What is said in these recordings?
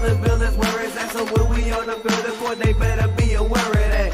Collinsville is where it's at, so when we on the field of court, they better be aware of that.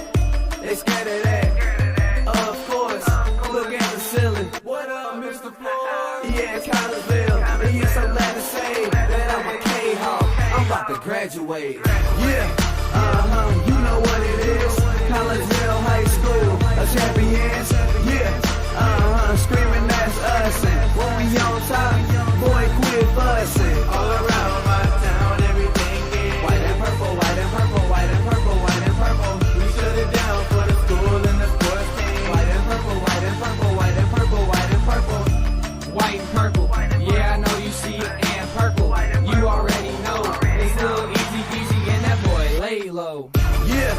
They scared of that. Of course, look at the ceiling. What up, Mr. Floyd? Yeah, Collinsville. And yes, I'm glad to say that I'm a Kahok. I'm about to graduate. Yeah, you know what it is. Collinsville High School, a champions. Yeah, screaming that's us. And when we on top, boy, quit fussing. All around my town, everything is white and purple, white and purple, white and purple, white and purple. We shut it down for the school and the sports team. White and purple, white and purple, white and purple, white and purple. White and purple, yeah, I know you see it, and purple, you already know. It's little easy peasy and that boy lay low. Yeah,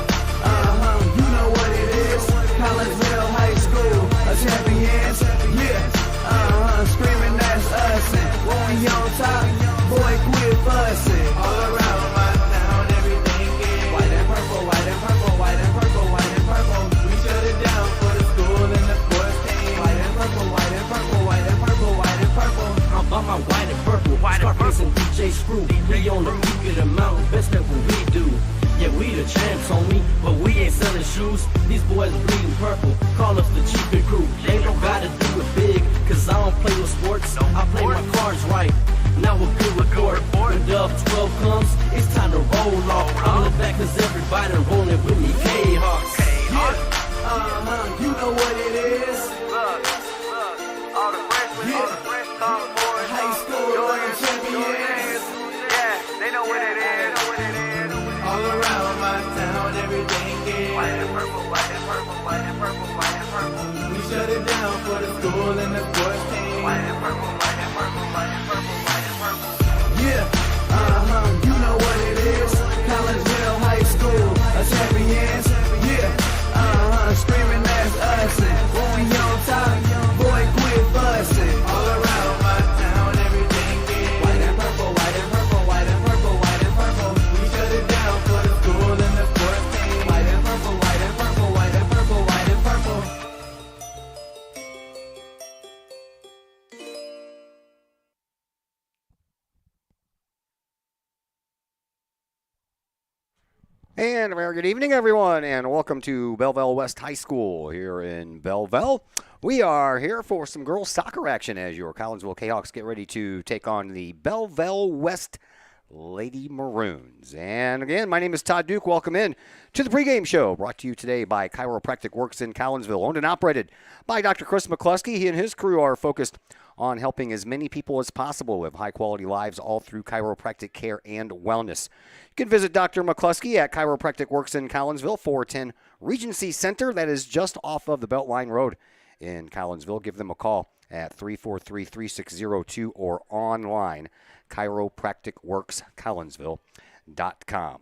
you know what it is. Collinsville High School, a champions. Yeah, screaming that's us. And when we on top, boy, quit fussing. All around my town, everything is white and purple, white and purple, white and purple, white and purple. We shut it down for the school and the sports team. White and purple, white and purple, white and purple, white and purple. I'm by my white and purple, Scarface and DJ Screw. We on the peak of the mountain, best at what we do. Yeah, we the champs, homie, but we ain't selling shoes. These boys bleeding purple, call us the cheapin' crew. They don't gotta do it big, cause I don't play with sports. I play my cards right. Now a good report. When Dub 12 comes, it's time to roll off. I'm in the back cause everybody rolling with me, K-Hawks. Yeah, you know what it is. Look, all the freshmen, all the boys, High school champions. yeah, they know what it is. All around my town, everything is White and purple, white and purple, white and purple, white and purple. we shut it down for the school and the sports team. White and purple, white and purple, white and purple, white and purple. Yeah, you know what it is. Collinsville High School, a champions. Yeah, screaming that's us. And when we on top, boy, quit fussing. All around my town, everything is white and purple, white and purple, white and purple, white and purple. We shut it down for the school and the sports team. White and purple, white and purple, white and purple, white and purple. And a very good evening, everyone, and welcome to Belleville West High School here in Belleville. We are here for some girls soccer action as your Collinsville Kahawks get ready to take on the Belleville West Lady Maroons. And again, my name is Todd Duke. Welcome in to the pregame show brought to you today by Chiropractic Works in Collinsville, owned and operated by Dr. Chris McCluskey. He and his crew are focused on helping as many people as possible live high-quality lives all through chiropractic care and wellness. You can visit Dr. McCluskey at Chiropractic Works in Collinsville, 410 Regency Center. That is just off of the Beltline Road in Collinsville. Give them a call at 343-3602 or online, chiropracticworkscollinsville.com.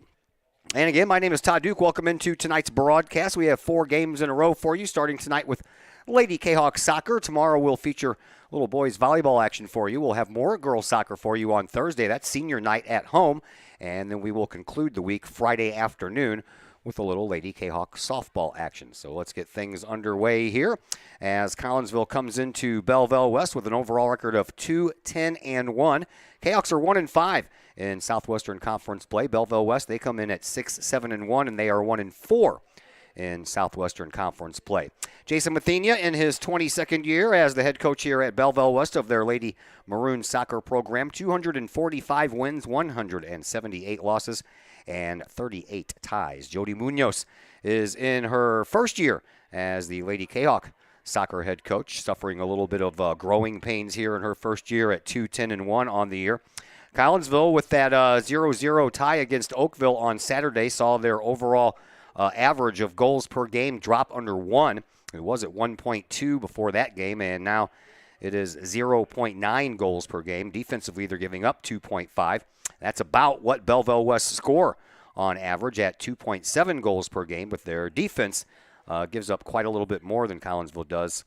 And again, my name is Todd Duke. Welcome into tonight's broadcast. We have 4 games in a row for you, starting tonight with Lady Kahok Soccer. Tomorrow we'll feature little boys volleyball action for you. We'll have more girls soccer for you on Thursday. That's senior night at home. And then we will conclude the week Friday afternoon with a little Lady Kahawk softball action. So let's get things underway here as Collinsville comes into Belleville West with an overall record of 2-10-1. Kahawks are 1-5 in Southwestern Conference play. Belleville West, they come in at 6-7-1, and they are 1-4 in Southwestern Conference play. Jason Mathenia in his 22nd year as the head coach here at Belleville West of their Lady Maroon soccer program. 245 wins, 178 losses, and 38 ties. Jody Munoz is in her first year as the Lady Kahawk soccer head coach, suffering a little bit of growing pains here in her first year at 2-10-1 on the year. Collinsville, with that 0-0 tie against Oakville on Saturday, saw their overall average of goals per game drop under 1. It was at 1.2 before that game, and now it is 0.9 goals per game. Defensively, they're giving up 2.5. That's about what Belleville West score on average at 2.7 goals per game, but their defense gives up quite a little bit more than Collinsville does,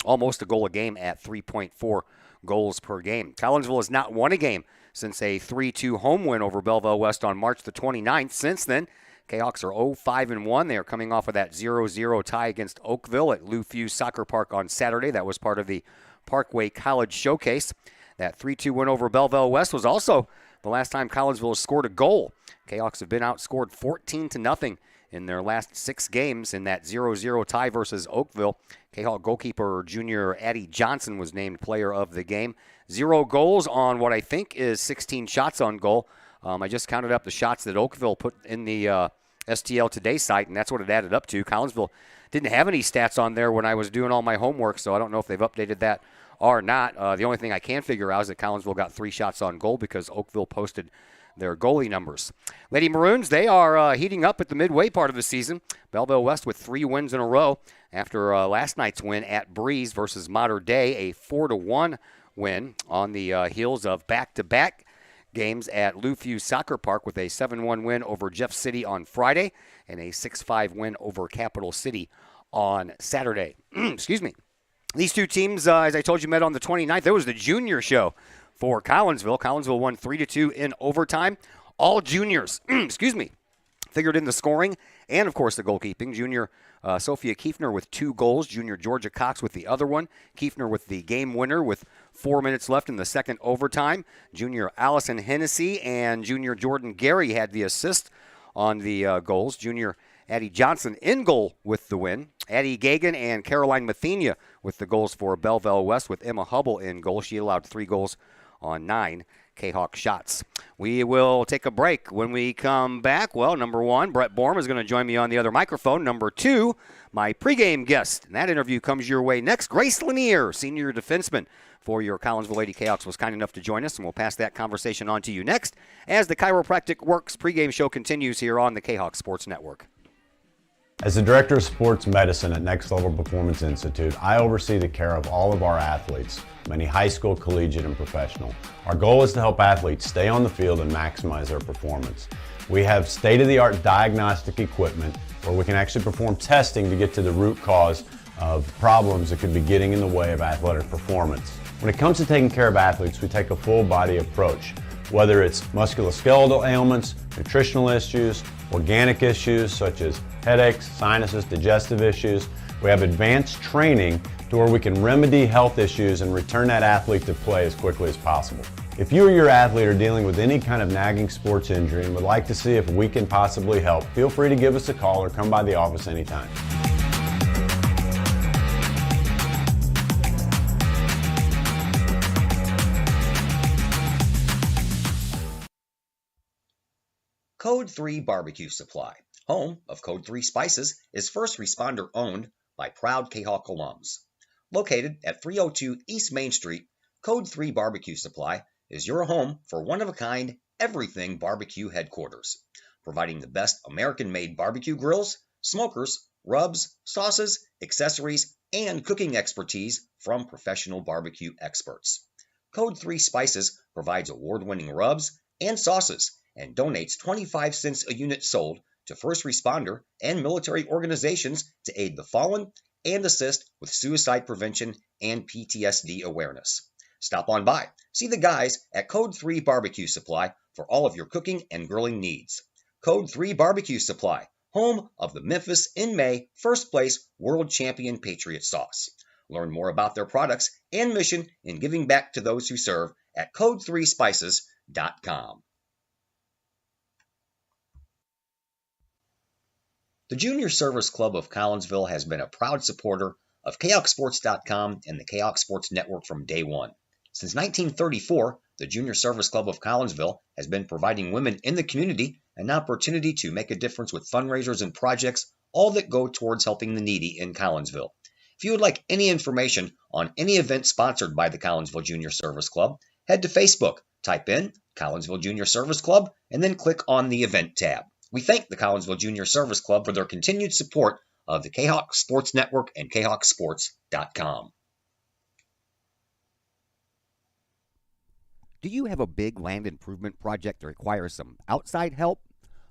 almost a goal a game at 3.4 goals per game. Collinsville has not won a game since a 3-2 home win over Belleville West on March the 29th. Since then, Kahawks are 0-5-1. They are coming off of that 0-0 tie against Oakville at Lou Fuse Soccer Park on Saturday. That was part of the Parkway College Showcase. That 3-2 win over Belleville West was also the last time Collinsville has scored a goal. Kahawks have been outscored 14-0 in their last 6 games in that 0-0 tie versus Oakville. Kahawk goalkeeper junior Addie Johnson was named player of the game. 0 goals on what I think is 16 shots on goal. I just counted up the shots that Oakville put in the STL Today site, and that's what it added up to. Collinsville didn't have any stats on there when I was doing all my homework, so I don't know if they've updated that or not. The only thing I can figure out is that Collinsville got 3 shots on goal because Oakville posted their goalie numbers. Lady Maroons, they are heating up at the midway part of the season. Belleville West with 3 wins in a row after last night's win at Breeze versus Mater Dei, a 4-1 win on the heels of back-to-back games at Lufuse Soccer Park with a 7-1 win over Jeff City on Friday and a 6-5 win over Capital City on Saturday. Excuse me. These 2 teams, as I told you, met on the 29th. There was the junior show for Collinsville. Collinsville won 3-2 in overtime. All juniors, excuse me, figured in the scoring and, of course, the goalkeeping. Junior Sophia Kiefner with 2 goals. Junior Georgia Cox with the other one. Kiefner with the game winner with 4 minutes left in the second overtime. Junior Allison Hennessy and junior Jordan Gary had the assist on the goals. Junior Addie Johnson in goal with the win. Addie Gagan and Caroline Mathenia with the goals for Belleville West, with Emma Hubble in goal. She allowed 3 goals on 9 Kahawk shots. We will take a break. When we come back, well, number 1, Brett Borm is going to join me on the other microphone. Number 2, my pregame guest. And that interview comes your way next. Grace Lanier, senior defenseman for your Collinsville Lady Kahawks, was kind enough to join us, and we'll pass that conversation on to you next as the Chiropractic Works pregame show continues here on the Kahawk Sports Network. As the Director of Sports Medicine at Next Level Performance Institute, I oversee the care of all of our athletes, many high school, collegiate, and professional. Our goal is to help athletes stay on the field and maximize their performance. We have state-of-the-art diagnostic equipment where we can actually perform testing to get to the root cause of problems that could be getting in the way of athletic performance. When it comes to taking care of athletes, we take a full-body approach. Whether it's musculoskeletal ailments, nutritional issues, organic issues such as headaches, sinuses, digestive issues, we have advanced training to where we can remedy health issues and return that athlete to play as quickly as possible. If you or your athlete are dealing with any kind of nagging sports injury and would like to see if we can possibly help, feel free to give us a call or come by the office anytime. Code 3 Barbecue Supply, home of Code 3 Spices, is first responder owned by proud Kahawk alums. Located at 302 East Main Street, Code 3 Barbecue Supply is your home for one-of-a-kind everything barbecue headquarters, providing the best American-made barbecue grills, smokers, rubs, sauces, accessories, and cooking expertise from professional barbecue experts. Code 3 Spices provides award-winning rubs and sauces and donates 25 cents a unit sold to first responder and military organizations to aid the fallen and assist with suicide prevention and PTSD awareness. Stop on by. See the guys at Code 3 Barbecue Supply for all of your cooking and grilling needs. Code 3 Barbecue Supply, home of the Memphis in May first place world champion Patriot sauce. Learn more about their products and mission in giving back to those who serve at code3spices.com. The Junior Service Club of Collinsville has been a proud supporter of KahawkSports.com and the Kahawk Sports Network from day one. Since 1934, the Junior Service Club of Collinsville has been providing women in the community an opportunity to make a difference with fundraisers and projects, all that go towards helping the needy in Collinsville. If you would like any information on any event sponsored by the Collinsville Junior Service Club, head to Facebook, type in Collinsville Junior Service Club, and then click on the event tab. We thank the Collinsville Junior Service Club for their continued support of the Kahawk Sports Network and KahawkSports.com. Do you have a big land improvement project that requires some outside help?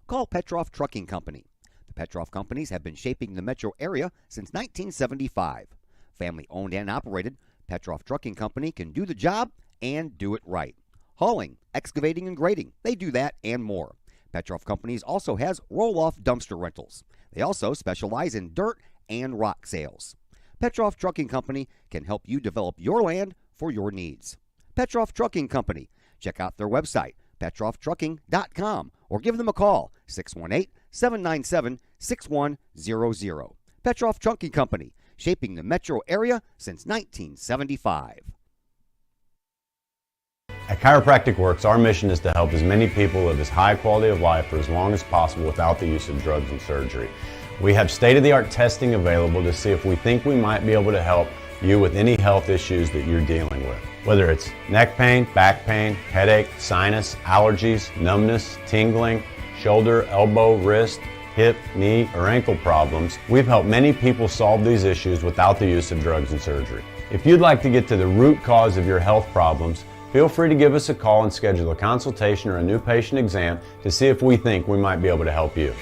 Call Petroff Trucking Company. The Petroff Companies have been shaping the metro area since 1975. Family owned and operated, Petroff Trucking Company can do the job and do it right. Hauling, excavating, and grading, they do that and more. Petroff Companies also has roll-off dumpster rentals. They also specialize in dirt and rock sales. Petroff Trucking Company can help you develop your land for your needs. Petroff Trucking Company. Check out their website, PetrovTrucking.com or give them a call, 618-797-6100. Petrov Trucking Company, shaping the metro area since 1975. At Chiropractic Works, our mission is to help as many people live as high quality of life for as long as possible without the use of drugs and surgery. We have state-of-the-art testing available to see if we think we might be able to help you with any health issues that you're dealing with. Whether it's neck pain, back pain, headache, sinus, allergies, numbness, tingling, shoulder, elbow, wrist, hip, knee, or ankle problems, we've helped many people solve these issues without the use of drugs and surgery. If you'd like to get to the root cause of your health problems, feel free to give us a call and schedule a consultation or a new patient exam to see if we think we might be able to help you.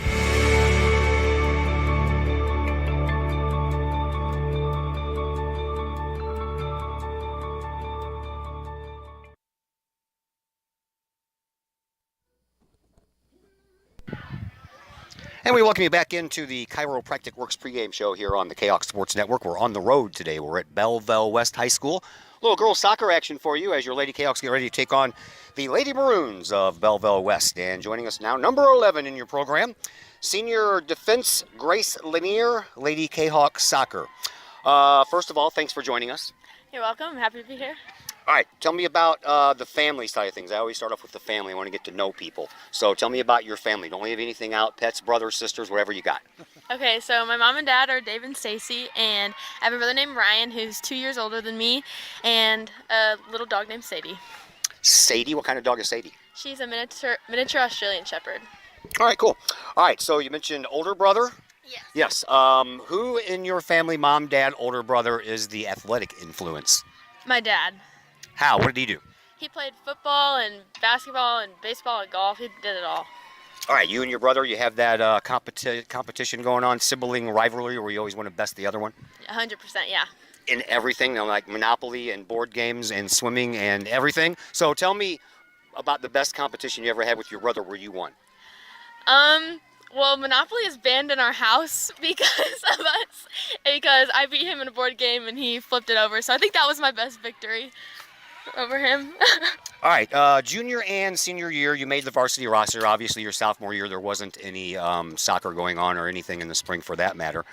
And we welcome you back into the Chiropractic Works pregame show here on the Kahok Sports Network. We're on the road today. We're at Belleville West High School. Little girls soccer action for you as your Lady Kahoks get ready to take on the Lady Maroons of Belleville West. And joining us now, number 11 in your program, senior defense Grace Lanier, Lady Kahok Soccer. First of all, thanks for joining us. You're welcome. I'm happy to be here. All right, tell me about the family side of things. I always start off with the family. I want to get to know people. So tell me about your family. Don't leave anything out, pets, brothers, sisters, whatever you got. Okay, so my mom and dad are Dave and Stacy, and I have a brother named Ryan who's 2 years older than me, and a little dog named Sadie. Sadie? What kind of dog is Sadie? She's a miniature Australian Shepherd. All right, cool. All right, so you mentioned older brother? Yes. Yes. Who in your family, mom, dad, older brother, is the athletic influence? My dad. How? What did he do? He played football and basketball and baseball and golf. He did it all. All right, you and your brother, you have that competition going on, sibling rivalry, where you always want to best the other one? 100%, yeah. In everything, like Monopoly and board games and swimming and everything. So tell me about the best competition you ever had with your brother where you won. Well, Monopoly is banned in our house because of us, because I beat him in a board game and he flipped it over. So I think that was my best victory over him. All right, junior and senior year, you made the varsity roster. Obviously, your sophomore year, there wasn't any soccer going on or anything in the spring for that matter.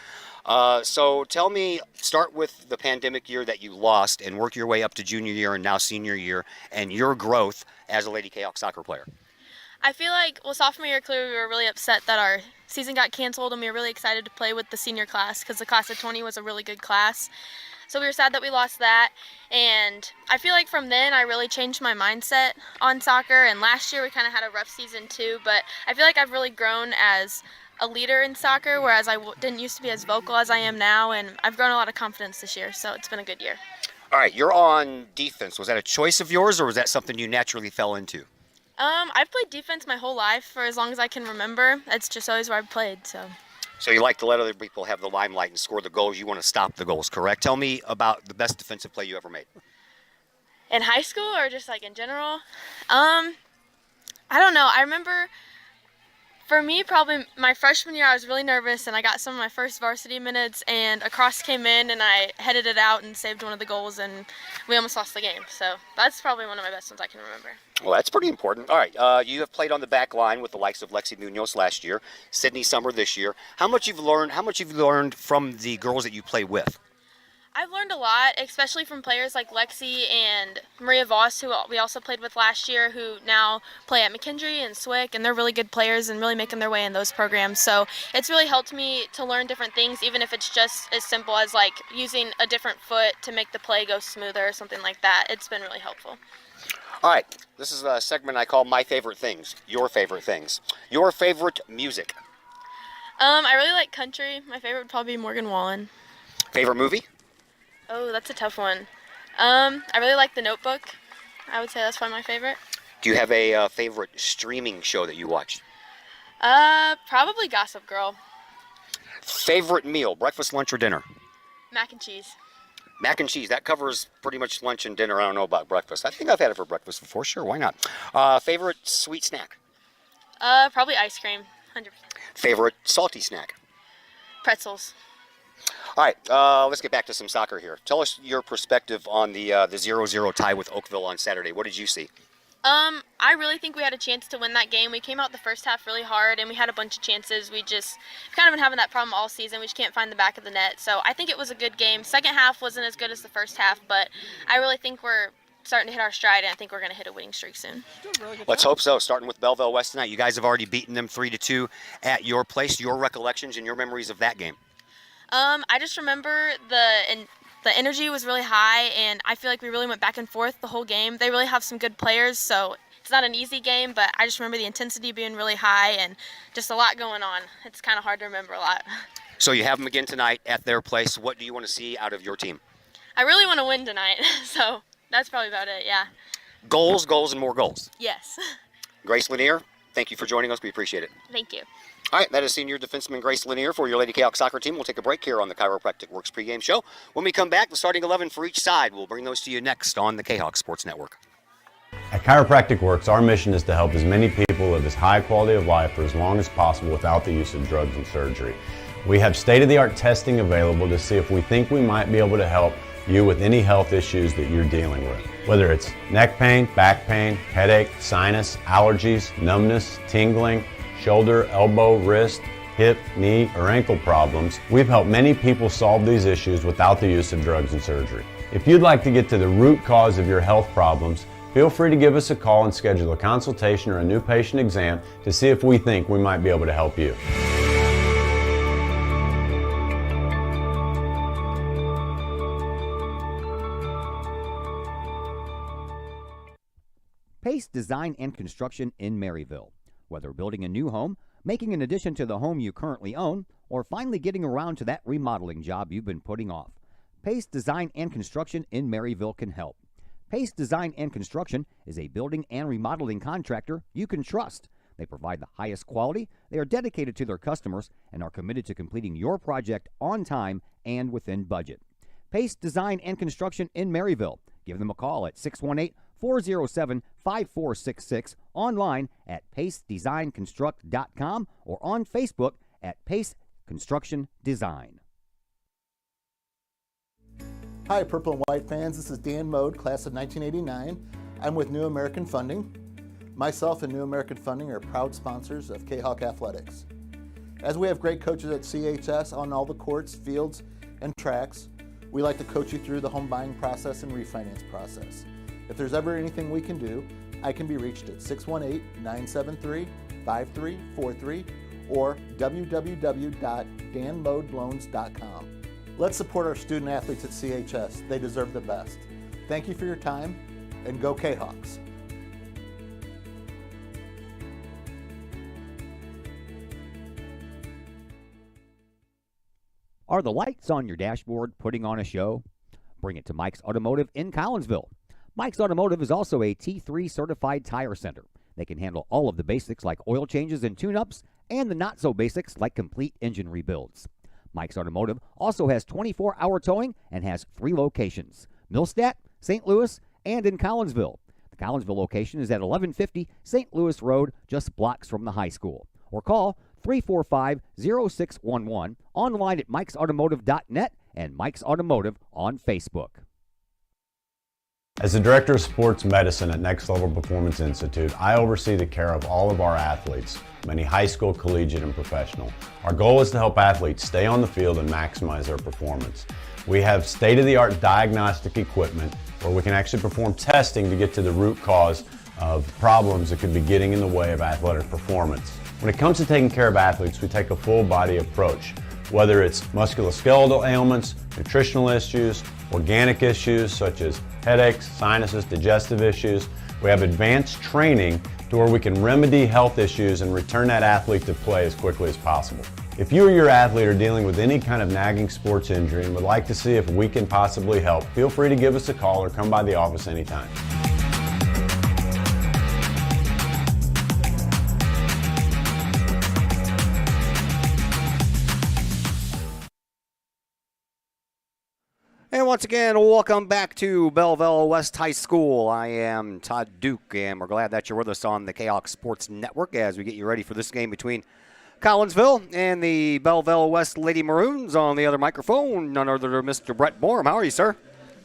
So tell me, start with the pandemic year that you lost and work your way up to junior year and now senior year and your growth as a Lady Kahok soccer player. I feel like, well, sophomore year, clearly we were really upset that our season got canceled, and we were really excited to play with the senior class because the class of 20 was a really good class. So we were sad that we lost that, and I feel like from then I really changed my mindset on soccer, and last year we kind of had a rough season too, but I feel like I've really grown as a leader in soccer, whereas I didn't used to be as vocal as I am now, and I've grown a lot of confidence this year, so it's been a good year. All right, you're on defense. Was that a choice of yours, or was that something you naturally fell into? I've played defense my whole life for as long as I can remember. It's just always where I've played, so. So you like to let other people have the limelight and score the goals. You want to stop the goals, correct? Tell me about the best defensive play you ever made. In high school or just like in general? I don't know. I remember for me, probably my freshman year, I was really nervous and I got some of my first varsity minutes and a cross came in and I headed it out and saved one of the goals and we almost lost the game. So that's probably one of my best ones I can remember. Well, that's pretty important. All right, you have played on the back line with the likes of Lexi Munoz last year, Sydney Summer this year. How much you've learned from the girls that you play with? I've learned a lot, especially from players like Lexi and Maria Voss, who we also played with last year, who now play at McKendree and Swick, and they're really good players and really making their way in those programs. So it's really helped me to learn different things, even if it's just as simple as like using a different foot to make the play go smoother or something like that. It's been really helpful. All right, this is a segment I call My Favorite Things, Your Favorite Things. Your favorite music? I really like country. My favorite would probably be Morgan Wallen. Favorite movie? Oh, that's a tough one. I really like The Notebook. I would say that's probably my favorite. Do you have a favorite streaming show that you watch? Probably Gossip Girl. Favorite meal, breakfast, lunch, or dinner? Mac and cheese. Mac and cheese, that covers pretty much lunch and dinner. I don't know about breakfast. I think I've had it for breakfast before. Sure, why not? Favorite sweet snack? Probably ice cream, 100%. Favorite salty snack? Pretzels. All right, let's get back to some soccer here. Tell us your perspective on the 0-0 tie with Oakville on Saturday. What did you see? I really think we had a chance to win that game. We came out the first half really hard, and we had a bunch of chances. We've kind of been having that problem all season. We just can't find the back of the net. So I think it was a good game. Second half wasn't as good as the first half, but I really think we're starting to hit our stride, and I think we're going to hit a winning streak soon. Let's hope so. Starting with Belleville West tonight, you guys have already beaten them 3-2 at your place. Your recollections and your memories of that game? I just remember the energy was really high, and I feel like we really went back and forth the whole game. They really have some good players, so it's not an easy game, but I just remember the intensity being really high and just a lot going on. It's kind of hard to remember a lot. So you have them again tonight at their place. What do you want to see out of your team? I really want to win tonight, so that's probably about it, yeah. Goals, and more goals. Yes. Grace Lanier, thank you for joining us. We appreciate it. Thank you. All right, that is senior defenseman Grace Lanier for your Lady Kahok soccer team. We'll take a break here on the Chiropractic Works pregame show. When we come back, the starting 11 for each side. We'll bring those to you next on the Kahok Sports Network. At Chiropractic Works, our mission is to help as many people live as high quality of life for as long as possible without the use of drugs and surgery. We have state-of-the-art testing available to see if we think we might be able to help you with any health issues that you're dealing with. Whether it's neck pain, back pain, headache, sinus, allergies, numbness, tingling, shoulder, elbow, wrist, hip, knee, or ankle problems, we've helped many people solve these issues without the use of drugs and surgery. If you'd like to get to the root cause of your health problems, feel free to give us a call and schedule a consultation or a new patient exam to see if we think we might be able to help you. Pace Design and Construction in Maryville. Whether building a new home, making an addition to the home you currently own, or finally getting around to that remodeling job you've been putting off, Pace Design and Construction in Maryville can help. Pace Design and Construction is a building and remodeling contractor you can trust. They provide the highest quality, they are dedicated to their customers, and are committed to completing your project on time and within budget. Pace Design and Construction in Maryville. Give them a call at 618-407-5466, online at pacedesignconstruct.com, or on Facebook at Pace Construction Design. Hi, Purple and White fans. This is Dan Mode, class of 1989. I'm with New American Funding. Myself and New American Funding are proud sponsors of Kahok Athletics. As we have great coaches at CHS on all the courts, fields, and tracks, we like to coach you through the home buying process and refinance process. If there's ever anything we can do, I can be reached at 618-973-5343 or www.danmodeloans.com. Let's support our student athletes at CHS. They deserve the best. Thank you for your time, and go Kahawks. Are the lights on your dashboard putting on a show? Bring it to Mike's Automotive in Collinsville. Mike's Automotive is also a T3 certified tire center. They can handle all of the basics like oil changes and tune-ups, and the not-so-basics like complete engine rebuilds. Mike's Automotive also has 24-hour towing and has 3 locations: Millstadt, St. Louis, and in Collinsville. The Collinsville location is at 1150 St. Louis Road, just blocks from the high school. Or call 345-0611, online at mikesautomotive.net and Mike's Automotive on Facebook. As the Director of Sports Medicine at Next Level Performance Institute, I oversee the care of all of our athletes, many high school, collegiate, and professional. Our goal is to help athletes stay on the field and maximize their performance. We have state-of-the-art diagnostic equipment where we can actually perform testing to get to the root cause of problems that could be getting in the way of athletic performance. When it comes to taking care of athletes, we take a full-body approach. Whether it's musculoskeletal ailments, nutritional issues, organic issues such as headaches, sinuses, digestive issues, we have advanced training to where we can remedy health issues and return that athlete to play as quickly as possible. If you or your athlete are dealing with any kind of nagging sports injury and would like to see if we can possibly help, feel free to give us a call or come by the office anytime. And once again, welcome back to Belleville West High School. I am Todd Duke, and we're glad that you're with us on the Kahok Sports Network as we get you ready for this game between Collinsville and the Belleville West Lady Maroons. On the other microphone, none other than Mr. Brett Borum. How are you, sir?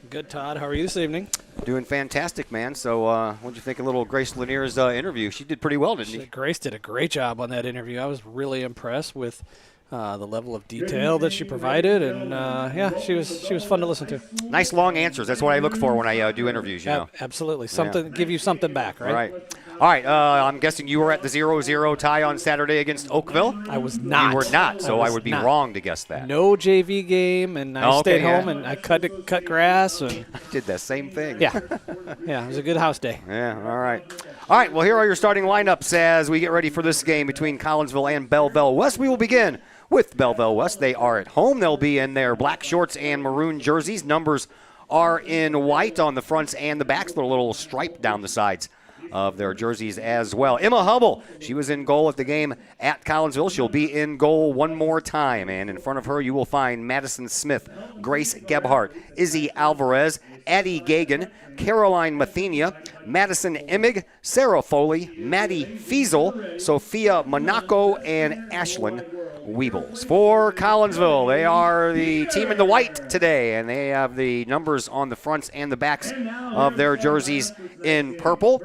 Good, Todd. How are you this evening? Doing fantastic, man. So what'd you think of little Grace Lanier's interview? She did pretty well, didn't she? Grace did a great job on that interview. I was really impressed with the level of detail that she provided, and she was fun to listen to. Nice long answers. That's what I look for when I do interviews. You know, absolutely. Give you something back, right? Right. All right. I'm guessing you were at the 0-0 tie on Saturday against Oakville. I was not. You were not, so I would be wrong to guess that. No JV game, and I stayed home and I cut grass and I did that same thing. Yeah, it was a good house day. Yeah. All right. All right. Well, here are your starting lineups as we get ready for this game between Collinsville and Belleville West. We will begin with Belleville West. They are at home. They'll be in their black shorts and maroon jerseys. Numbers are in white on the fronts and the backs. They're a little striped down the sides of their jerseys as well. Emma Hubble, she was in goal at the game at Collinsville. She'll be in goal one more time. And in front of her, you will find Madison Smith, Grace Gebhardt, Izzy Alvarez, Addie Gagan, Caroline Mathenia, Madison Emig, Sarah Foley, Maddie Fiesel, Sophia Monaco, and Ashlyn Weebles. For Collinsville, they are the team in the white today, and they have the numbers on the fronts and the backs of their jerseys in purple.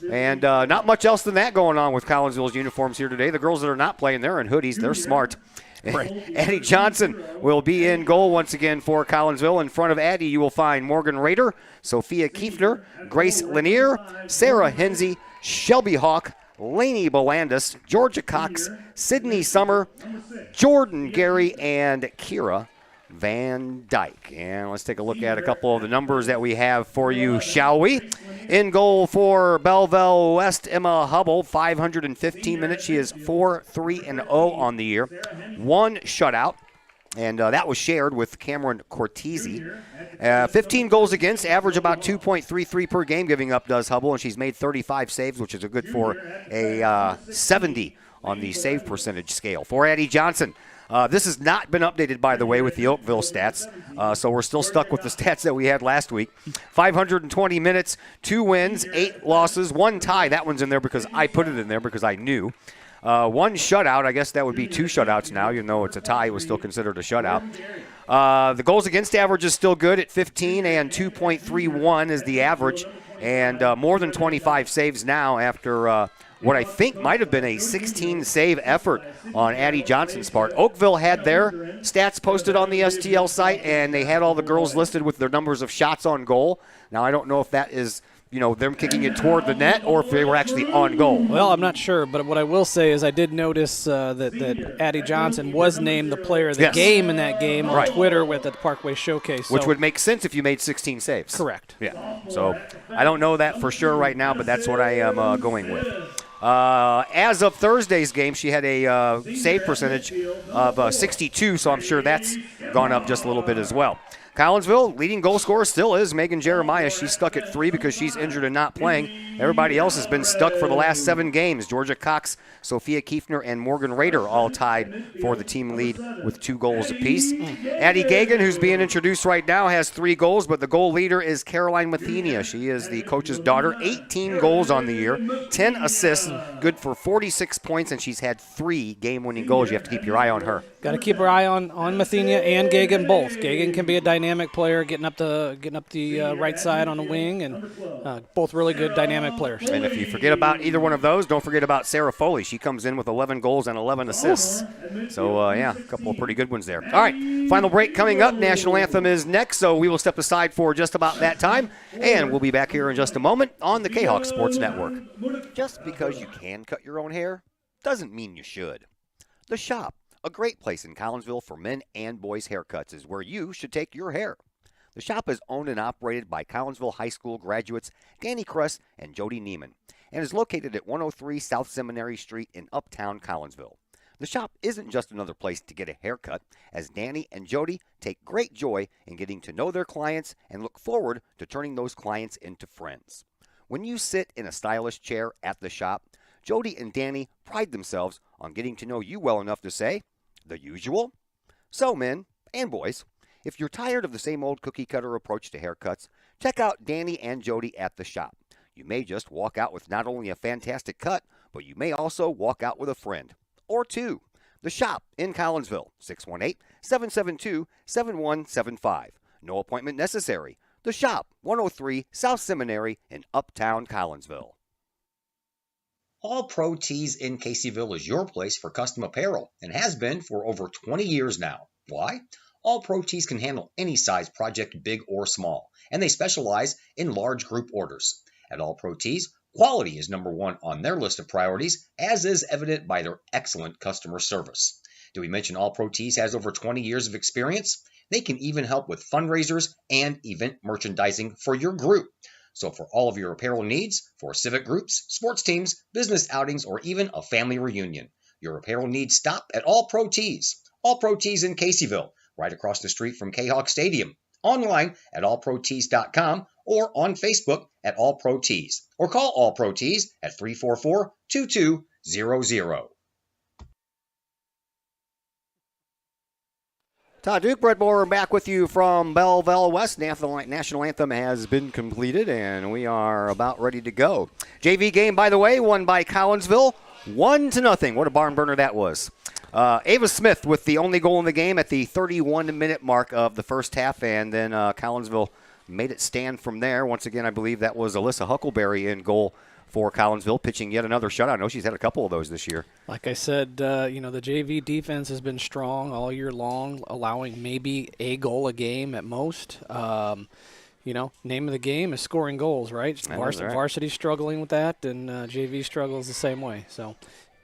And not much else than that going on with Collinsville's uniforms here today. The girls that are not playing, they're in hoodies. They're smart. Right. Addie Johnson will be in goal once again for Collinsville. In front of Addie, you will find Morgan Rader, Sophia Kiefner, Grace Lanier, Sarah Hensey, Shelby Hawk, Lainey Bolandis, Georgia Cox, Sydney Summer, Jordan Gary, and Kira Van Dyke. And let's take a look at a couple of the numbers that we have for you, shall we? In goal for Belleville West, Emma Hubble, 515 minutes. She is 4-3-0 on the year. One shutout. And that was shared with Cameron Cortese. 15 goals against, average about 2.33 per game giving up does Hubble, and she's made 35 saves, which is a good for a 70 on the save percentage scale. For Addie Johnson, this has not been updated, by the way, with the Oakville stats, so we're still stuck with the stats that we had last week. 520 minutes, 2 wins, 8 losses, 1 tie. That one's in there because I put it in there because I knew. 1 shutout. I guess that would be 2 shutouts now, even though it's a tie. It was still considered a shutout. The goals against average is still good at 15, and 2.31 is the average. And more than 25 saves now after what I think might have been a 16-save effort on Addie Johnson's part. Oakville had their stats posted on the STL site, and they had all the girls listed with their numbers of shots on goal. Now, I don't know if that is them kicking it toward the net or if they were actually on goal. Well, I'm not sure, but what I will say is I did notice that Addie Johnson was named the player of the game in that game on Twitter with the Parkway Showcase. Which would make sense if you made 16 saves. Correct. Yeah. So I don't know that for sure right now, but that's what I am going with. As of Thursday's game, she had a save percentage of 62, so I'm sure that's gone up just a little bit as well. Collinsville, leading goal scorer still is Megan Jeremiah. She's stuck at 3 because she's injured and not playing. Everybody else has been stuck for the last 7 games. Georgia Cox, Sophia Kiefner, and Morgan Rader all tied for the team lead with 2 goals apiece. Addie Gagan, who's being introduced right now, has 3 goals, but the goal leader is Caroline Mathenia. She is the coach's daughter. 18 goals on the year, 10 assists, good for 46 points, and she's had 3 game-winning goals. You have to keep your eye on her. Got to keep our eye on Mathenia and Gagan both. Gagan can be a dynamic player, getting up the right side on the wing, and both really good dynamic players. And if you forget about either one of those, don't forget about Sarah Foley. She comes in with 11 goals and 11 assists. So, a couple of pretty good ones there. All right, final break coming up. National Anthem is next, so we will step aside for just about that time, and we'll be back here in just a moment on the Kahok Sports Network. Just because you can cut your own hair doesn't mean you should. The Shop, a great place in Collinsville for men and boys haircuts, is where you should take your hair. The Shop is owned and operated by Collinsville High School graduates Danny Kress and Jody Neiman, and is located at 103 South Seminary Street in Uptown Collinsville. The Shop isn't just another place to get a haircut, as Danny and Jody take great joy in getting to know their clients and look forward to turning those clients into friends. When you sit in a stylish chair at the Shop, Jody and Danny pride themselves on getting to know you well enough to say, "The usual?" So, men and boys, if you're tired of the same old cookie-cutter approach to haircuts, check out Danny and Jody at the Shop. You may just walk out with not only a fantastic cut, but you may also walk out with a friend. Or 2. The Shop in Collinsville, 618-772-7175. No appointment necessary. The Shop, 103 South Seminary in Uptown Collinsville. All Pro Tees in Caseyville is your place for custom apparel and has been for over 20 years now. Why? All Pro Tees can handle any size project, big or small, and they specialize in large group orders. At All Pro Tees, quality is number one on their list of priorities, as is evident by their excellent customer service. Did we mention All Pro Tees has over 20 years of experience? They can even help with fundraisers and event merchandising for your group. So for all of your apparel needs, for civic groups, sports teams, business outings, or even a family reunion, your apparel needs stop at All Pro Tees. All Pro Tees in Caseyville, right across the street from Kahok Stadium. Online at allprotees.com or on Facebook at All Pro Tees. Or call All Pro Tees at 344-2200. Todd Duke, Brett Moore, back with you from Belleville West. National anthem has been completed, and we are about ready to go. JV game, by the way, won by Collinsville, 1-0. What a barn burner that was. Ava Smith with the only goal in the game at the 31-minute mark of the first half, and then Collinsville made it stand from there. Once again, I believe that was Alyssa Huckleberry in goal for Collinsville, pitching yet another shutout. I know she's had a couple of those this year. Like I said, the JV defense has been strong all year long, allowing maybe a goal a game at most. Name of the game is scoring goals, right? Varsity's struggling with that, and JV struggles the same way. So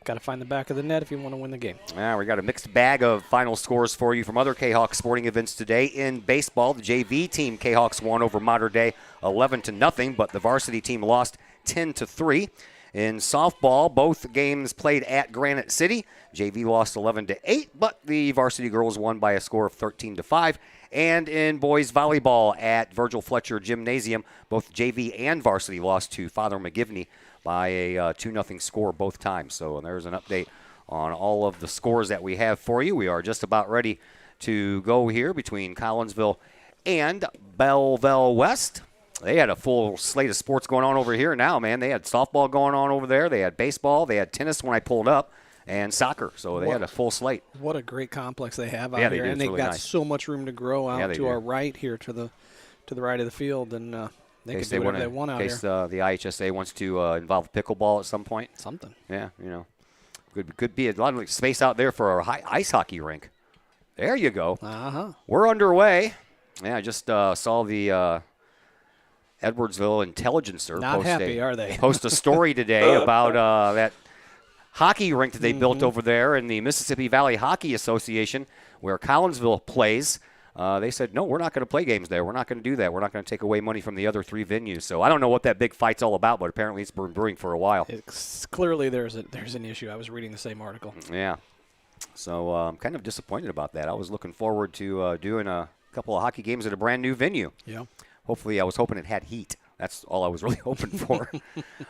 got to find the back of the net if you want to win the game. Yeah, we got a mixed bag of final scores for you from other Kahawk sporting events today. In baseball, the JV team, Kahawks won over Mater Dei 11-0, but the varsity team lost 10-3. In softball, both games played at Granite City. JV lost 11-8, but the varsity girls won by a score of 13-5. And in boys volleyball at Virgil Fletcher Gymnasium, both JV and varsity lost to Father McGivney by a 2-0 score both times. So there's an update on all of the scores that we have for you. We are just about ready to go here between Collinsville and Belleville West. They had a full slate of sports going on over here now, man. They had softball going on over there. They had baseball. They had tennis when I pulled up, and soccer. So they had a full slate. What a great complex they have out Yeah, here. do. And It's they've really got nice. so much room to grow out they to do. our right here to the right of the field. And they can do whatever they want out in case here. the IHSA wants to involve pickleball at some point. Something. Yeah, could be a lot of space out there for a ice hockey rink. There you go. Uh-huh. We're underway. Yeah, I just saw the Edwardsville Intelligencer Not happy, are they? post a story today about that hockey rink that they built over there in the Mississippi Valley Hockey Association where Collinsville plays. They said, no, we're not going to play games there. We're not going to do that. We're not going to take away money from the other three venues. So I don't know what that big fight's all about, but apparently it's been brewing for a while. Clearly there's an issue. I was reading the same article. Yeah. So I'm kind of disappointed about that. I was looking forward to doing a couple of hockey games at a brand new venue. Yeah. Hopefully, I was hoping it had heat. That's all I was really hoping for.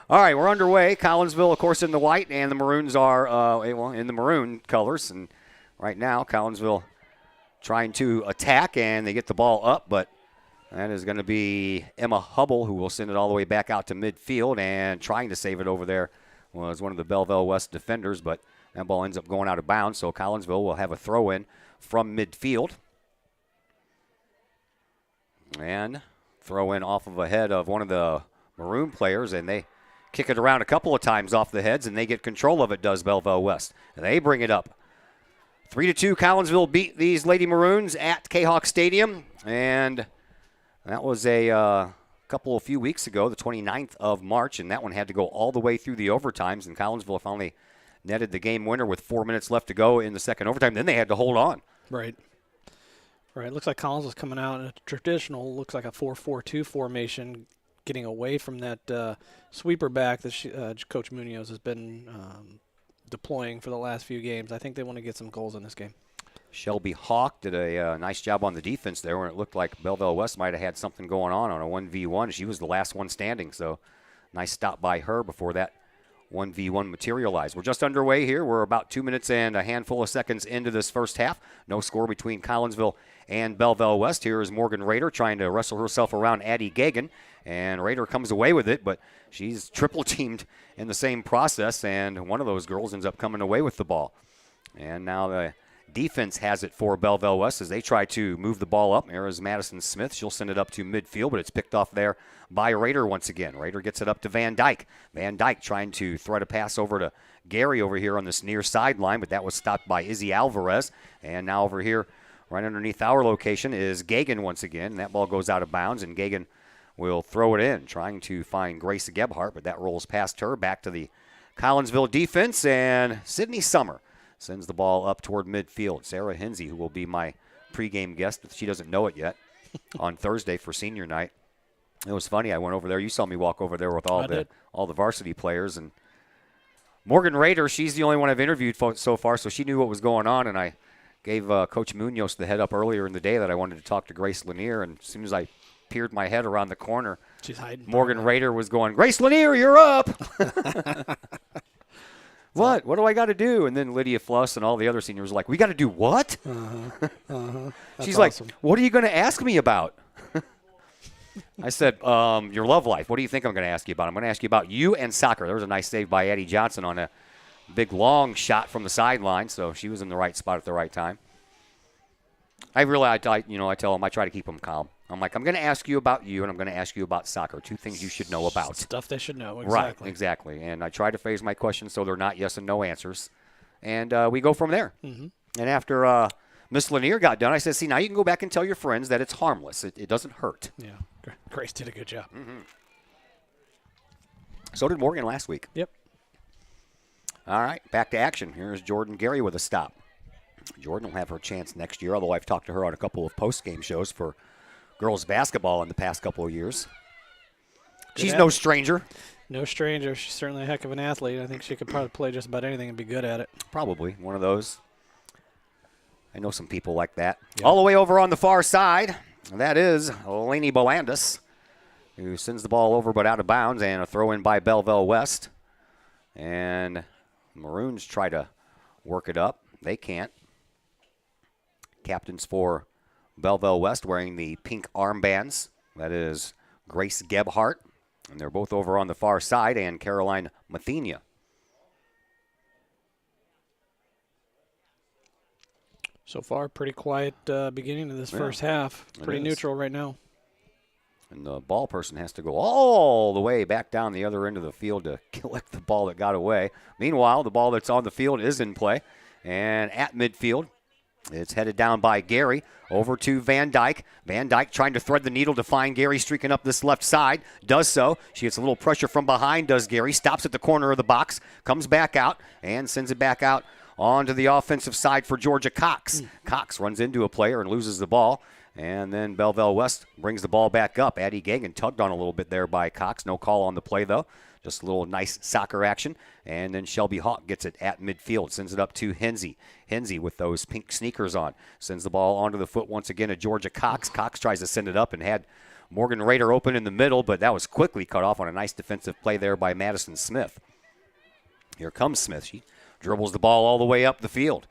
All right, we're underway. Collinsville, of course, in the white, and the Maroons are in the maroon colors. And right now, Collinsville trying to attack, and they get the ball up, but that is going to be Emma Hubble, who will send it all the way back out to midfield, and trying to save it over there was one of the Belleville West defenders, but that ball ends up going out of bounds, so Collinsville will have a throw-in from midfield. And throw in off of a head of one of the Maroon players, and they kick it around a couple of times off the heads, and they get control of it, does Belleville West. And they bring it up. 3-2, Collinsville beat these Lady Maroons at Kahok Stadium, and that was a few weeks ago, the 29th of March, and that one had to go all the way through the overtimes, and Collinsville finally netted the game winner with 4 minutes left to go in the second overtime. Then they had to hold on. Right. Right. Looks like Collins is coming out in a traditional, looks like a 4-4-2 formation, getting away from that sweeper back that Coach Munoz has been deploying for the last few games. I think they want to get some goals in this game. Shelby Hawk did a nice job on the defense there when it looked like Belleville West might have had something going on a 1v1. She was the last one standing, so nice stop by her before that 1v1 materialized. We're just underway here. We're about 2 minutes and a handful of seconds into this first half. No score between Collinsville and Belleville West. Here is Morgan Rader trying to wrestle herself around Addie Gagan, and Rader comes away with it, but she's triple teamed in the same process, and one of those girls ends up coming away with the ball. And now the Defense has it for Belleville West as they try to move the ball up. There is Madison Smith. She'll send it up to midfield, but it's picked off there by Rader once again. Rader gets it up to Van Dyke. Van Dyke trying to thread a pass over to Gary over here on this near sideline, but that was stopped by Izzy Alvarez. And now over here, right underneath our location, is Gagan once again. And that ball goes out of bounds, and Gagan will throw it in, trying to find Grace Gebhardt, but that rolls past her. Back to the Collinsville defense, and Sydney Summer sends the ball up toward midfield. Sarah Hinsey, who will be my pregame guest, if she doesn't know it yet, on Thursday for senior night. It was funny. I went over there. You saw me walk over there with all the varsity players. And Morgan Rader, she's the only one I've interviewed so far, so she knew what was going on. And I gave Coach Munoz the head up earlier in the day that I wanted to talk to Grace Lanier. And as soon as I peered my head around the corner, she's hiding. Morgan Rader was going, "Grace Lanier, you're up." What? What do I got to do? And then Lydia Fluss and all the other seniors were like, "We got to do what?" She's awesome. like, "What are you going to ask me about?" I said, "Your love life. What do you think I'm going to ask you about? I'm going to ask you about you and soccer." There was a nice save by Addie Johnson on a big long shot from the sideline, so she was in the right spot at the right time. I tell them I try to keep them calm. I'm like, I'm going to ask you about you, and I'm going to ask you about soccer. Two things you should know about. Stuff they should know, exactly. Right, exactly. And I try to phrase my questions so they're not yes and no answers. And we go from there. Mm-hmm. And after Miss Lanier got done, I said, see, now you can go back and tell your friends that it's harmless. It doesn't hurt. Yeah, Grace did a good job. Mm-hmm. So did Morgan last week. Yep. All right, back to action. Here's Jordan Gary with a stop. Jordan will have her chance next year, although I've talked to her on a couple of post-game shows for girls basketball in the past couple of years. She's no stranger. No stranger. She's certainly a heck of an athlete. I think she could probably play just about anything and be good at it. Probably one of those. I know some people like that. Yep. All the way over on the far side, that is Lainey Bolandis, who sends the ball over but out of bounds, and a throw in by Belleville West. And Maroons try to work it up. They can't. Captains for Belleville West wearing the pink armbands. That is Grace Gebhardt. And they're both over on the far side, and Caroline Mathenia. So far, pretty quiet beginning of this first half. Pretty neutral right now. And the ball person has to go all the way back down the other end of the field to collect the ball that got away. Meanwhile, the ball that's on the field is in play. And at midfield, it's headed down by Gary over to Van Dyke. Van Dyke trying to thread the needle to find Gary streaking up this left side. Does so. She gets a little pressure from behind, does Gary. Stops at the corner of the box, comes back out, and sends it back out onto the offensive side for Georgia Cox. Cox runs into a player and loses the ball. And then Belleville West brings the ball back up. Addie Gagan tugged on a little bit there by Cox. No call on the play, though. Just a little nice soccer action. And then Shelby Hawk gets it at midfield. Sends it up to Hinsey. Hinsey with those pink sneakers on. Sends the ball onto the foot once again to Georgia Cox. Cox tries to send it up and had Morgan Rader open in the middle, but that was quickly cut off on a nice defensive play there by Madison Smith. Here comes Smith. She dribbles the ball all the way up the field.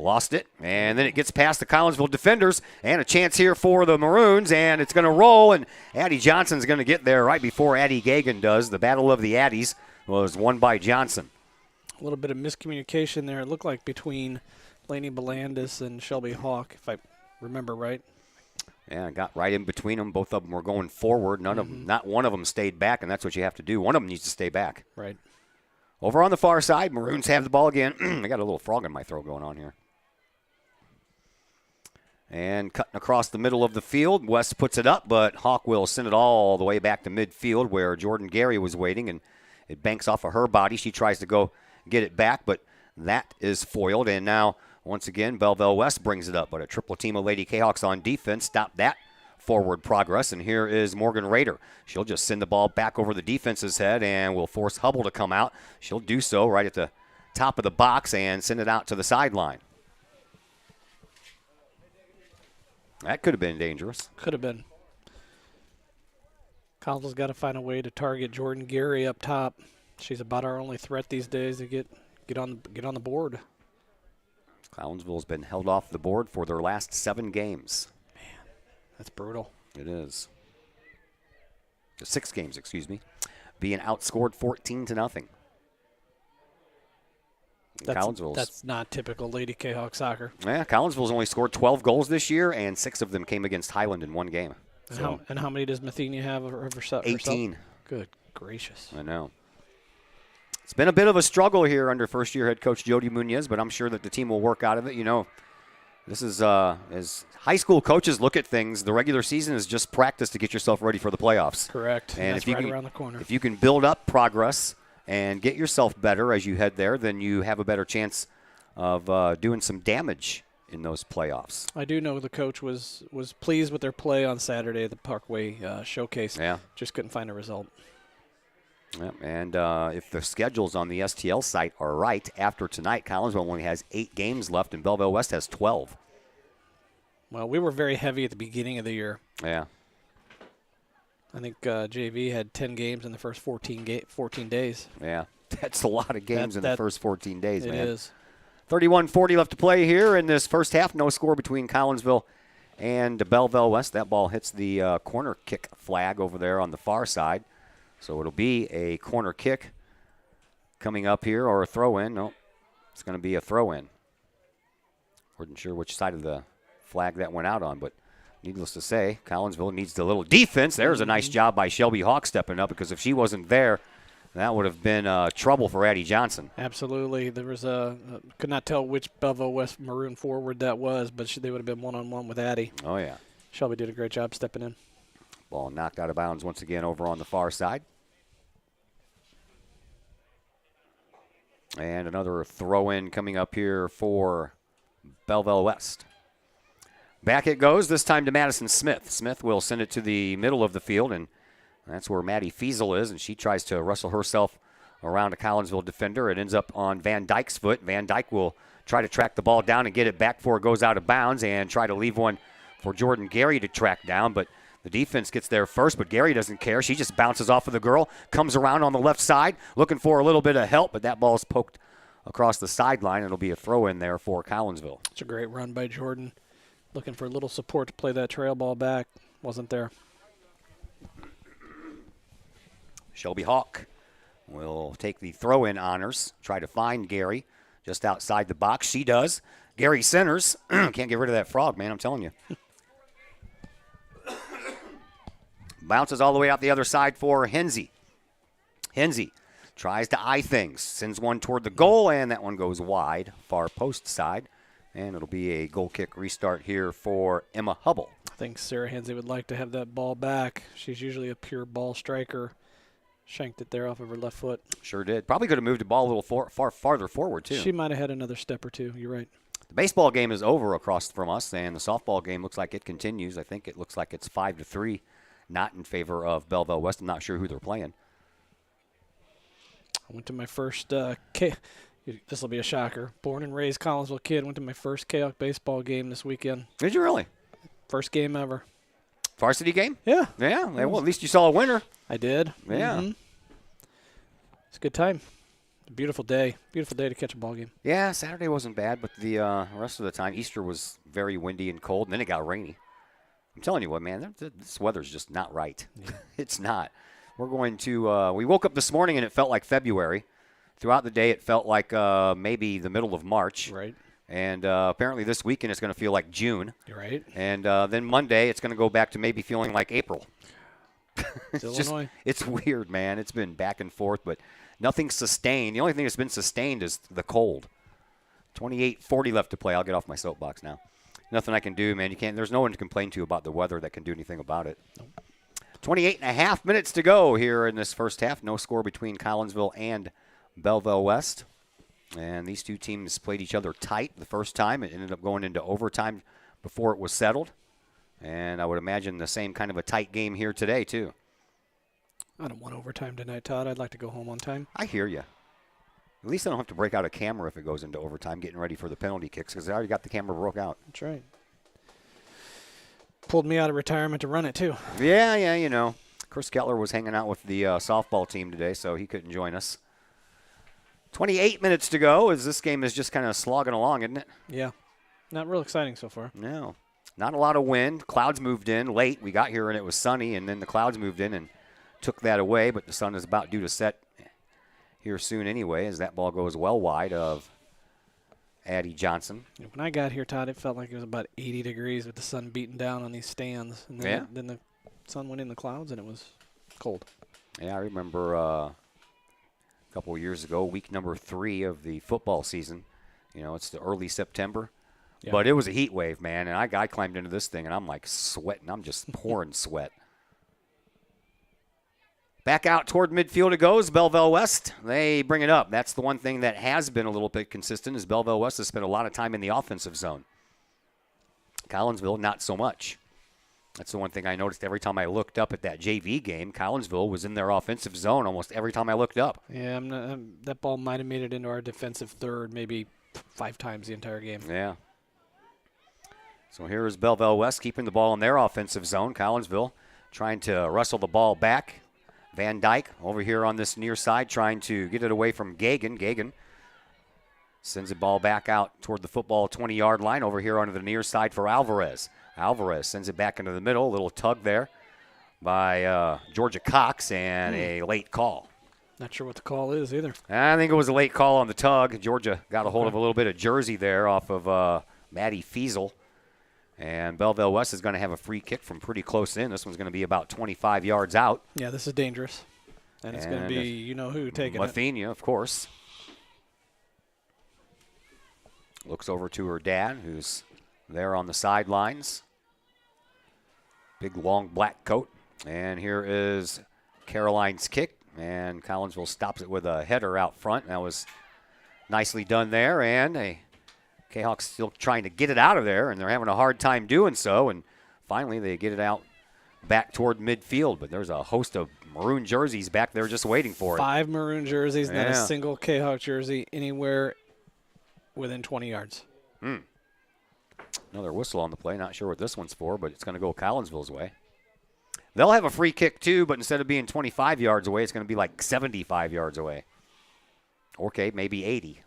Lost it, and then it gets past the Collinsville defenders, and a chance here for the Maroons, and it's going to roll, and Addie Johnson's going to get there right before Addie Gagan does. The Battle of the Addies was won by Johnson. A little bit of miscommunication there, it looked like, between Lainey Belandis and Shelby Hawk, if I remember right. Yeah, got right in between them. Both of them were going forward. None of them, not one of them stayed back, and that's what you have to do. One of them needs to stay back. Right. Over on the far side, Maroons have the ball again. I got a little frog in my throat going on here. And cutting across the middle of the field, West puts it up, but Hawk will send it all the way back to midfield where Jordan Gary was waiting, and it banks off of her body. She tries to go get it back, but that is foiled. And now, once again, Belleville West brings it up, but a triple team of Lady Kahawks on defense stopped that forward progress. And here is Morgan Rader. She'll just send the ball back over the defense's head and will force Hubble to come out. She'll do so right at the top of the box and send it out to the sideline. That could have been dangerous. Could have been. Collinsville's got to find a way to target Jordan Gary up top. She's about our only threat these days to get on the board. Collinsville's been held off the board for their last 7 games. Man, that's brutal. It is. 6 games, excuse me. Being outscored 14-0. That's not typical Lady Kahok soccer. Yeah, Collinsville's only scored 12 goals this year, and 6 of them came against Highland in one game. And how many does Mathenia have herself? 18. Good gracious. I know. It's been a bit of a struggle here under first-year head coach Jody Munoz, but I'm sure that the team will work out of it. You know, this is as high school coaches look at things, the regular season is just practice to get yourself ready for the playoffs. Correct. And that's if you right can, around the corner. If you can build up progress and get yourself better as you head there, then you have a better chance of doing some damage in those playoffs. I do know the coach was pleased with their play on Saturday at the Parkway Showcase. Yeah. Just couldn't find a result. Yep. And if the schedules on the STL site are right, after tonight, Collinsville only has 8 games left, and Belleville West has 12. Well, we were very heavy at the beginning of the year. Yeah. I think JV had 10 games in the first 14 days. Yeah. That's a lot of games in the first 14 days, man. It is. 31:40 left to play here in this first half. No score between Collinsville and Belleville West. That ball hits the corner kick flag over there on the far side. So it'll be a corner kick coming up here, or a throw-in. No, it's going to be a throw-in. Wasn't sure which side of the flag that went out on, but needless to say, Collinsville needs the little defense. There's a nice job by Shelby Hawk stepping up, because if she wasn't there, that would have been trouble for Addie Johnson. Absolutely. There was could not tell which Belleville West Maroon forward that was, but they would have been one-on-one with Addie. Oh, yeah. Shelby did a great job stepping in. Ball knocked out of bounds once again over on the far side. And another throw-in coming up here for Belleville West. Back it goes, this time to Madison Smith. Smith will send it to the middle of the field, and that's where Maddie Fiesel is, and she tries to wrestle herself around a Collinsville defender. It ends up on Van Dyke's foot. Van Dyke will try to track the ball down and get it back before it goes out of bounds, and try to leave one for Jordan Gary to track down, but the defense gets there first, but Gary doesn't care. She just bounces off of the girl, comes around on the left side, looking for a little bit of help, but that ball's poked across the sideline. It'll be a throw-in there for Collinsville. It's a great run by Jordan. Looking for a little support to play that trail ball back. Wasn't there. Shelby Hawk will take the throw-in honors, try to find Gary just outside the box. She does. Gary centers. Can't get rid of that frog, man, I'm telling you. Bounces all the way out the other side for Hensey. Hensey tries to eye things, sends one toward the goal, and that one goes wide, far post side. And it'll be a goal kick restart here for Emma Hubble. I think Sarah Hensey would like to have that ball back. She's usually a pure ball striker. Shanked it there off of her left foot. Sure did. Probably could have moved the ball a little far farther forward, too. She might have had another step or two. You're right. The baseball game is over across from us, and the softball game looks like it continues. I think it looks like it's 5-3, not in favor of Belleville West. I'm not sure who they're playing. I went to my first this will be a shocker. Born and raised Collinsville kid. Went to my first Kahok baseball game this weekend. Did you really? First game ever. Varsity game? Yeah. Yeah. Well, at least you saw a winner. I did. Yeah. Mm-hmm. It's a good time. A beautiful day. Beautiful day to catch a ball game. Yeah, Saturday wasn't bad, but the rest of the time, Easter was very windy and cold, and then it got rainy. I'm telling you what, man, this weather's just not right. Yeah. It's not. We're going to we woke up this morning and it felt like February. Throughout the day, it felt like maybe the middle of March. Right. And apparently this weekend it's going to feel like June. You're right. And then Monday it's going to go back to maybe feeling like April. It's weird, man. It's been back and forth, but nothing sustained. The only thing that's been sustained is the cold. 28:40 left to play. I'll get off my soapbox now. Nothing I can do, man. You can't. There's no one to complain to about the weather that can do anything about it. Nope. 28.5 minutes to go here in this first half. No score between Collinsville and Belleville West. And these two teams played each other tight the first time. It ended up going into overtime before it was settled. And I would imagine the same kind of a tight game here today, too. I don't want overtime tonight, Todd. I'd like to go home on time. I hear you. At least I don't have to break out a camera if it goes into overtime, getting ready for the penalty kicks, because I already got the camera broke out. That's right. Pulled me out of retirement to run it, too. Yeah, you know. Chris Kettler was hanging out with the softball team today, so he couldn't join us. 28 minutes to go as this game is just kind of slogging along, isn't it? Yeah. Not real exciting so far. No. Not a lot of wind. Clouds moved in late. We got here and it was sunny, and then the clouds moved in and took that away, but the sun is about due to set here soon anyway as that ball goes well wide of Addie Johnson. When I got here, Todd, it felt like it was about 80 degrees with the sun beating down on these stands. And then the sun went in the clouds, and it was cold. Yeah, I remember a couple of years ago, week number 3 of the football season. You know, it's the early September. Yeah. But it was a heat wave, man, and I climbed into this thing, and I'm like sweating. I'm just pouring sweat. Back out toward midfield it goes, Belleville West. They bring it up. That's the one thing that has been a little bit consistent is Belleville West has spent a lot of time in the offensive zone. Collinsville, not so much. That's the one thing I noticed every time I looked up at that JV game. Collinsville was in their offensive zone almost every time I looked up. Yeah, that ball might have made it into our defensive third maybe 5 times the entire game. Yeah. So here is Belleville West keeping the ball in their offensive zone. Collinsville trying to wrestle the ball back. Van Dyke over here on this near side trying to get it away from Gagan. Gagan sends the ball back out toward the football 20-yard line over here onto the near side for Alvarez. Alvarez sends it back into the middle. A little tug there by Georgia Cox and a late call. Not sure what the call is either. I think it was a late call on the tug. Georgia got a hold of a little bit of jersey there off of Maddie Fiesel. And Belleville West is going to have a free kick from pretty close in. This one's going to be about 25 yards out. Yeah, this is dangerous. And it's going to be you-know-who taking it. Mathenia, of course. Looks over to her dad, who's there on the sidelines. Big, long black coat. And here is Caroline's kick. And Collinsville stops it with a header out front. That was nicely done there. And Kahawks still trying to get it out of there, and they're having a hard time doing so. And finally, they get it out back toward midfield. But there's a host of maroon jerseys back there just waiting for it. 5 maroon jerseys, not a single Kahawk jersey anywhere within 20 yards. Another whistle on the play. Not sure what this one's for, but it's going to go Collinsville's way. They'll have a free kick, too, but instead of being 25 yards away, it's going to be like 75 yards away. Okay, maybe 80.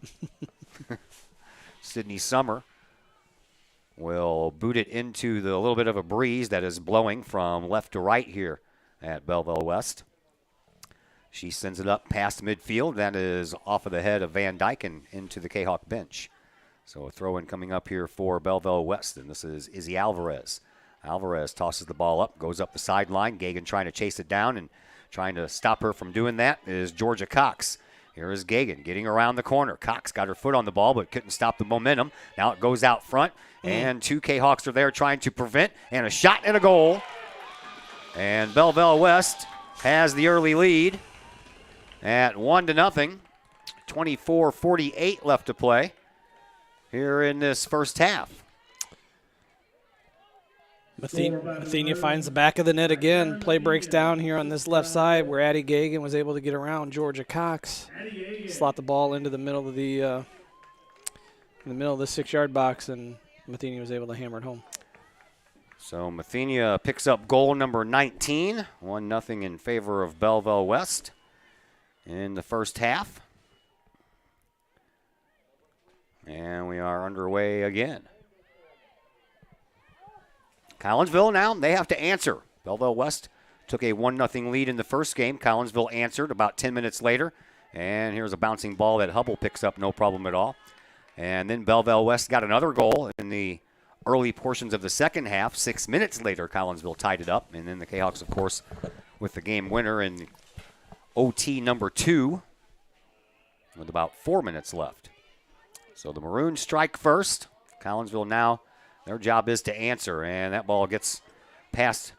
Sydney Summer will boot it into the little bit of a breeze that is blowing from left to right here at Belleville West. She sends it up past midfield. That is off of the head of Van Dyke and into the Kahawk bench. So a throw-in coming up here for Belleville West, and this is Izzy Alvarez. Alvarez tosses the ball up, goes up the sideline. Gagan trying to chase it down, and trying to stop her from doing that is Georgia Cox. Here is Gagan getting around the corner. Cox got her foot on the ball, but couldn't stop the momentum. Now it goes out front, and 2 Kahawks are there trying to prevent, and a shot and a goal. And Belleville West has the early lead at 1-0. 24:48 left to play here in this first half. Mathenia finds the back of the net again. Play breaks down here on this left side where Addie Gagan was able to get around Georgia Cox. Slot the ball into the middle of the 6-yard box, and Mathenia was able to hammer it home. So Mathenia picks up goal number 19. 1-0 in favor of Belleville West in the first half. And we are underway again. Collinsville now, they have to answer. Belleville West took a 1-0 lead in the first game. Collinsville answered about 10 minutes later. And here's a bouncing ball that Hubble picks up, no problem at all. And then Belleville West got another goal in the early portions of the second half. 6 minutes later, Collinsville tied it up. And then the Kahawks, of course, with the game winner in OT number 2 with about 4 minutes left. So the Maroons strike first. Collinsville now, their job is to answer, and that ball gets past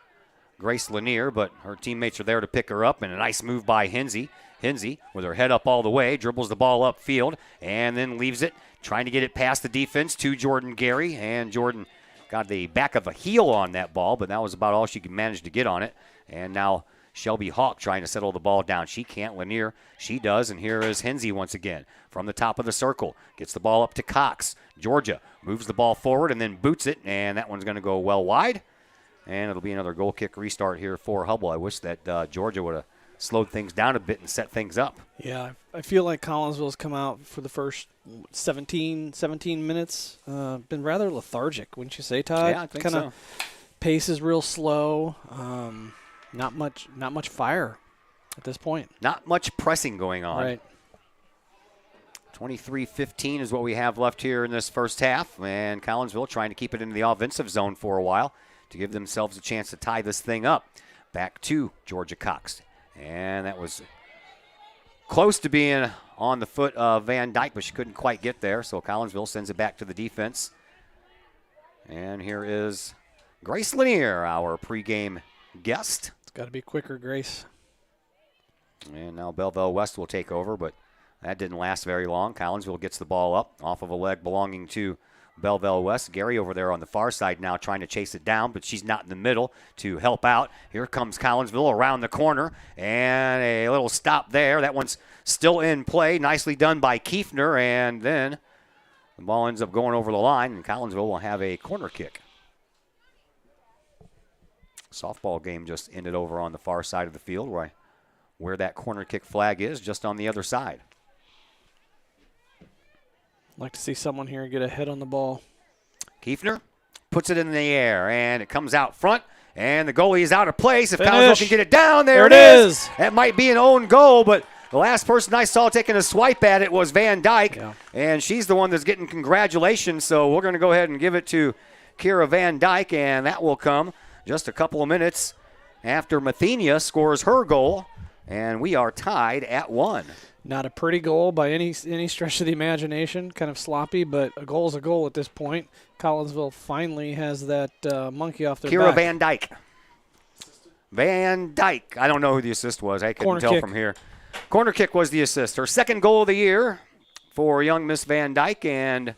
Grace Lanier, but her teammates are there to pick her up, and a nice move by Hinsey. Hinsey, with her head up all the way, dribbles the ball upfield, and then leaves it, trying to get it past the defense to Jordan Gary, and Jordan got the back of a heel on that ball, but that was about all she could manage to get on it. And now Shelby Hawk trying to settle the ball down. She can't. Lanier, she does, and here is Hinsey once again from the top of the circle. Gets the ball up to Cox. Georgia moves the ball forward and then boots it, and that one's going to go well wide. And it'll be another goal kick restart here for Hubble. I wish that Georgia would have slowed things down a bit and set things up. Yeah, I feel like Collinsville's come out for the first 17 minutes. Been rather lethargic, wouldn't you say, Todd? Yeah, I think so. Pace is real slow. Not much fire at this point. Not much pressing going on. Right. 23-15 is what we have left here in this first half, and Collinsville trying to keep it in the offensive zone for a while to give themselves a chance to tie this thing up. Back to Georgia Cox, and that was close to being on the foot of Van Dyke, but she couldn't quite get there, so Collinsville sends it back to the defense. And here is Grace Lanier, our pregame guest. It's got to be quicker, Grace. And now Belleville West will take over, but that didn't last very long. Collinsville gets the ball up off of a leg belonging to Belleville West. Gary over there on the far side now trying to chase it down, but she's not in the middle to help out. Here comes Collinsville around the corner, and a little stop there. That one's still in play. Nicely done by Kiefner, and then the ball ends up going over the line, and Collinsville will have a corner kick. Softball game just ended over on the far side of the field where that corner kick flag is, just on the other side. Like to see someone here get a hit on the ball. Kiefner puts it in the air, and it comes out front, and the goalie is out of place. If Collinsville can get it down, there it is. That might be an own goal, but the last person I saw taking a swipe at it was Van Dyke, and she's the one that's getting congratulations, so we're going to go ahead and give it to Kira Van Dyke, and that will come just a couple of minutes after Mathenia scores her goal, and we are tied at 1. Not a pretty goal by any stretch of the imagination. Kind of sloppy, but a goal is a goal at this point. Collinsville finally has that monkey off their back. Kira Van Dyke. Van Dyke. I don't know who the assist was. I couldn't tell from here. Corner kick was the assist. Her second goal of the year for young Miss Van Dyke, and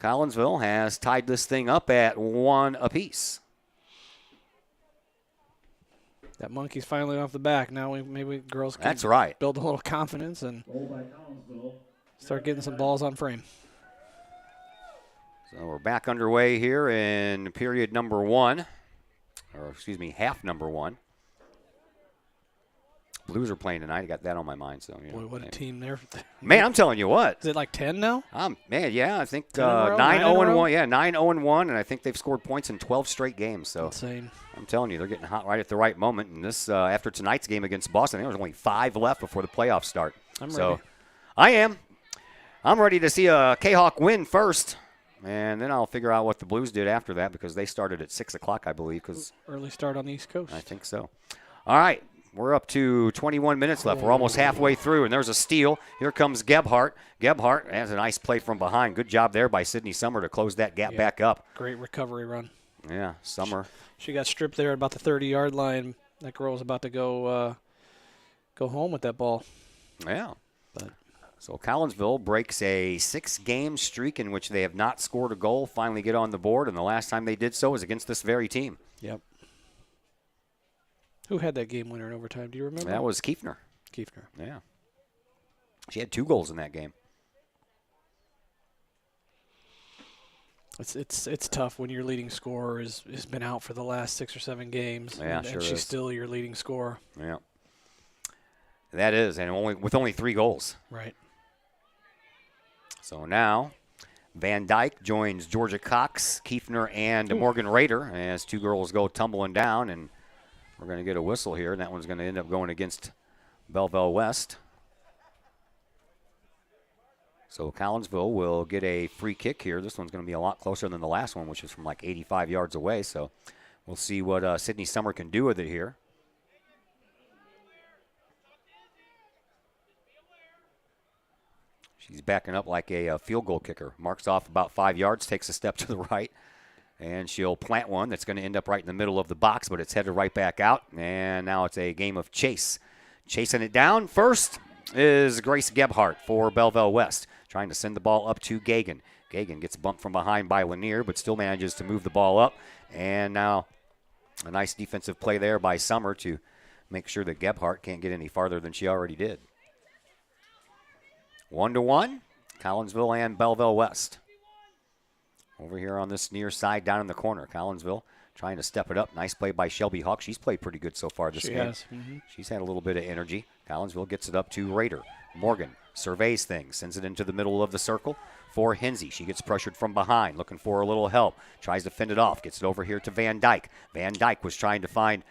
Collinsville has tied this thing up at 1 apiece. That monkey's finally off the back. Now maybe girls can build a little confidence and start getting some balls on frame. So we're back underway here in period number 1, or excuse me, half number 1. Blues are playing tonight. I got that on my mind. So boy, what a team there! Man, I'm telling you what. Is it like 10 now? Man, yeah, I think 9-0-1. Yeah, 9-0-1, and I think they've scored points in 12 straight games. So insane. I'm telling you, they're getting hot right at the right moment. And this, after tonight's game against Boston, there was only 5 left before the playoffs start. I'm ready. I'm ready to see a Kahok win first, and then I'll figure out what the Blues did after that, because they started at 6 o'clock, I believe. Early start on the East Coast. I think so. All right. We're up to 21 minutes left. We're almost halfway through, and there's a steal. Here comes Gebhardt. Gebhardt has a nice play from behind. Good job there by Sydney Summer to close that gap back up. Great recovery run. Yeah, Summer. She got stripped there at about the 30-yard line. That girl was about to go home with that ball. Yeah. So Collinsville breaks a 6-game streak in which they have not scored a goal, finally get on the board, and the last time they did so was against this very team. Yep. Who had that game winner in overtime? Do you remember? That was Kiefner. Kiefner. Yeah. She had 2 goals in that game. It's tough when your leading scorer has been out for the last 6 or 7 games. Yeah, and she's still your leading scorer. Yeah. That is, and with only 3 goals. Right. So now Van Dyke joins Georgia Cox, Kiefner, and Morgan Rader as 2 girls go tumbling down, and we're going to get a whistle here, and that one's going to end up going against Belleville West. So Collinsville will get a free kick here. This one's going to be a lot closer than the last one, which is from like 85 yards away. So we'll see what Sydney Summer can do with it here. She's backing up like a field goal kicker. Marks off about 5 yards, takes a step to the right. And she'll plant one that's going to end up right in the middle of the box, but it's headed right back out. And now it's a game of chase. Chasing it down first is Grace Gebhardt for Belleville West, trying to send the ball up to Gagan. Gagan gets bumped from behind by Lanier, but still manages to move the ball up. And now a nice defensive play there by Summer to make sure that Gebhardt can't get any farther than she already did. 1-1, Collinsville and Belleville West. Over here on this near side down in the corner, Collinsville trying to step it up. Nice play by Shelby Hawk. She's played pretty good so far this game. She has. Mm-hmm. She's had a little bit of energy. Collinsville gets it up to Rader. Morgan surveys things, sends it into the middle of the circle for Hinsey. She gets pressured from behind, looking for a little help. Tries to fend it off, gets it over here to Van Dyke. Van Dyke was trying to find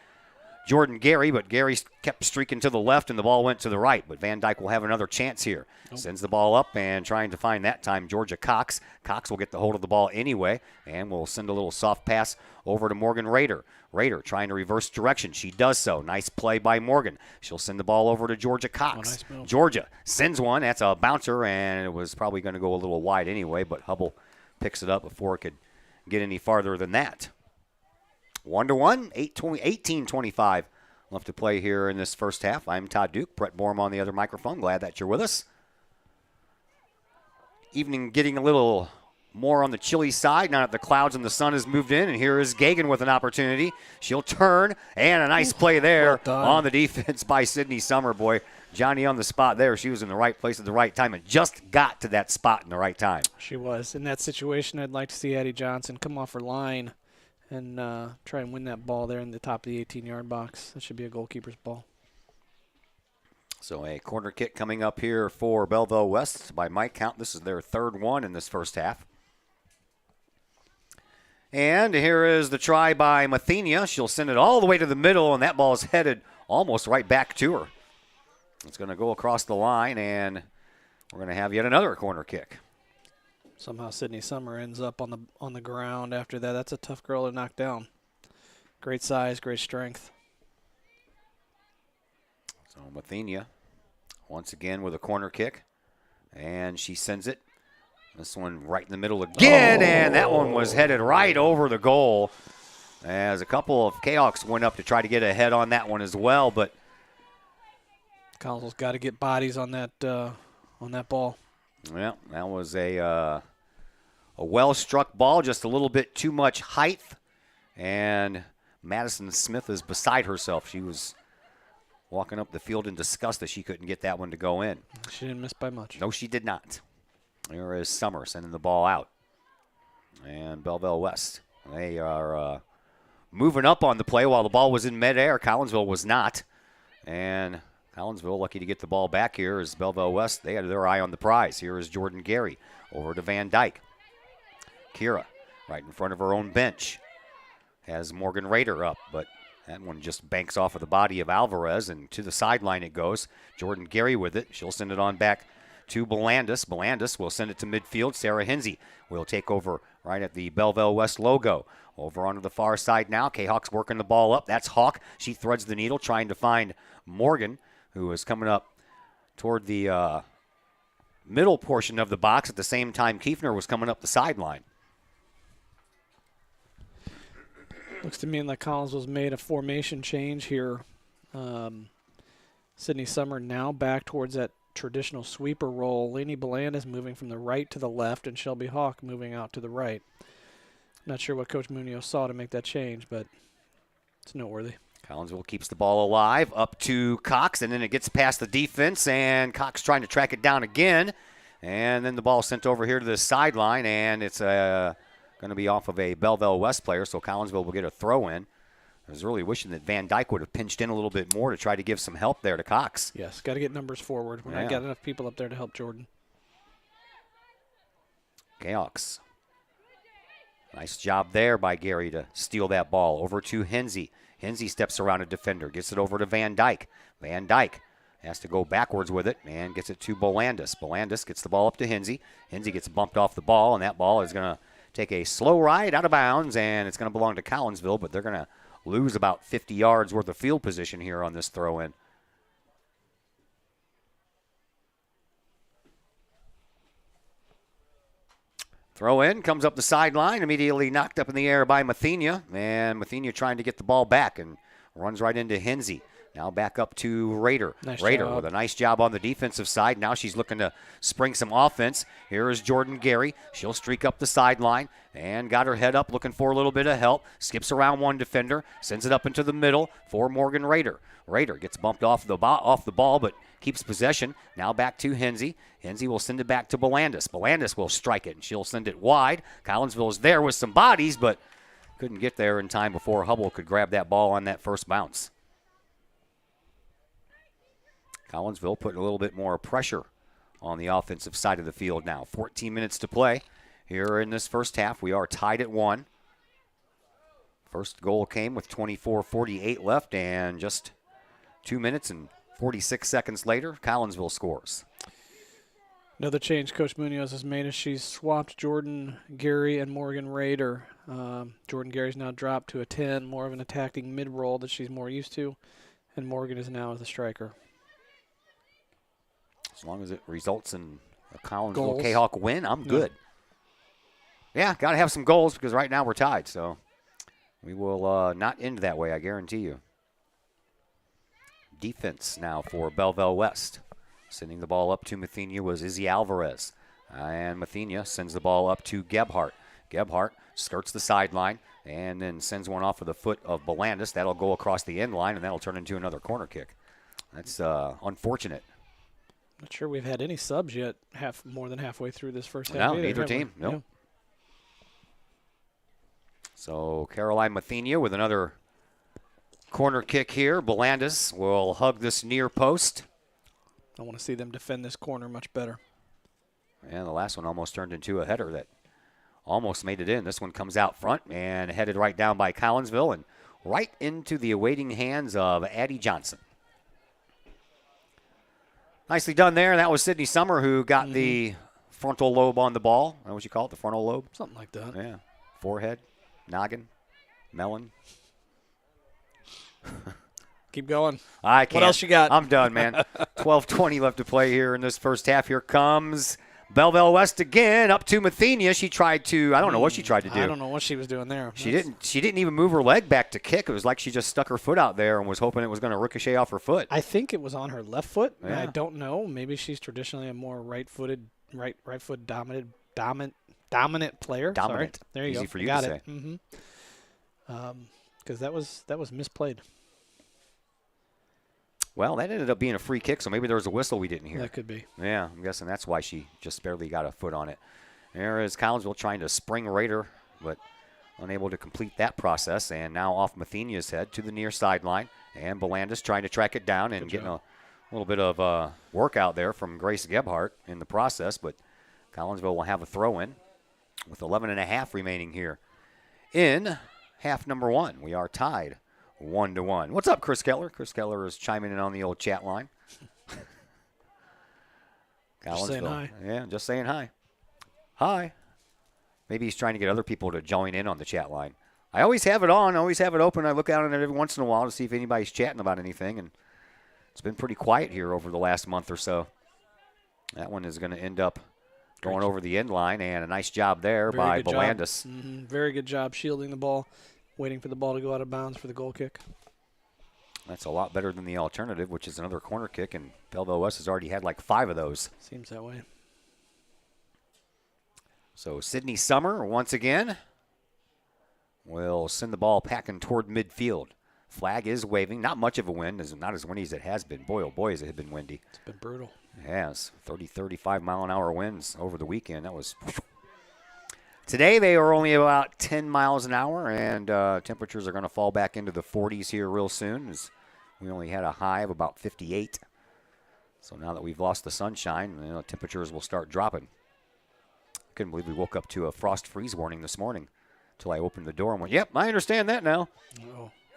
Jordan Gary, but Gary kept streaking to the left and the ball went to the right. But Van Dyke will have another chance here. Sends the ball up and trying to find that time Georgia Cox. Cox will get the hold of the ball anyway and will send a little soft pass over to Morgan Rader. Rader trying to reverse direction. She does so. Nice play by Morgan. She'll send the ball over to Georgia Cox. Nice Georgia sends one. That's a bouncer, and it was probably going to go a little wide anyway, but Hubble picks it up before it could get any farther than that. 1-1, 18-25 left to play here in this first half. I'm Todd Duke. Brett Borm on the other microphone. Glad that you're with us. Evening getting a little more on the chilly side now that the clouds and the sun has moved in. And here is Gagan with an opportunity. She'll turn, and a nice play there on the defense by Sydney Summer. Boy, Johnny on the spot there. She was in the right place at the right time and just got to that spot in the right time. She was. In that situation, I'd like to see Addie Johnson come off her line and try and win that ball there in the top of the 18-yard box. That should be a goalkeeper's ball. So a corner kick coming up here for Belleville West. By my count, this is their third one in this first half. And here is the try by Mathenia. She'll send it all the way to the middle, and that ball is headed almost right back to her. It's going to go across the line, and we're going to have yet another corner kick. Somehow Sydney Summer ends up on the ground after that. That's a tough girl to knock down. Great size, great strength. So Mathenia once again with a corner kick, and she sends it. This one right in the middle again, and that one was headed right over the goal. As a couple of Kahawks went up to try to get ahead on that one as well, but Collinsville's got to get bodies on that ball. Well, that was a well-struck ball, just a little bit too much height, and Madison Smith is beside herself. She was walking up the field in disgust that she couldn't get that one to go in. She didn't miss by much. No, she did not. There is Summer sending the ball out. And Belleville West, they are moving up on the play while the ball was in midair. Collinsville was not. And Collinsville lucky to get the ball back here as Belleville West, they had their eye on the prize. Here is Jordan Gary over to Van Dyke. Kira right in front of her own bench. Has Morgan Rader up, but that one just banks off of the body of Alvarez, and to the sideline it goes. Jordan Gary with it. She'll send it on back to Belandis. Belandis will send it to midfield. Sarah Hinsey will take over right at the Belleville West logo. Over onto the far side now. Kahawk's working the ball up. That's Hawk. She threads the needle trying to find Morgan, who is coming up toward the middle portion of the box. At the same time, Kiefner was coming up the sideline. Looks to me like Collinsville's made a formation change here. Sydney Summer now back towards that traditional sweeper role. Lainey Belandis moving from the right to the left, and Shelby Hawk moving out to the right. Not sure what Coach Munoz saw to make that change, but it's noteworthy. Collinsville keeps the ball alive up to Cox, and then it gets past the defense, and Cox trying to track it down again. And then the ball sent over here to the sideline, and it's going to be off of a Belleville West player, so Collinsville will get a throw in. I was really wishing that Van Dyke would have pinched in a little bit more to try to give some help there to Cox. Yes, got to get numbers forward. We're not got enough people up there to help Jordan. Kahawks. Nice job there by Gary to steal that ball. Over to Hinsey. Hinsey steps around a defender, gets it over to Van Dyke. Van Dyke has to go backwards with it and gets it to Belandis. Belandis gets the ball up to Hinsey. Hinsey gets bumped off the ball, and that ball is going to take a slow ride out of bounds, and it's going to belong to Collinsville, but they're going to lose about 50 yards worth of field position here on this throw-in. Throw-in comes up the sideline, immediately knocked up in the air by Mathenia, and Mathenia trying to get the ball back and runs right into Hinsey. Now back up to Rader. Rader with a nice job on the defensive side. Now she's looking to spring some offense. Here is Jordan Gary. She'll streak up the sideline and got her head up looking for a little bit of help. Skips around one defender, sends it up into the middle for Morgan Rader. Rader gets bumped off the ball, but keeps possession. Now back to Hinsey. Hinsey will send it back to Belandis. Belandis will strike it, and she'll send it wide. Collinsville is there with some bodies, but couldn't get there in time before Hubble could grab that ball on that first bounce. Collinsville putting a little bit more pressure on the offensive side of the field now. 14 minutes to play here in this first half. We are tied at 1. First goal came with 24:48 left, and just 2 minutes and 46 seconds later, Collinsville scores. Another change Coach Munoz has made is she's swapped Jordan Gary and Morgan Rader. Jordan Gary's now dropped to a 10, more of an attacking mid-roll that she's more used to, and Morgan is now the striker. As long as it results in a Collinsville Goals. Kahok win, I'm good. Yeah, got to have some goals because right now we're tied, so we will not end that way, I guarantee you. Defense now for Belleville West. Sending the ball up to Mathenia was Izzy Alvarez. And Mathenia sends the ball up to Gebhardt. Gebhardt skirts the sideline and then sends one off of the foot of Belandis. That'll go across the end line, and that'll turn into another corner kick. That's unfortunate. Not sure we've had any subs yet, more than halfway through this first half. No, neither team. Nope. Yeah. So Caroline Mathenia with another corner kick here. Belandis will hug this near post. I want to see them defend this corner much better. And the last one almost turned into a header that almost made it in. This one comes out front and headed right down by Collinsville and right into the awaiting hands of Addie Johnson. Nicely done there. That was Sydney Summer who got the frontal lobe on the ball. Is that what you call it, the frontal lobe? Something like that. Yeah. Forehead, noggin, melon. Keep going. I can't. What else you got? I'm done, man. 12:20 left to play here in this first half. Here comes Belleville West again, up to Mathenia. She tried to, I don't know what she tried to do. I don't know what she was doing there. She didn't even move her leg back to kick. It was like she just stuck her foot out there and was hoping it was going to ricochet off her foot. I think it was on her left foot. Yeah. I don't know. Maybe she's traditionally a more right-footed, right foot dominant player. Dominant. Sorry. There you Easy go. for you got to it. say. Because that was misplayed. Well, that ended up being a free kick, so maybe there was a whistle we didn't hear. That could be. Yeah, I'm guessing that's why she just barely got a foot on it. There is Collinsville trying to spring Raider, but unable to complete that process. And now off Mathenia's head to the near sideline. And Belandis trying to track it down and getting a little bit of workout there from Grace Gebhardt in the process. But Collinsville will have a throw-in with 11.5 remaining here in half number one. We are tied 1-1. What's up, Chris Keller? Chris Keller is chiming in on the old chat line. Just saying hi. Yeah, just saying hi. Hi. Maybe he's trying to get other people to join in on the chat line. I always have it on, always have it open. I look out on it every once in a while to see if anybody's chatting about anything, and it's been pretty quiet here over the last month or so. That one is going to end up going over the end line, and a nice job there by Belandis. Very good job shielding the ball, waiting for the ball to go out of bounds for the goal kick. That's a lot better than the alternative, which is another corner kick, and Belleville West has already had like 5 of those. Seems that way. So Sydney Summer, once again, will send the ball packing toward midfield. Flag is waving. Not much of a wind, not as windy as it has been. Boy, oh boy, has it been windy. It's been brutal. It has. 30, 35 mile-an-hour winds over the weekend. That was... Today they are only about 10 miles an hour, and temperatures are going to fall back into the 40s here real soon, as we only had a high of about 58. So now that we've lost the sunshine, temperatures will start dropping. Couldn't believe we woke up to a frost freeze warning this morning until I opened the door and went, yep, I understand that now.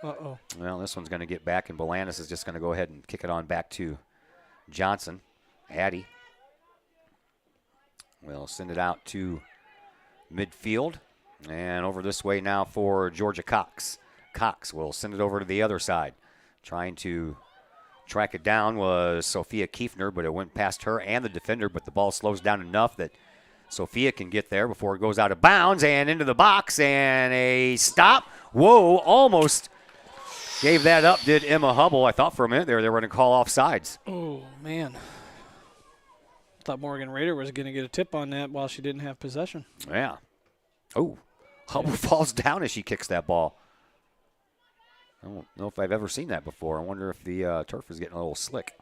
Uh-oh. Well, this one's going to get back, and Belandis is just going to go ahead and kick it on back to Johnson. Addie will send it out to midfield, and over this way now for Georgia Cox. Cox will send it over to the other side. Trying to track it down was Sophia Kiefner, but it went past her and the defender, but the ball slows down enough that Sophia can get there before it goes out of bounds and into the box, and a stop. Whoa, almost gave that up, did Emma Hubble. I thought for a minute there they were going to call offsides. Oh, man. Thought Morgan Rader was going to get a tip on that while she didn't have possession. Yeah. Oh, Hubble falls down as she kicks that ball. I don't know if I've ever seen that before. I wonder if the turf is getting a little slick.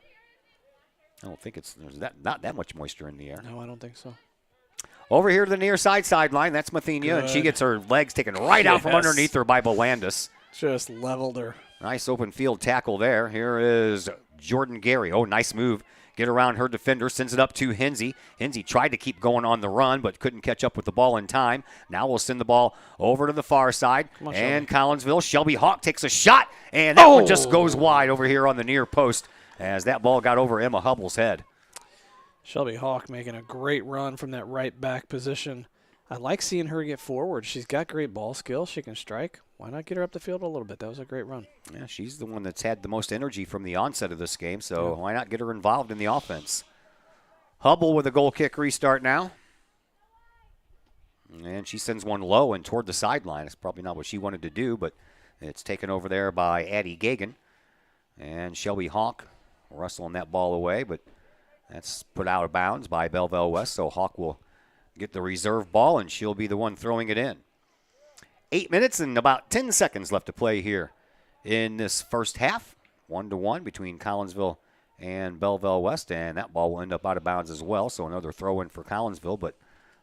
I don't think there's not that much moisture in the air. No, I don't think so. Over here to the near sideline, that's Mathenia, and she gets her legs taken right out from underneath her by Belandis. Just leveled her. Nice open field tackle there. Here is Jordan Gary. Oh, nice move. get around her defender, sends it up to Hinsey. Hinsey tried to keep going on the run, but couldn't catch up with the ball in time. Now we'll send the ball over to the far side. On, and Shelby. Collinsville, Shelby Hawk takes a shot, and that one just goes wide over here on the near post as that ball got over Emma Hubble's head. Shelby Hawk making a great run from that right back position. I like seeing her get forward. She's got great ball skills. She can strike. Why not get her up the field a little bit? That was a great run. Yeah, she's the one that's had the most energy from the onset of this game, so why not get her involved in the offense? Hubble with a goal kick restart now. And she sends one low and toward the sideline. It's probably not what she wanted to do, but it's taken over there by Addie Gagan. And Shelby Hawk wrestling that ball away, but that's put out of bounds by Belleville West, so Hawk will get the reserve ball, and she'll be the one throwing it in. 8 minutes and about 10 seconds left to play here in this first half. 1-1 between Collinsville and Belleville West, and that ball will end up out of bounds as well, so another throw-in for Collinsville, but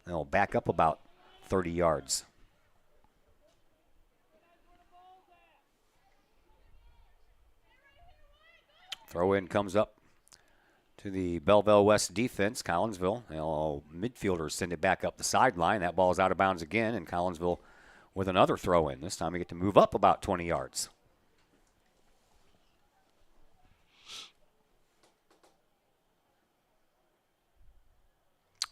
they'll back up about 30 yards. Throw-in comes up to the Belleville West defense. Collinsville, midfielders send it back up the sideline. That ball's out of bounds again, and Collinsville with another throw-in. This time we get to move up about 20 yards.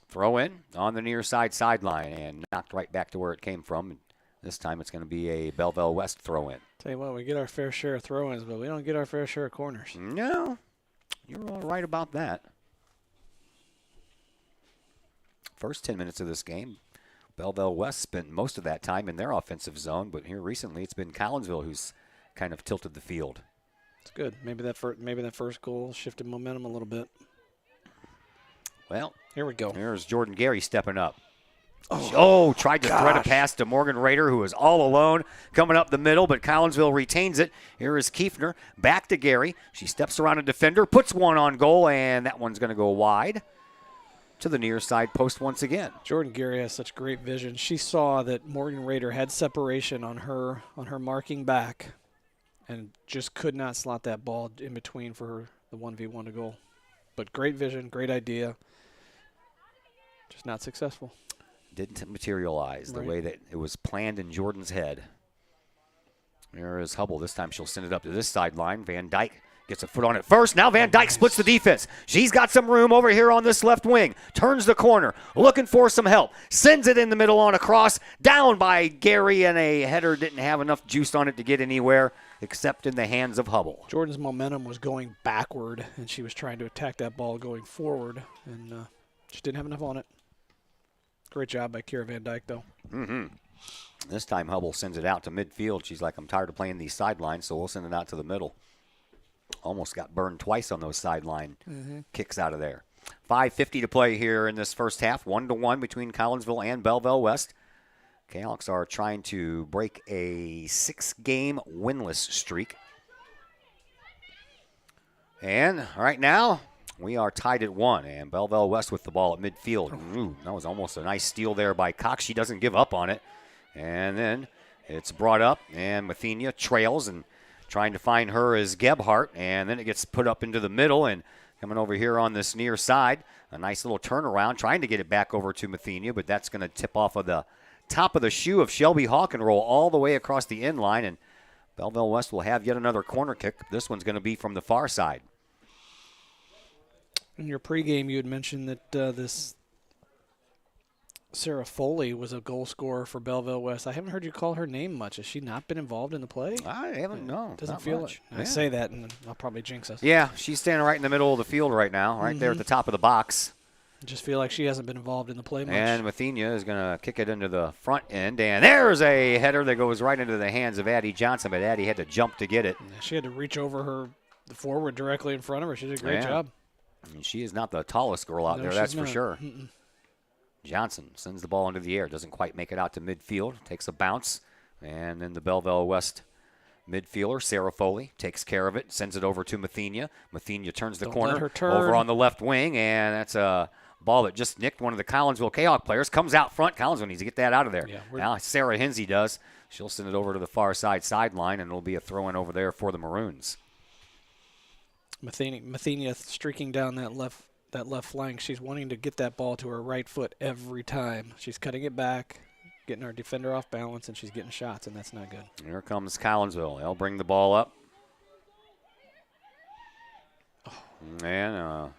Throw-in on the near side sideline and knocked right back to where it came from. This time it's going to be a Belleville West throw-in. Tell you what, we get our fair share of throw-ins, but we don't get our fair share of corners. No, you're all right about that. First 10 minutes of this game, Belleville West spent most of that time in their offensive zone, but here recently it's been Collinsville who's kind of tilted the field. It's good. Maybe that first goal shifted momentum a little bit. Well, here we go. Here's Jordan Gary stepping up. Tried to thread a pass to Morgan Rader, who was all alone coming up the middle, but Collinsville retains it. Here is Kiefner, back to Gary. She steps around a defender, puts one on goal, and that one's going to go wide to the near side post once again. Jordan Gary has such great vision. She saw that Morgan Rader had separation on her marking back and just could not slot that ball in between for her, the 1v1 to goal. But great vision, great idea. Just not successful. Didn't materialize the way that it was planned in Jordan's head. There is Hubble. This time she'll send it up to this sideline. Van Dyke gets a foot on it first. Now Van Dyke splits the defense. She's got some room over here on this left wing. Turns the corner, looking for some help. Sends it in the middle on a cross. Down by Gary, and a header didn't have enough juice on it to get anywhere except in the hands of Hubble. Jordan's momentum was going backward, and she was trying to attack that ball going forward, and just didn't have enough on it. Great job by Kira Van Dyke, though. This time Hubble sends it out to midfield. She's like, I'm tired of playing these sidelines, so we'll send it out to the middle. Almost got burned twice on those sideline kicks out of there. 5:50 to play here in this first half. 1-1 between Collinsville and Belleville West. Kahawks are trying to break a 6-game winless streak. And right now, we are tied at 1, and Belleville West with the ball at midfield. Ooh, that was almost a nice steal there by Cox. She doesn't give up on it. And then it's brought up, and Mathenia trails, and trying to find her is Gebhardt. And then it gets put up into the middle, and coming over here on this near side, a nice little turnaround, trying to get it back over to Mathenia, but that's going to tip off of the top of the shoe of Shelby Hawk and roll all the way across the end line. And Belleville West will have yet another corner kick. This one's going to be from the far side. In your pregame, you had mentioned that this Sarah Foley was a goal scorer for Belleville West. I haven't heard you call her name much. Has she not been involved in the play? I haven't, no. Doesn't feel much. I say that, and I'll probably jinx us. Yeah, she's standing right in the middle of the field right now, right there at the top of the box. I just feel like she hasn't been involved in the play much. And Mathenia is going to kick it into the front end, and there's a header that goes right into the hands of Addie Johnson, but Addie had to jump to get it. She had to reach over the forward directly in front of her. She did a great job. And she is not the tallest girl out there, that's for sure. Johnson sends the ball into the air, doesn't quite make it out to midfield, takes a bounce, and then the Belleville West midfielder, Sarah Foley, takes care of it, sends it over to Mathenia. Mathenia turns the corner over on the left wing, and that's a ball that just nicked one of the Collinsville Kahawk players. Comes out front. Collinsville needs to get that out of there. Yeah, now Sarah Hinsey does. She'll send it over to the far side sideline, and it'll be a throw-in over there for the Maroons. Mathenia streaking down that left flank. She's wanting to get that ball to her right foot every time. She's cutting it back, getting our defender off balance, and she's getting shots, and that's not good. Here comes Collinsville. They'll bring the ball up. And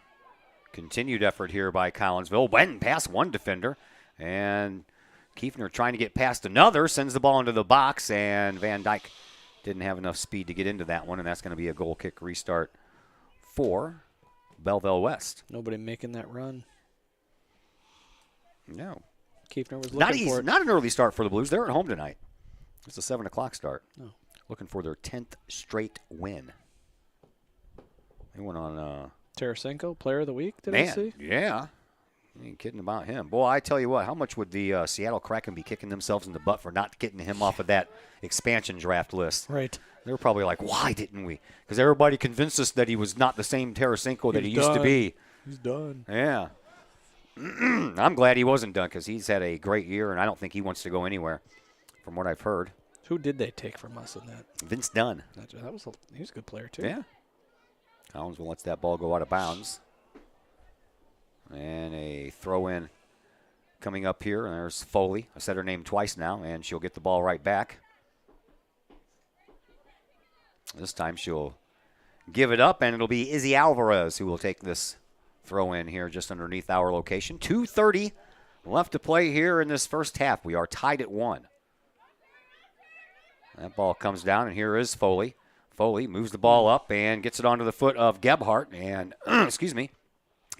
continued effort here by Collinsville. Went past one defender, and Kiefner trying to get past another, sends the ball into the box, and Van Dyke didn't have enough speed to get into that one, and that's going to be a goal kick restart for Belleville West. Nobody making that run. No. Kiefner was Not looking easy, for it. not an early start for the Blues. They're at home tonight. It's a 7 o'clock start. Oh. Looking for their 10th straight win. They went on Tarasenko, player of the week, did I see? Yeah. You ain't kidding about him. Boy, I tell you what, how much would the Seattle Kraken be kicking themselves in the butt for not getting him off of that expansion draft list? Right. They were probably like, why didn't we? Because everybody convinced us that he was not the same Tarasenko that he used to be. He's done. Yeah. I'm glad he wasn't done because he's had a great year, and I don't think he wants to go anywhere from what I've heard. Who did they take from us in that? Vince Dunn. He was a good player, too. Yeah. Collinsville lets that ball go out of bounds. And a throw-in coming up here. And there's Foley. I said her name twice now, and she'll get the ball right back. This time she'll give it up, and it'll be Izzy Alvarez who will take this throw-in here just underneath our location. 2:30 left to play here in this first half. We are tied at 1. That ball comes down, and here is Foley. Foley moves the ball up and gets it onto the foot of Gebhardt. And,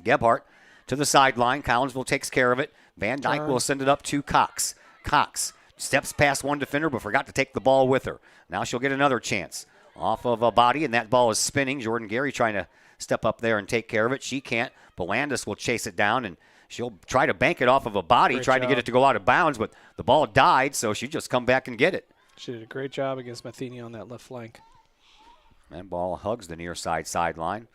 Gebhardt to the sideline. Collinsville takes care of it. Van Dyke will send it up to Cox. Cox steps past one defender but forgot to take the ball with her. Now she'll get another chance. Off of a body, and that ball is spinning. Jordan Gary trying to step up there and take care of it. She can't. Belandis will chase it down, and she'll try to bank it off of a body, trying to get it to go out of bounds, but the ball died, so she just come back and get it. She did a great job against Matheny on that left flank. That ball hugs the near side sideline.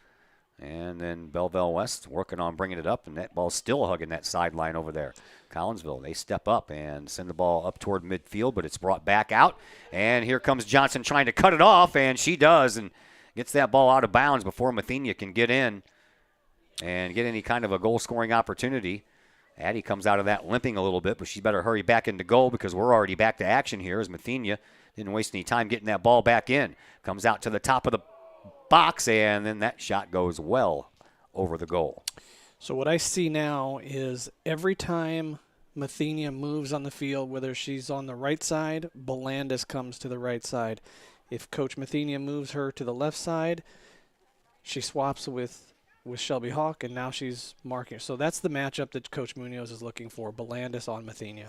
And then Belleville West working on bringing it up, and that ball's still hugging that sideline over there. Collinsville, they step up and send the ball up toward midfield, but it's brought back out. And here comes Johnson trying to cut it off, and she does, and gets that ball out of bounds before Matheny can get in and get any kind of a goal-scoring opportunity. Addie comes out of that limping a little bit, but she better hurry back into goal because we're already back to action here as Matheny didn't waste any time getting that ball back in. Comes out to the top of the box, and then that shot goes well over the goal. So what I see now is every time Matheny moves on the field, whether she's on the right side, Belandis comes to the right side. If Coach Matheny moves her to the left side, she swaps with Shelby Hawk, and now she's marking. So that's the matchup that Coach Munoz is looking for, Belandis on Matheny.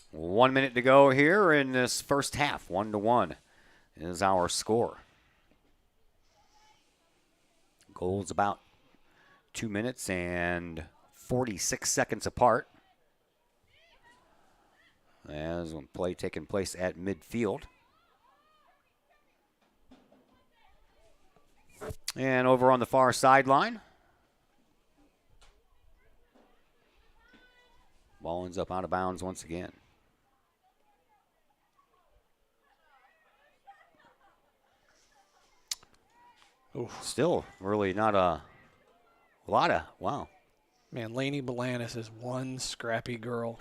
1 minute to go here in this first half. 1-1 is our score. Goals about 2 minutes and 46 seconds apart. As one play taking place at midfield. And over on the far sideline. Ball ends up out of bounds once again. Oof. Still really not a lot of, wow. Man, Lainey Belandis is one scrappy girl.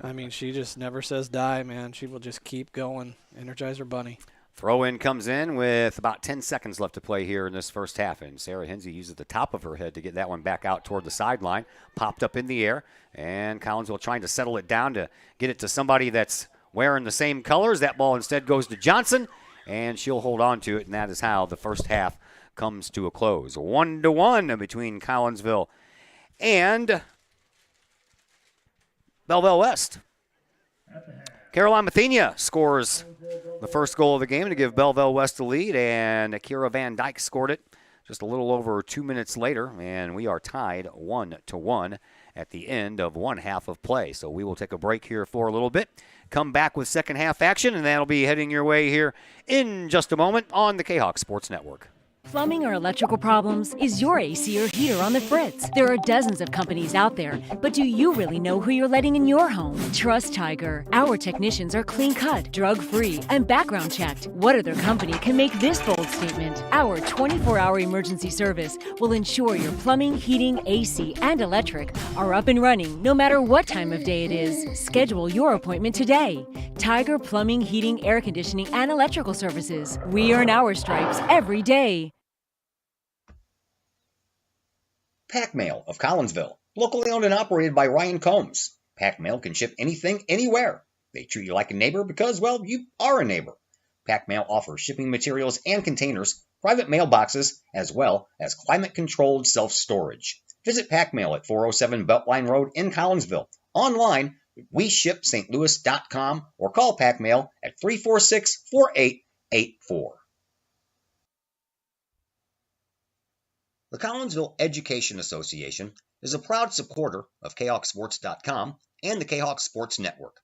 I mean, she just never says die, man. She will just keep going. Energizer Bunny. Throw-in comes in with about 10 seconds left to play here in this first half, and Sarah Hinsey uses the top of her head to get that one back out toward the sideline. Popped up in the air, and Collinsville trying to settle it down to get it to somebody that's wearing the same colors. That ball instead goes to Johnson, and she'll hold on to it, and that is how the first half comes to a close. 1-1 between Collinsville and Belleville West. Caroline Matheny scores the first goal of the game to give Belleville West the lead, and Akira Van Dyke scored it just a little over 2 minutes later, and we are tied 1-1 at the end of one half of play. So we will take a break here for a little bit, come back with second half action, and that'll be heading your way here in just a moment on the Kahok Sports Network. Plumbing or electrical problems? Is your AC or heater on the fritz? There are dozens of companies out there, but do you really know who you're letting in your home? Trust Tiger. Our technicians are clean-cut, drug-free, and background checked. What other company can make this bold statement? Our 24-hour emergency service will ensure your plumbing, heating, AC, and electric are up and running no matter what time of day it is. Schedule your appointment today. Tiger Plumbing, Heating, Air Conditioning, and Electrical Services. We earn our stripes every day. Pack Mail of Collinsville, locally owned and operated by Ryan Combs. Pack Mail can ship anything, anywhere. They treat you like a neighbor because, well, you are a neighbor. Pack Mail offers shipping materials and containers, private mailboxes, as well as climate-controlled self-storage. Visit Pack Mail at 407 Beltline Road in Collinsville. Online, WeShipSt.Louis.com or call Pack Mail at 346-4884. The Collinsville Education Association is a proud supporter of KahokSports.com and the Kahok Sports Network.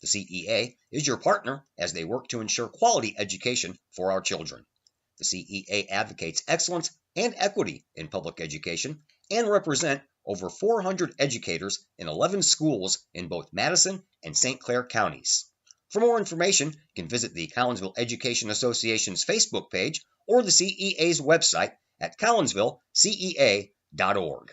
The CEA is your partner as they work to ensure quality education for our children. The CEA advocates excellence and equity in public education and represent over 400 educators in 11 schools in both Madison and St. Clair counties. For more information, you can visit the Collinsville Education Association's Facebook page or the CEA's website at collinsvillecea.org.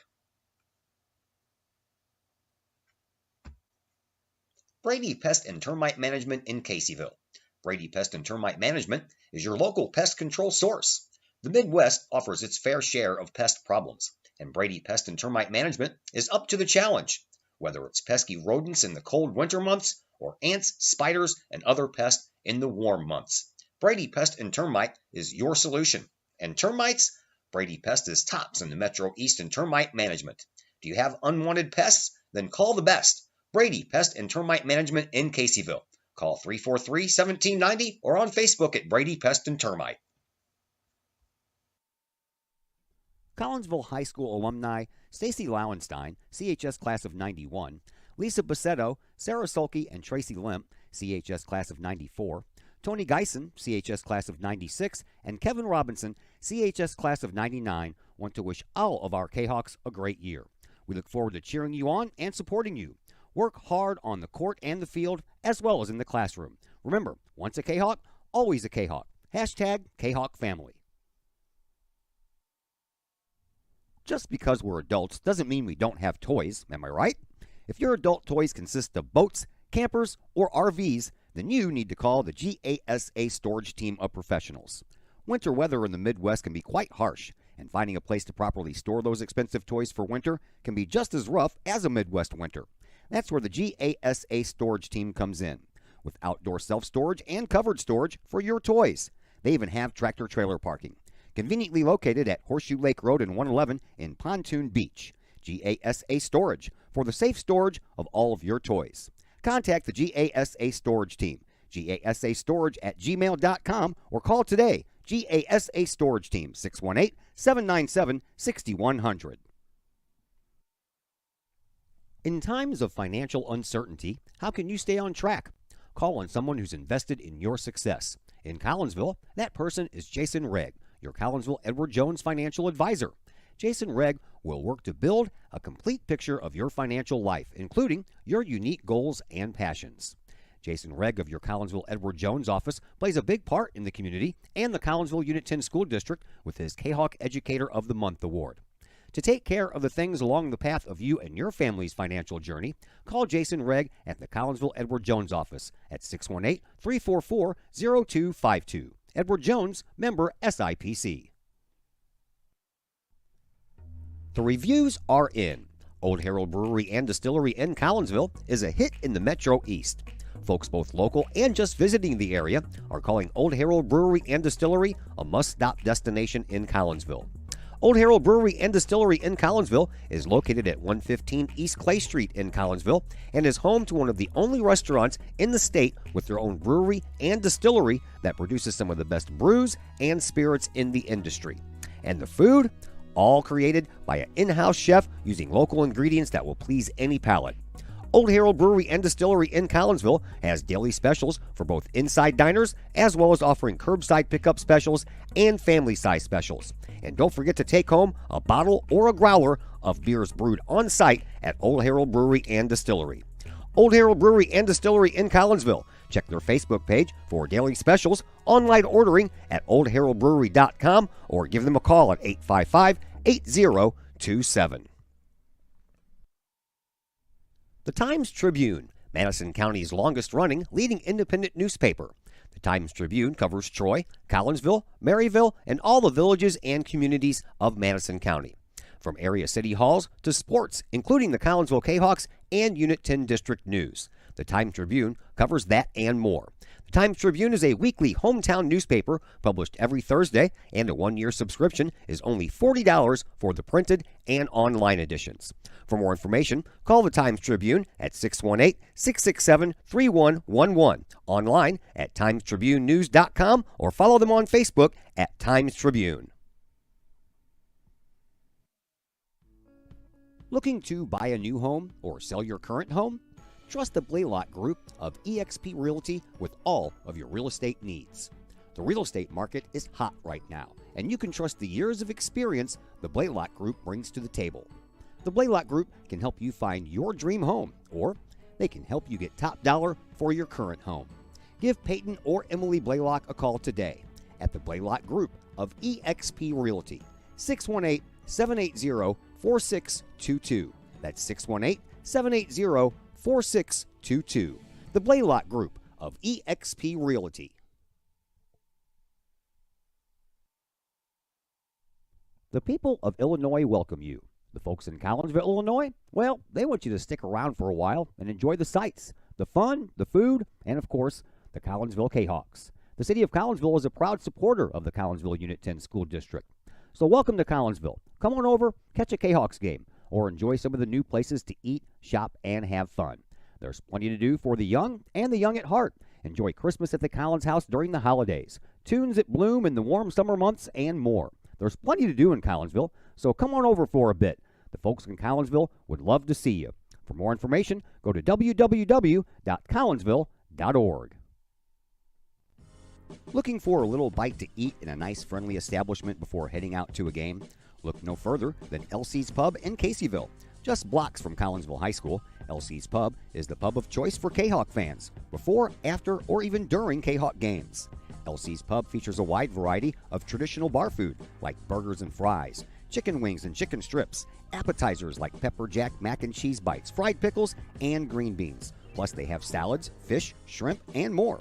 Brady Pest and Termite Management in Caseyville. Brady Pest and Termite Management is your local pest control source. The Midwest offers its fair share of pest problems, and Brady Pest and Termite Management is up to the challenge. Whether it's pesky rodents in the cold winter months or ants, spiders, and other pests in the warm months, Brady Pest and Termite is your solution. And termites? Brady Pest is tops in the Metro East in termite management. Do you have unwanted pests? Then call the best. Brady Pest and Termite Management in Caseyville. Call 343-1790 or on Facebook at Brady Pest and Termite. Collinsville High School alumni Stacy Lauenstein, CHS class of 91, Lisa Bassetto, Sarah Sulke, and Tracy Limp, CHS class of 94, Tony Geisen, CHS class of 96, and Kevin Robinson, CHS class of 99, want to wish all of our Kahawks a great year. We look forward to cheering you on and supporting you. Work hard on the court and the field, as well as in the classroom. Remember, once a Kahawk, always a Kahawk. Hashtag Kahawk Family. Just because we're adults doesn't mean we don't have toys, am I right? If your adult toys consist of boats, campers, or RVs, then you need to call the GASA storage team of professionals. Winter weather in the Midwest can be quite harsh, and finding a place to properly store those expensive toys for winter can be just as rough as a Midwest winter. That's where the GASA storage team comes in, with outdoor self-storage and covered storage for your toys. They even have tractor-trailer parking, conveniently located at Horseshoe Lake Road and 111 in Pontoon Beach. GASA Storage, for the safe storage of all of your toys. Contact the GASA Storage team, gasastorage@gmail.com, or call today, GASA Storage Team, 618-797-6100. In times of financial uncertainty, how can you stay on track? Call on someone who's invested in your success. In Collinsville, that person is Jason Regg, your Collinsville Edward Jones financial advisor. Jason Regg will work to build a complete picture of your financial life, including your unique goals and passions. Jason Regg of your Collinsville Edward Jones office plays a big part in the community and the Collinsville Unit 10 School District with his Kahok Educator of the Month award. To take care of the things along the path of you and your family's financial journey, call Jason Regg at the Collinsville Edward Jones office at 618-344-0252. Edward Jones, member SIPC. The reviews are in. Old Herald Brewery and Distillery in Collinsville is a hit in the Metro East. Folks both local and just visiting the area are calling Old Herald Brewery and Distillery a must-stop destination in Collinsville. Old Herald Brewery and Distillery in Collinsville is located at 115 East Clay Street in Collinsville and is home to one of the only restaurants in the state with their own brewery and distillery that produces some of the best brews and spirits in the industry. And the food? All created by an in-house chef using local ingredients that will please any palate. Old Herald Brewery and Distillery in Collinsville has daily specials for both inside diners as well as offering curbside pickup specials and family size specials. And don't forget to take home a bottle or a growler of beers brewed on site at Old Herald Brewery and Distillery. Old Herald Brewery and Distillery in Collinsville. Check their Facebook page for daily specials, online ordering at oldheraldbrewery.com, or give them a call at 855-8027. The Times-Tribune, Madison County's longest-running leading independent newspaper. The Times-Tribune covers Troy, Collinsville, Maryville, and all the villages and communities of Madison County. From area city halls to sports, including the Collinsville Kahawks and Unit 10 District News. The Times-Tribune covers that and more. The Times-Tribune is a weekly hometown newspaper published every Thursday, and a one-year subscription is only $40 for the printed and online editions. For more information, call the Times-Tribune at 618-667-3111, online at timestribunenews.com, or follow them on Facebook at Times-Tribune. Looking to buy a new home or sell your current home? Trust the Blaylock Group of eXp Realty with all of your real estate needs. The real estate market is hot right now, and you can trust the years of experience the Blaylock Group brings to the table. The Blaylock Group can help you find your dream home, or they can help you get top dollar for your current home. Give Peyton or Emily Blaylock a call today at the Blaylock Group of eXp Realty, 618-780-4622. That's 618-780-4622. The Blaylock Group of eXp Realty. The people of Illinois welcome you. The folks in Collinsville, Illinois, well, they want you to stick around for a while and enjoy the sights, the fun, the food, and of course, the Collinsville Kahawks. The city of Collinsville is a proud supporter of the Collinsville Unit 10 School District. So welcome to Collinsville. Come on over, catch a Kahawks game, or enjoy some of the new places to eat, shop, and have fun. There's plenty to do for the young and the young at heart. Enjoy Christmas at the Collins House during the holidays, tunes at Bloom in the warm summer months, and more. There's plenty to do in Collinsville, so come on over for a bit. The folks in Collinsville would love to see you. For more information, go to www.collinsville.org. Looking for a little bite to eat in a nice, friendly establishment before heading out to a game? Look no further than Elsie's Pub in Caseyville. Just blocks from Collinsville High School, Elsie's Pub is the pub of choice for Kahawk fans, before, after, or even during Kahawk games. Elsie's Pub features a wide variety of traditional bar food like burgers and fries, chicken wings and chicken strips, appetizers like pepper jack mac and cheese bites, fried pickles, and green beans. Plus they have salads, fish, shrimp, and more.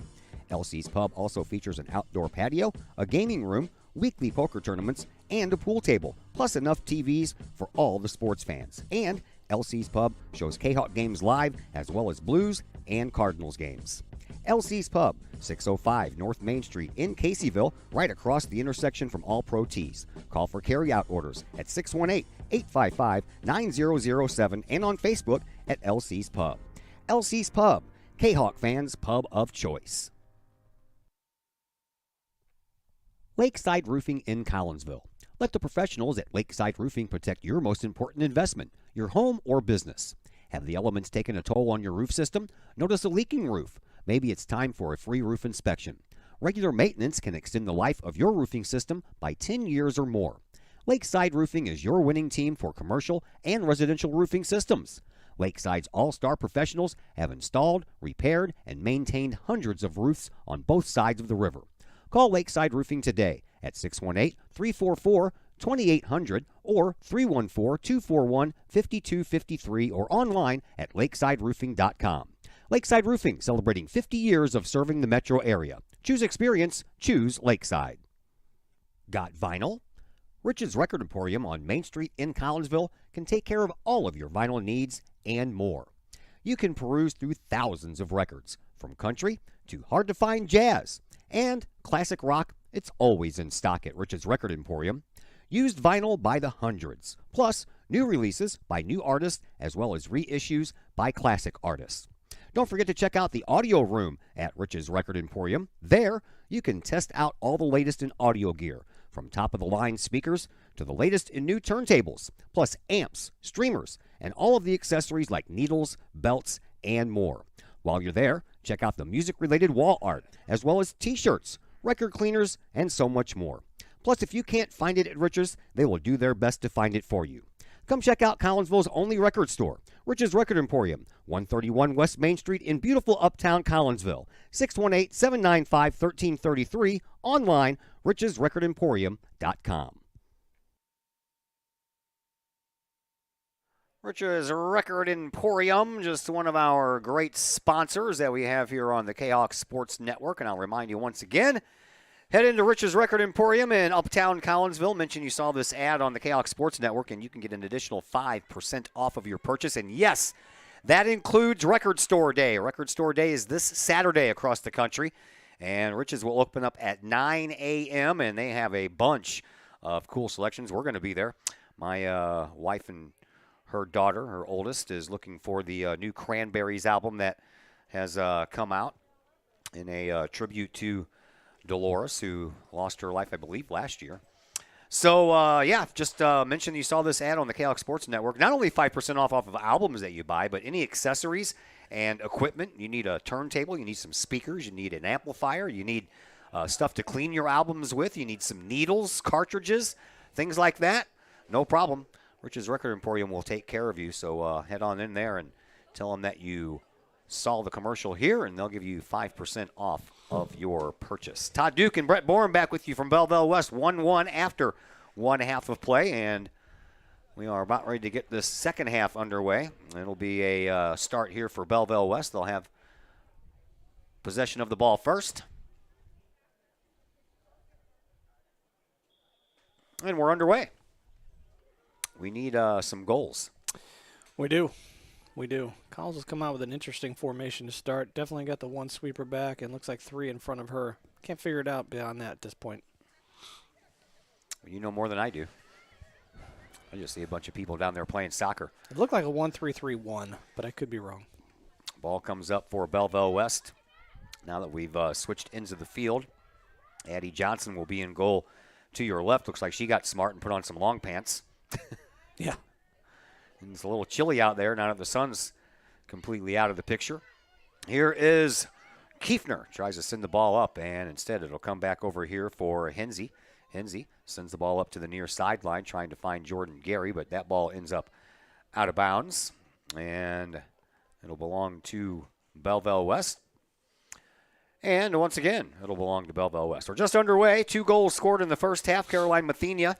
Elsie's Pub also features an outdoor patio, a gaming room, weekly poker tournaments, and a pool table, plus enough TVs for all the sports fans. And Elsie's Pub shows Kahawk games live as well as Blues and Cardinals games. Elsie's Pub, 605 North Main Street in Caseyville, right across the intersection from All Pro Tees. Call for carry-out orders at 618-855-9007 and on Facebook at Elsie's Pub. Elsie's Pub, Kahawk fans' pub of choice. Lakeside Roofing in Collinsville. Let the professionals at Lakeside Roofing protect your most important investment, your home or business. Have the elements taken a toll on your roof system? Notice a leaking roof? Maybe it's time for a free roof inspection. Regular maintenance can extend the life of your roofing system by 10 years or more. Lakeside Roofing is your winning team for commercial and residential roofing systems. Lakeside's all-star professionals have installed, repaired, and maintained hundreds of roofs on both sides of the river. Call Lakeside Roofing today at 618-344-2800 or 314-241-5253 or online at lakesideroofing.com. Lakeside Roofing, celebrating 50 years of serving the metro area. Choose experience, choose Lakeside. Got vinyl? Rich's Record Emporium on Main Street in Collinsville can take care of all of your vinyl needs and more. You can peruse through thousands of records, from country to hard-to-find jazz. And classic rock, it's always in stock at Rich's Record Emporium. Used vinyl by the hundreds, plus new releases by new artists as well as reissues by classic artists. Don't forget to check out the audio room at Rich's Record Emporium. There, you can test out all the latest in audio gear, From top-of-the-line speakers to the latest in new turntables, plus amps, streamers, and all of the accessories like needles, belts, and more. While you're there, check out the music-related wall art, as well as T-shirts, record cleaners, and so much more. Plus, if you can't find it at Rich's, they will do their best to find it for you. Come check out Collinsville's only record store, Rich's Record Emporium, 131 West Main Street in beautiful uptown Collinsville, 618-795-1333, online, richesrecordemporium.com. Rich's Record Emporium, just one of our great sponsors that we have here on the Kahok Sports Network. And I'll remind you once again, head into Rich's Record Emporium in uptown Collinsville. Mention you saw this ad on the Kahok Sports Network, and you can get an additional 5% off of your purchase. And yes, that includes Record Store Day. Record Store Day is this Saturday across the country. And Rich's will open up at 9 a.m., and they have a bunch of cool selections. We're going to be there. My wife and her daughter, her oldest, is looking for the new Cranberries album that has come out in a tribute to Dolores, who lost her life, I believe, last year. So, yeah, just mentioned you saw this ad on the Kahok Sports Network. Not only 5% off of albums that you buy, but any accessories and equipment. You need a turntable, you need some speakers, you need an amplifier, you need stuff to clean your albums with, you need some needles, cartridges, things like that. No problem. Rich's Record Emporium will take care of you, so head on in there and tell them that you saw the commercial here, and they'll give you 5% off of your purchase. Todd Duke and Brett Bourne back with you from Belleville West, 1-1 after one half of play, and we are about ready to get this second half underway. It'll be a start here for Belleville West. They'll have possession of the ball first. And we're underway. We need some goals. We do. We do. Collins has come out with an interesting formation to start. Definitely got the one sweeper back and looks like three in front of her. Can't figure it out beyond that at this point. You know more than I do. I just see a bunch of people down there playing soccer. It looked like a 1-3-3-1, but I could be wrong. Ball comes up for Belleville West. Now that we've switched ends of the field, Addie Johnson will be in goal to your left. Looks like she got smart and put on some long pants. Yeah. And it's a little chilly out there now that the sun's completely out of the picture. Here is Kiefner. Tries to send the ball up, and instead it'll come back over here for Hensey. Hensey sends the ball up to the near sideline, trying to find Jordan Gary, but that ball ends up out of bounds. And it'll belong to Belleville West. And once again, it'll belong to Belleville West. We're just underway. 2 goals scored in the first half. Caroline Mathenia,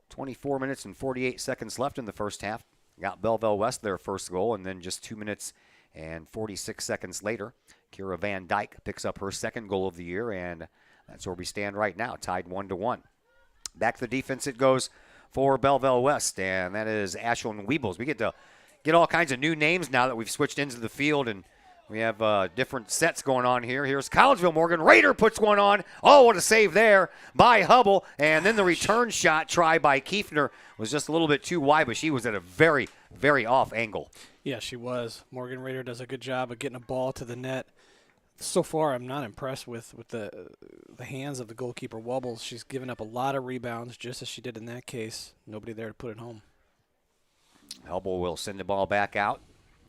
24 minutes and 48 seconds left in the first half. Got Belleville West their first goal, and then just 2 minutes and 46 seconds later, Kira Van Dyke picks up her second goal of the year, and that's where we stand right now, tied 1-1. Back to the defense it goes for Belleville West, and that is Ashlyn Weebles. We get to get all kinds of new names now that we've switched into the field, and we have different sets going on here. Here's Collinsville. Morgan Rader puts one on. Oh, what a save there by Hubble. And then the return shot try by Kiefner was just a little bit too wide, but she was at a very, very off angle. Yeah, she was. Morgan Rader does a good job of getting a ball to the net. So far, I'm not impressed with the hands of the goalkeeper, Wubbles. She's given up a lot of rebounds, just as she did in that case. Nobody there to put it home. Hubble will send the ball back out.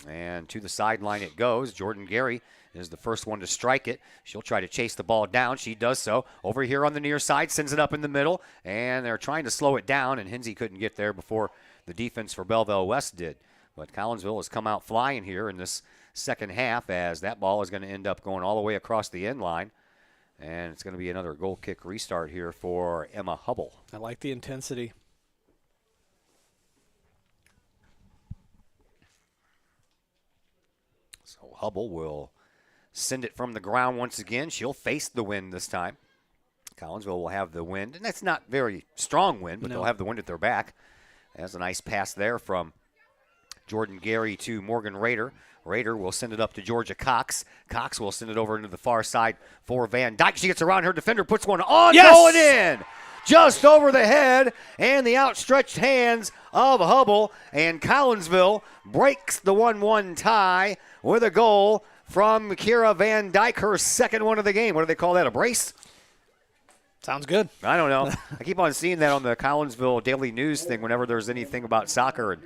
And to the sideline it goes. Jordan Gary is the first one to strike it. She'll try to chase the ball down. She does so. Over here on the near side, sends it up in the middle. And they're trying to slow it down, and Hensey couldn't get there before the defense for Belleville West did. But Collinsville has come out flying here in this second half, as that ball is going to end up going all the way across the end line. And it's going to be another goal kick restart here for Emma Hubble. I like the intensity. So Hubble will send it from the ground once again. She'll face the wind this time. Collinsville will have the wind, and that's not very strong wind, but they'll have the wind at their back. That's a nice pass there from Jordan Gary to Morgan Rader. Rader will send it up to Georgia Cox. Cox will send it over into the far side for Van Dyke. She gets around her defender, puts one on, going in. Just over the head and the outstretched hands of Hubble. And Collinsville breaks the 1-1 tie with a goal from Kira Van Dyke, her second one of the game. What do they call that, a brace? Sounds good. I don't know. I keep on seeing that on the Collinsville Daily News thing whenever there's anything about soccer. And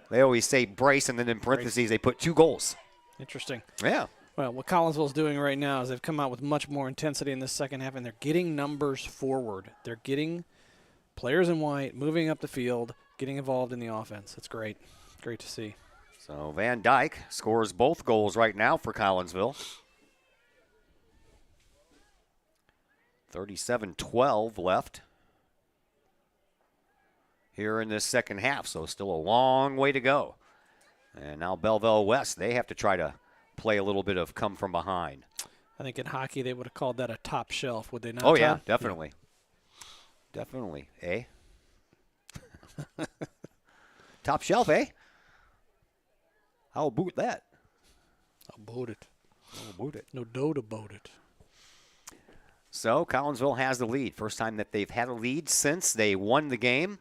they always say brace, and then in parentheses they put 2 goals. Interesting. Yeah. Well, what Collinsville's doing right now is they've come out with much more intensity in this second half, and they're getting numbers forward. They're getting players in white, moving up the field, getting involved in the offense. It's great. Great to see. So Van Dyke scores both goals right now for Collinsville. 37-12 left here in this second half, so still a long way to go. And now Belleville West, they have to try to play a little bit of come from behind. I think in hockey they would have called that a top shelf, would they not? Oh, yeah, Tom? definitely. Definitely, eh? Top shelf, eh? How about that? About it. How about it? No doubt about it. So Collinsville has the lead. First time that they've had a lead since they won the game.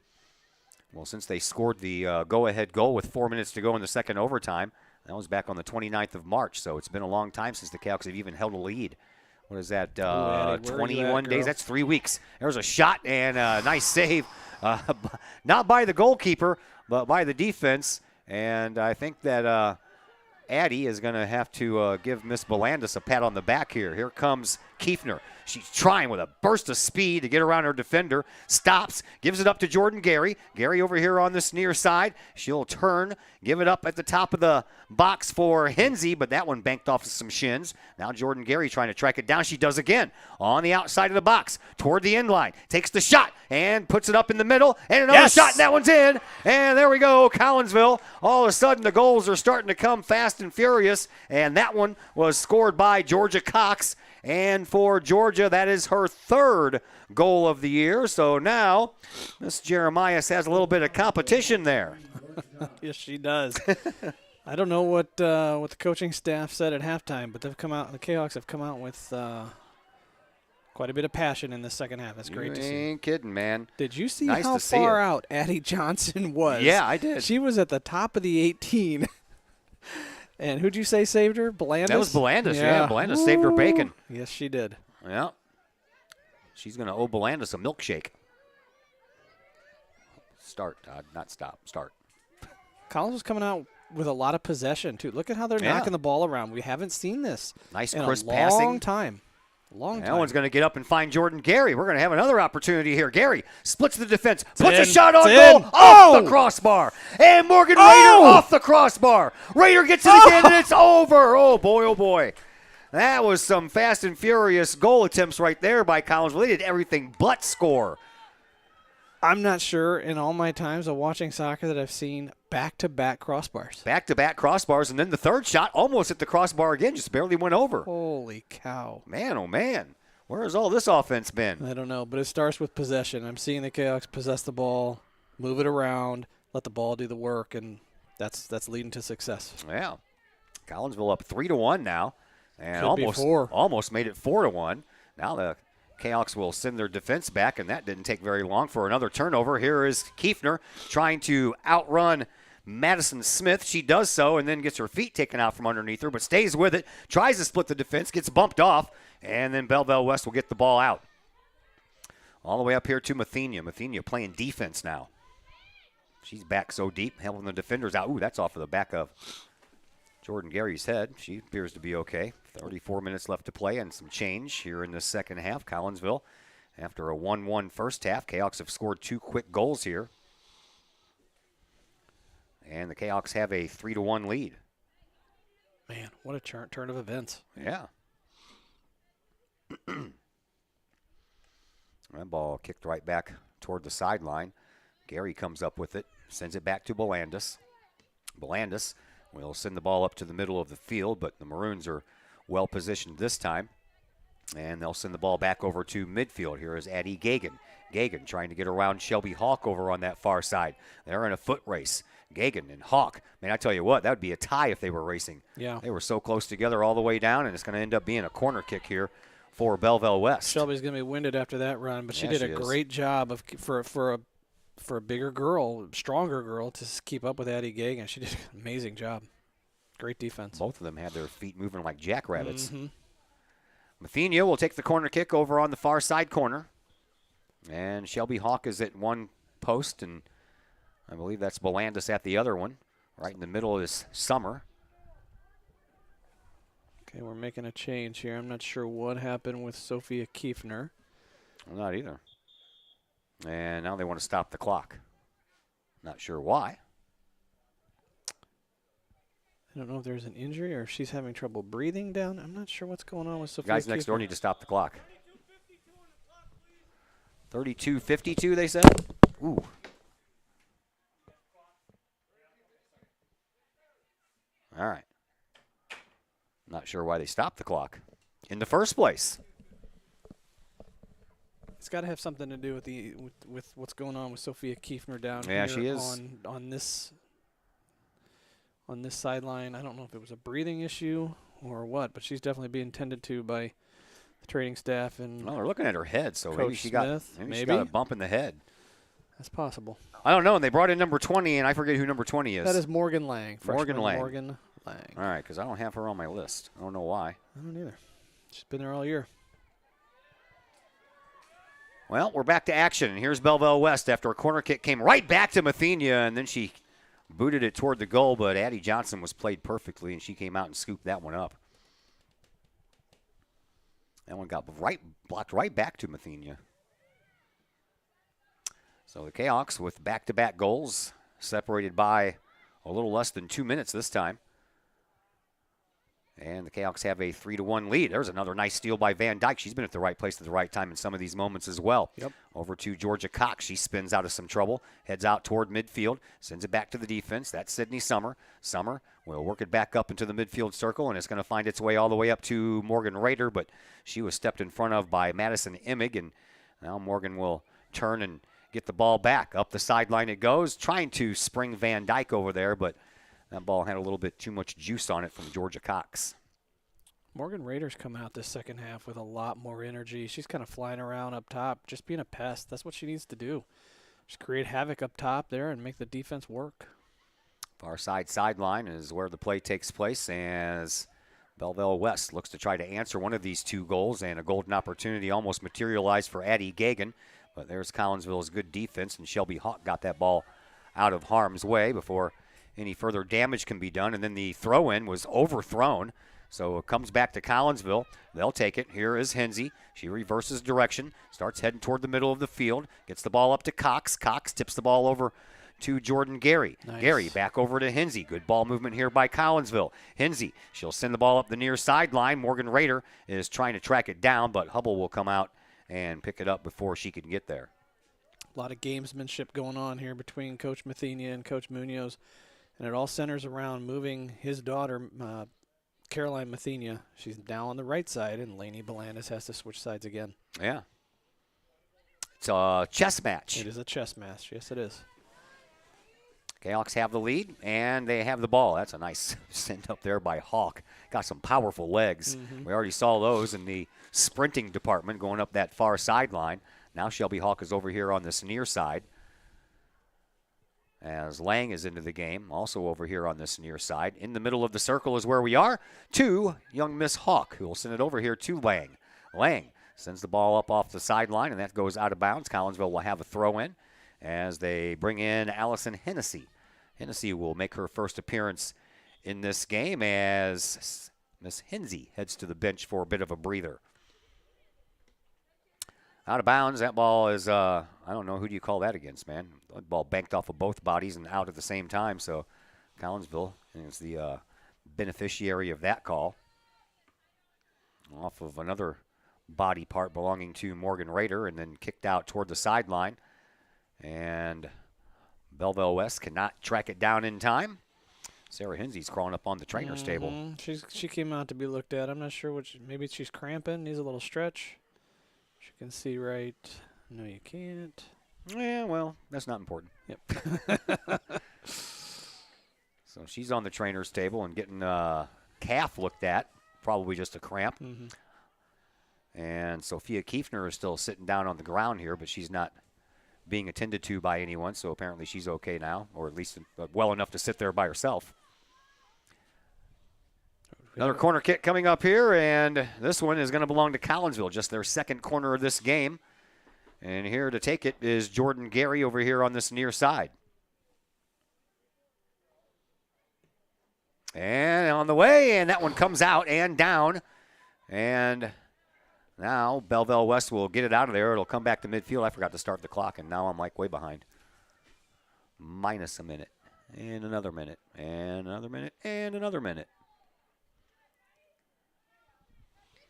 Well, since they scored the go-ahead goal with 4 minutes to go in the second overtime. That was back on the 29th of March, so it's been a long time since the Kahawks have even held a lead. What is that, 21 days? That's 3 weeks. There's a shot and a nice save. Not by the goalkeeper, but by the defense. And I think that Addie is going to have to give Miss Belandis a pat on the back here. Here comes Kiefner. She's trying with a burst of speed to get around her defender. Stops, gives it up to Jordan Gary. Gary over here on this near side. She'll turn, give it up at the top of the box for Hensey, but that one banked off some shins. Now Jordan Gary trying to track it down. She does again on the outside of the box toward the end line. Takes the shot and puts it up in the middle. And another shot, and that one's in. And there we go, Collinsville. All of a sudden the goals are starting to come fast and furious. And that one was scored by Georgia Cox. And for Georgia, that is her 3rd goal of the year. So now Miss Jeremias has a little bit of competition there. Yes, she does. I don't know what the coaching staff said at halftime, but they've come out. The Kahawks have come out with quite a bit of passion in the second half. That's great to see. Ain't kidding, man. Did you see Nice how to see far it. out Addie Johnson was? Yeah, I did. She was at the top of the 18. And who'd you say saved her? Belandis? That was Belandis, yeah. Belandis saved her bacon. Yes, she did. Yeah. She's going to owe Belandis a milkshake. Start, not stop. Start. Collins was coming out with a lot of possession, too. Look at how they're knocking the ball around. We haven't seen this Nice in crisp a long passing. time. Long time. That one's going to get up and find Jordan Gary. We're going to have another opportunity here. Gary splits the defense, puts a shot on goal, off the crossbar. And Morgan Rader off the crossbar. Rader gets it again, and it's over. Oh, boy, oh, boy. That was some fast and furious goal attempts right there by Collinsville. They did everything but score. I'm not sure in all my times of watching soccer that I've seen back-to-back crossbars. Back-to-back crossbars, and then the third shot almost hit the crossbar again, just barely went over. Holy cow. Man, oh, man. Where has all this offense been? I don't know, but it starts with possession. I'm seeing the Kahawks possess the ball, move it around, let the ball do the work, and that's leading to success. Yeah. Collinsville up 3-1 now, and Could be 4. almost made it 4-1. Now the Kahawks will send their defense back, and that didn't take very long for another turnover. Here is Kiefner trying to outrun Madison Smith. She does so and then gets her feet taken out from underneath her, but stays with it, tries to split the defense, gets bumped off, and then Belleville West will get the ball out. All the way up here to Mathenia. Mathenia playing defense now. She's back so deep, helping the defenders out. Ooh, that's off of the back of Jordan Gary's head. She appears to be okay. 34 minutes left to play and some change here in the second half. Collinsville, after a 1-1 first half, Kahawks have scored 2 quick goals here. And the Kahawks have a 3-1 lead. Man, what a turn of events. Yeah. That ball kicked right back toward the sideline. Gary comes up with it, sends it back to Belandis. Belandis will send the ball up to the middle of the field, but the Maroons are well positioned this time. And they'll send the ball back over to midfield. Here is Addie Gagan. Gagan trying to get around Shelby Hawk over on that far side. They're in a foot race. Gagan and Hawk. Man, I tell you what, that would be a tie if they were racing. Yeah. They were so close together all the way down, and it's going to end up being a corner kick here for Belleville West. Shelby's going to be winded after that run, but she did a great job of for a bigger girl, stronger girl, to keep up with Addie Gagan. She did an amazing job. Great defense. Both of them had their feet moving like jackrabbits. Mm-hmm. Mathenia will take the corner kick over on the far side corner. And Shelby Hawk is at one post, and I believe that's Belandis at the other one, right in the middle of this summer. Okay, we're making a change here. I'm not sure what happened with Sophia Kiefner. Well, not either. And now they want to stop the clock. Not sure why. I don't know if there's an injury or if she's having trouble breathing down. I'm not sure what's going on with Sophia Guys next door Kiefner. need to stop the clock. 32-52, they said. Ooh. All right. Not sure why they stopped the clock in the first place. It's got to have something to do with with what's going on with Sophia Kiefner down Yeah, here she is. on this sideline. I don't know if it was a breathing issue or what, but she's definitely being tended to by the training staff and. Well, they're looking at her head, so maybe Coach she Smith, got she got a bump in the head. That's possible. I don't know. And they brought in number 20, and I forget who number 20 is. That is Morgan Lang. Morgan Lang. Morgan Lang. All right, because I don't have her on my list. I don't know why. I don't either. She's been there all year. Well, we're back to action. And here's Belleville West after a corner kick came right back to Mathenia, and then she booted it toward the goal, but Addie Johnson was played perfectly, and she came out and scooped that one up. That one got blocked right back to Mathenia. So the Kahawks with back-to-back goals, separated by a little less than 2 minutes this time. And the Kahawks have a 3-1 lead. There's another nice steal by Van Dyke. She's been at the right place at the right time in some of these moments as well. Yep. Over to Georgia Cox. She spins out of some trouble, heads out toward midfield, sends it back to the defense. That's Sydney Summer. Summer will work it back up into the midfield circle, and it's going to find its way all the way up to Morgan Rader, but she was stepped in front of by Madison Immig, and now Morgan will turn and get the ball back. Up the sideline it goes, trying to spring Van Dyke over there, but that ball had a little bit too much juice on it from Georgia Cox. Morgan Rader's come out this second half with a lot more energy. She's kind of flying around up top, just being a pest. That's what she needs to do. Just create havoc up top there and make the defense work. Far side sideline is where the play takes place as Belleville West looks to try to answer one of these two goals, and a golden opportunity almost materialized for Addie Gagan. But there's Collinsville's good defense, and Shelby Hawk got that ball out of harm's way before any further damage can be done. And then the throw-in was overthrown. So it comes back to Collinsville. They'll take it. Here is Hensey. She reverses direction, starts heading toward the middle of the field, gets the ball up to Cox. Cox tips the ball over to Jordan Gary. Nice. Gary back over to Hensey. Good ball movement here by Collinsville. Hensey, she'll send the ball up the near sideline. Morgan Rader is trying to track it down, but Hubble will come out and pick it up before she can get there. A lot of gamesmanship going on here between Coach Mathenia and Coach Munoz, and it all centers around moving his daughter, Caroline Mathenia. She's now on the right side, and Lainey Belandis has to switch sides again. Yeah. It's a chess match. It is a chess match. Yes, it is. Kahawks have the lead, and they have the ball. That's a nice send up there by Hawk. Got some powerful legs. Mm-hmm. We already saw those in the sprinting department going up that far sideline. Now Shelby Hawk is over here on this near side, as Lang is into the game, also over here on this near side. In the middle of the circle is where we are. To young Miss Hawk, who will send it over here to Lang. Lang sends the ball up off the sideline, and that goes out of bounds. Collinsville will have a throw-in as they bring in Allison Hennessy. Hennessy will make her first appearance in this game as Miss Hensey heads to the bench for a bit of a breather. Out of bounds, that ball is, I don't know, who do you call that against, man? That ball banked off of both bodies and out at the same time, so Collinsville is the beneficiary of that call. Off of another body part belonging to Morgan Rader, and then kicked out toward the sideline. And Belleville West cannot track it down in time. Sarah Hensey's crawling up on the trainer's table. She came out to be looked at. I'm not sure what. Maybe she's cramping, needs a little stretch. She can see right. No, you can't. Yeah, well, that's not important. Yep. So she's on the trainer's table and getting calf looked at. Probably just a cramp. Mm-hmm. And Sophia Kiefner is still sitting down on the ground here, but she's not being attended to by anyone, so apparently she's okay now, or at least well enough to sit there by herself. Another corner kick coming up here, and this one is going to belong to Collinsville, just their second corner of this game. And here to take it is Jordan Gary over here on this near side. And on the way, and that one comes out and down. And now Belleville West will get it out of there. It'll come back to midfield. I forgot to start the clock, and now I'm like way behind. Minus a minute, and another minute, and another minute, and another minute.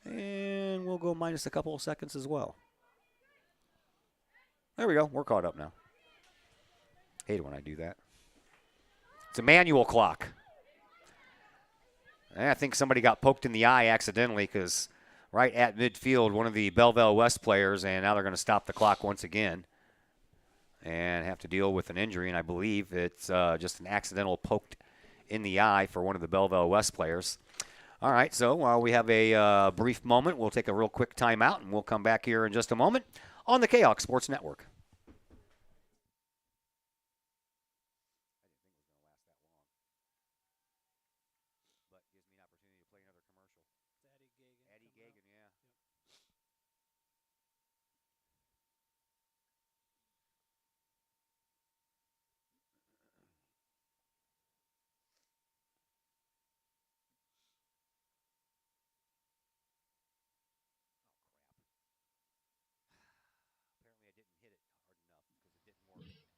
And we'll go minus a couple of seconds as well. There we go. We're caught up now. Hate it when I do that. It's a manual clock. And I think somebody got poked in the eye accidentally because right at midfield, one of the Belleville West players, and now they're going to stop the clock once again and have to deal with an injury. And I believe it's just an accidental poked in the eye for one of the Belleville West players. All right, so while we have a brief moment, we'll take a real quick timeout, and we'll come back here in just a moment on the Kahok Sports Network.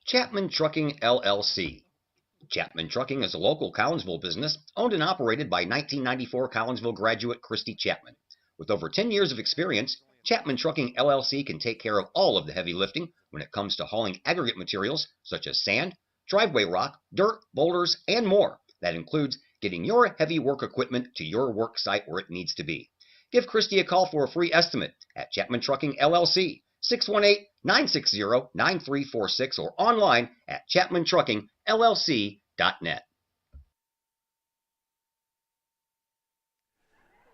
Chapman Trucking, LLC. Chapman Trucking is a local Collinsville business owned and operated by 1994 Collinsville graduate Christy Chapman. With over 10 years of experience, Chapman Trucking, LLC can take care of all of the heavy lifting when it comes to hauling aggregate materials such as sand, driveway rock, dirt, boulders, and more. That includes getting your heavy work equipment to your work site where it needs to be. Give Christy a call for a free estimate at Chapman Trucking, LLC. 618-960-9346 or online at chapmantruckingllc.net.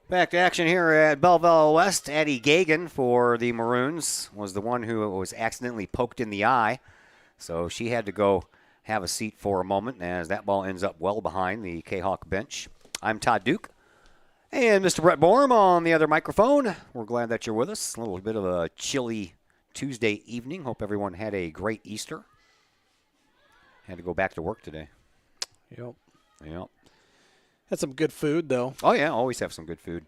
Back to action here at Belleville West. Addie Gagan for the Maroons was the one who was accidentally poked in the eye. So she had to go have a seat for a moment as that ball ends up well behind the Kahok bench. I'm Todd Duke. And Mr. Brett Borm on the other microphone. We're glad that you're with us. A little bit of a chilly Tuesday evening. Hope everyone had a great Easter. Had to go back to work today. Yep. Yep. Had some good food, though. Oh, yeah, always have some good food.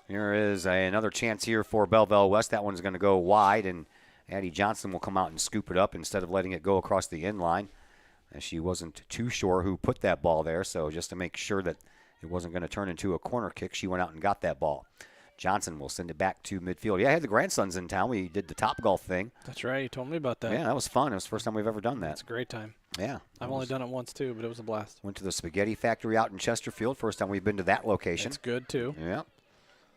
Here is another chance here for Belleville West. That one's going to go wide, and Addie Johnson will come out and scoop it up instead of letting it go across the end line. And she wasn't too sure who put that ball there, so just to make sure that it wasn't going to turn into a corner kick, she went out and got that ball. Johnson will send it back to midfield. Yeah, I had the grandsons in town. We did the Top Golf thing. That's right. You told me about that. Yeah, that was fun. It was the first time we've ever done that. It's a great time. Yeah. I've only done it once, too, but it was a blast. Went to the Spaghetti Factory out in Chesterfield. First time we've been to that location. It's good, too. Yeah.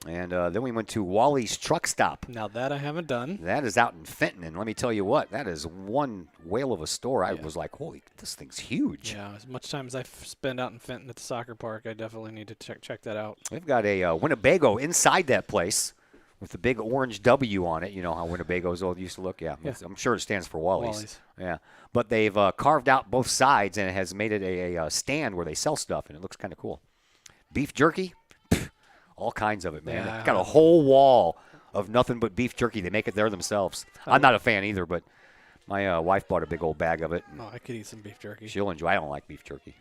And then we went to Wally's Truck Stop. Now that I haven't done. That is out in Fenton, and let me tell you what, that is one whale of a store. I was like, holy, this thing's huge. Yeah, as much time as I spend out in Fenton at the soccer park, I definitely need to check that out. We've got a Winnebago inside that place with the big orange W on it. You know how Winnebagos all used to look? Yeah. I'm sure it stands for Wally's. Yeah. But they've carved out both sides, and it has made it a stand where they sell stuff, and it looks kind of cool. Beef jerky. All kinds of it, man. Yeah. Got a whole wall of nothing but beef jerky. They make it there themselves. I'm not a fan either, but my wife bought a big old bag of it. Oh, I could eat some beef jerky. She'll enjoy. I don't like beef jerky.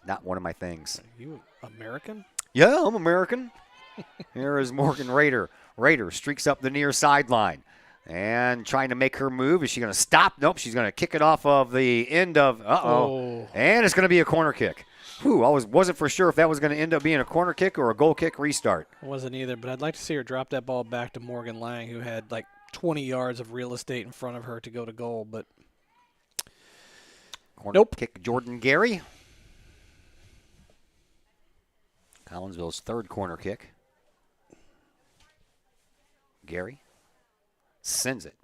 Not one of my things. Are you American? Yeah, I'm American. Here is Morgan Rader. Rader streaks up the near sideline and trying to make her move. Is she going to stop? Nope, she's going to kick it off of the end of, and it's going to be a corner kick. Whew, I wasn't for sure if that was going to end up being a corner kick or a goal kick restart. I wasn't either, but I'd like to see her drop that ball back to Morgan Lang, who had like 20 yards of real estate in front of her to go to goal, but corner kick, Jordan Gary. Collinsville's third corner kick. Gary sends it.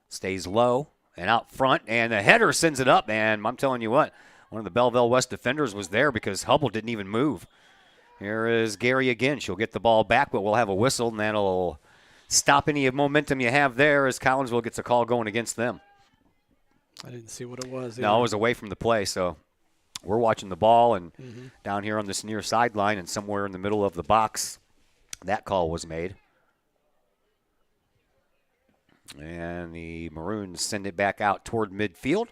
Stays low and out front, and the header sends it up, and I'm telling you what, one of the Belleville West defenders was there because Hubble didn't even move. Here is Gary again. She'll get the ball back, but we'll have a whistle, and that'll stop any momentum you have there as Collinsville gets a call going against them. I didn't see what it was. No, it was away from the play, so we're watching the ball, and down here on this near sideline and somewhere in the middle of the box, that call was made. And the Maroons send it back out toward midfield.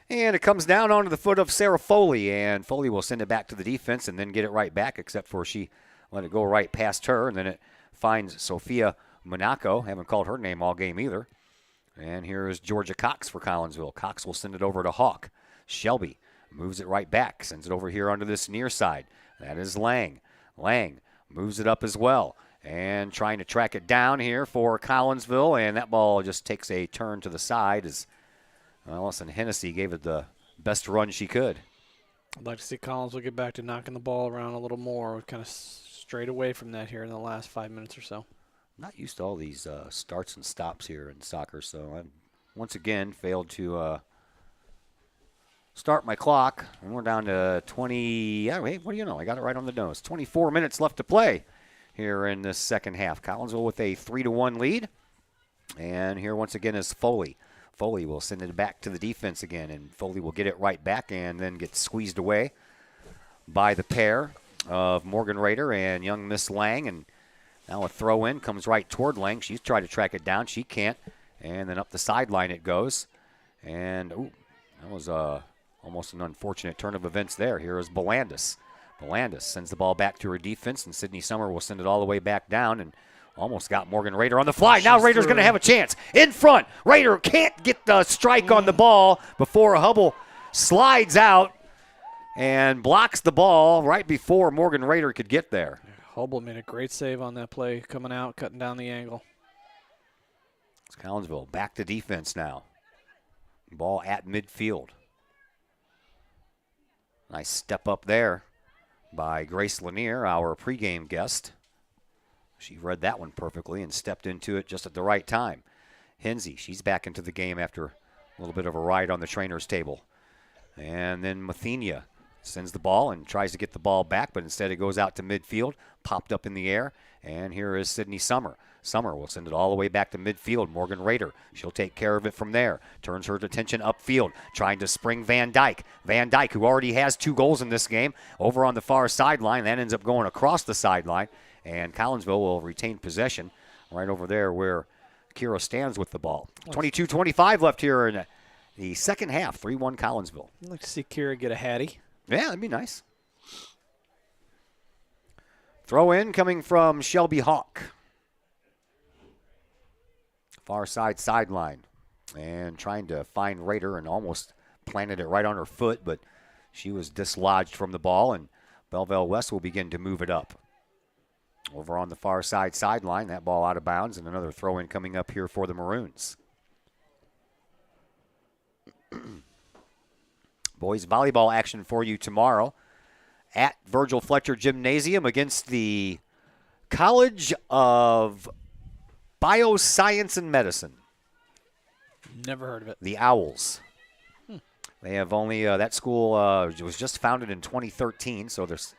And it comes down onto the foot of Sarah Foley, and Foley will send it back to the defense and then get it right back, except for she let it go right past her, and then it finds Sophia Monaco. Haven't called her name all game either. And here is Georgia Cox for Collinsville. Cox will send it over to Hawk. Shelby moves it right back, sends it over here onto this near side. That is Lang. Lang moves it up as well, and trying to track it down here for Collinsville, and that ball just takes a turn to the side as Allison Hennessy gave it the best run she could. I'd like to see Collinsville get back to knocking the ball around a little more. We've kind of strayed away from that here in the last 5 minutes or so. I'm not used to all these starts and stops here in soccer, so I once again failed to start my clock. And we're down to 20. Yeah, wait, what do you know? I got it right on the nose. 24 minutes left to play here in the second half. Collinsville with a 3-1 lead. And here once again is Foley. Foley will send it back to the defense again, and Foley will get it right back and then get squeezed away by the pair of Morgan Rader and young Miss Lang. And now a throw in comes right toward Lang. She's tried to track it down. She can't. And then up the sideline it goes. And that was almost an unfortunate turn of events there. Here is Belandis. Belandis sends the ball back to her defense, and Sydney Summer will send it all the way back down, and almost got Morgan Rader on the fly. Now Rader's going to have a chance. In front. Rader can't get the strike on the ball before Hubble slides out and blocks the ball right before Morgan Rader could get there. Hubble made a great save on that play, coming out, cutting down the angle. It's Collinsville back to defense now. Ball at midfield. Nice step up there by Grace Lanier, our pregame guest. She read that one perfectly and stepped into it just at the right time. Hensey, she's back into the game after a little bit of a ride on the trainer's table. And then Mathenia sends the ball and tries to get the ball back, but instead it goes out to midfield, popped up in the air. And here is Sydney Summer. Summer will send it all the way back to midfield. Morgan Rader, she'll take care of it from there. Turns her attention upfield, trying to spring Van Dyke. Van Dyke, who already has 2 goals in this game, over on the far sideline. That ends up going across the sideline. And Collinsville will retain possession right over there where Kira stands with the ball. 22-25 left here in the second half. 3-1 Collinsville. I'd like to see Kira get a hattie. Yeah, that'd be nice. Throw in coming from Shelby Hawk. Far side sideline. And trying to find Rader and almost planted it right on her foot, but she was dislodged from the ball, and Belleville West will begin to move it up. Over on the far side sideline, that ball out of bounds, and another throw-in coming up here for the Maroons. Boys volleyball action for you tomorrow at Virgil Fletcher Gymnasium against the College of Bioscience and Medicine. Never heard of it. The Owls. They have only, that school was just founded in 2013, so there's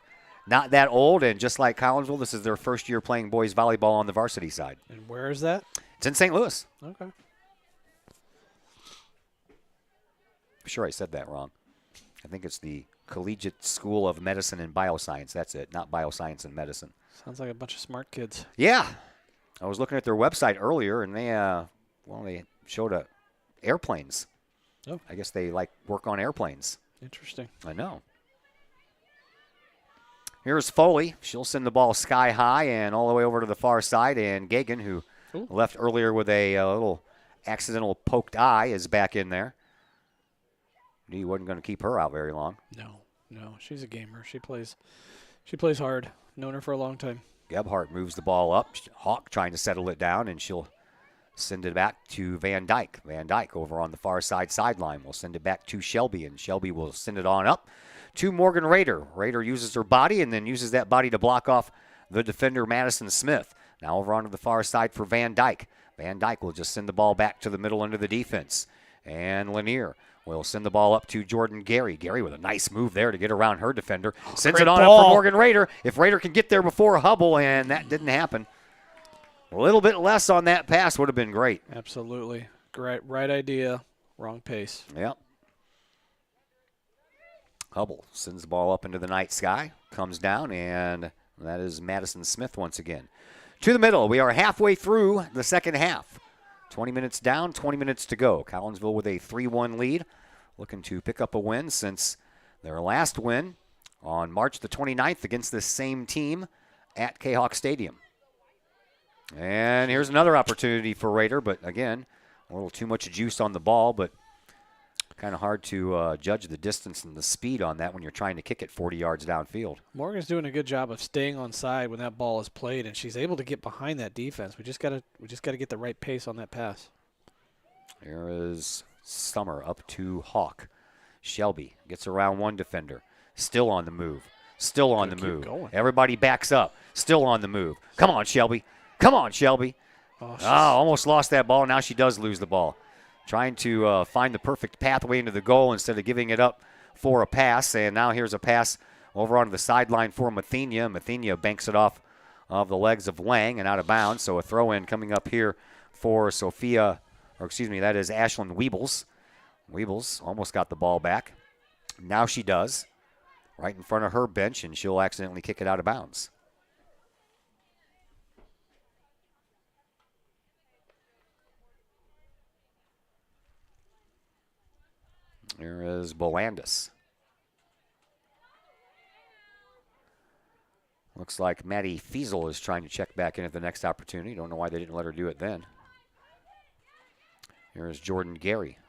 not that old, and just like Collinsville, this is their first year playing boys volleyball on the varsity side. And where is that? It's in St. Louis. Okay. I'm sure I said that wrong. I think it's the Collegiate School of Medicine and Bioscience. That's it, not Bioscience and Medicine. Sounds like a bunch of smart kids. Yeah. I was looking at their website earlier, and they showed airplanes. Oh. I guess they work on airplanes. Interesting. I know. Here's Foley. She'll send the ball sky high and all the way over to the far side. And Gagan, who left earlier with a little accidental poked eye, is back in there. He wasn't going to keep her out very long. No, she's a gamer. She plays hard. Known her for a long time. Gebhardt moves the ball up. Hawk trying to settle it down, and she'll send it back to Van Dyke. Van Dyke over on the far side sideline will send it back to Shelby, and Shelby will send it on up to Morgan Rader. Rader uses her body and then uses that body to block off the defender Madison Smith. Now over onto the far side for Van Dyke. Van Dyke will just send the ball back to the middle end of the defense. And Lanier will send the ball up to Jordan Gary. Gary with a nice move there to get around her defender. Sends it on up for Morgan Rader. If Rader can get there before Hubble, and that didn't happen. A little bit less on that pass would have been great. Absolutely. Great, right idea, wrong pace. Yep. Hubble sends the ball up into the night sky, comes down, and that is Madison Smith once again. To the middle, we are halfway through the second half. 20 minutes down, 20 minutes to go. Collinsville with a 3-1 lead, looking to pick up a win since their last win on March the 29th against this same team at Kahok Stadium. And here's another opportunity for Raider, but again, a little too much juice on the ball, but kind of hard to judge the distance and the speed on that when you're trying to kick it 40 yards downfield. Morgan's doing a good job of staying on side when that ball is played, and she's able to get behind that defense. We just gotta get the right pace on that pass. Here is Summer up to Hawk. Shelby gets around one defender. Still on the move. Still on the move. Going. Everybody backs up. Still on the move. Come on, Shelby. Come on, Shelby. Almost lost that ball. Now she does lose the ball. Trying to find the perfect pathway into the goal instead of giving it up for a pass. And now here's a pass over onto the sideline for Mathenia. Mathenia banks it off of the legs of Lang and out of bounds. So a throw-in coming up here for that is Ashlyn Weebles. Weebles almost got the ball back. Now she does. Right in front of her bench, and she'll accidentally kick it out of bounds. Here is Bolandis. Looks like Maddie Fiesel is trying to check back in at the next opportunity. Don't know why they didn't let her do it then. Here is Jordan Gary.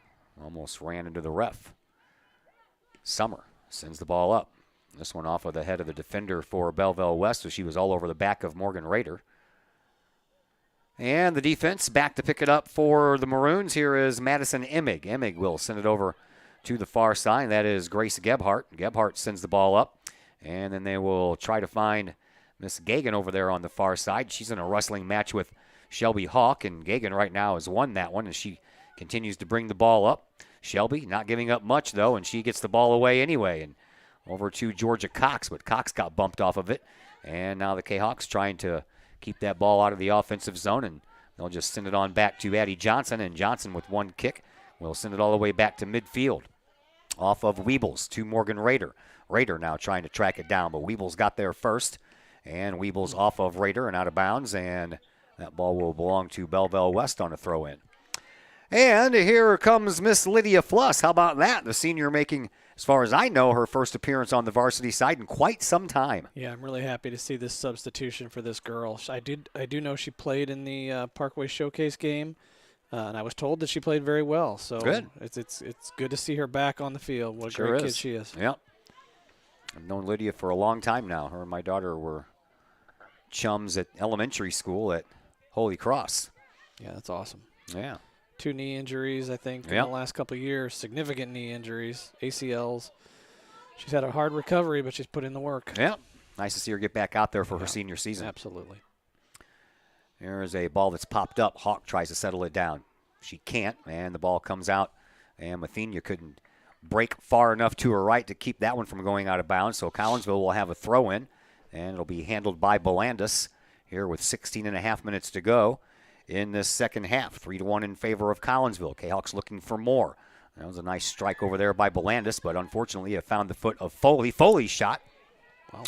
Almost ran into the ref. Summer sends the ball up. This one off of the head of the defender for Belleville West, so she was all over the back of Morgan Raider. And the defense back to pick it up for the Maroons. Here is Madison Emig. Emig will send it over to the far side. That is Grace Gebhart. Gebhart sends the ball up. And then they will try to find Miss Gagan over there on the far side. She's in a wrestling match with Shelby Hawk, and Gagan right now has won that one, and she continues to bring the ball up. Shelby not giving up much, though, and she gets the ball away anyway. And over to Georgia Cox, but Cox got bumped off of it. And now the Kahawks trying to keep that ball out of the offensive zone, and they'll just send it on back to Addie Johnson, and Johnson with one kick will send it all the way back to midfield. Off of Weebles to Morgan Raider. Raider now trying to track it down, but Weebles got there first, and Weebles off of Raider and out of bounds, and that ball will belong to Belleville West on a throw-in. And here comes Miss Lydia Fluss. How about that? The senior making, as far as I know, her first appearance on the varsity side in quite some time. Yeah, I'm really happy to see this substitution for this girl. I do know she played in the Parkway Showcase game, and I was told that she played very well. So good. It's good to see her back on the field. What a Sure great is. kid she is. Yep. I've known Lydia for a long time now. Her and my daughter were chums at elementary school at Holy Cross. Yeah, that's awesome. Yeah. 2 knee injuries, I think, in Yep. the last couple of years. Significant knee injuries, ACLs. She's had a hard recovery, but she's put in the work. Yeah. Nice to see her get back out there for her senior season. Absolutely. There is a ball that's popped up. Hawk tries to settle it down. She can't, and the ball comes out, and Mathenia couldn't break far enough to her right to keep that one from going out of bounds. So Collinsville will have a throw-in, and it'll be handled by Bolandis here with 16 and a half minutes to go in this second half. 3-1 in favor of Collinsville. Kahawks looking for more. That was a nice strike over there by Bolandis, but unfortunately it found the foot of Foley. Foley's shot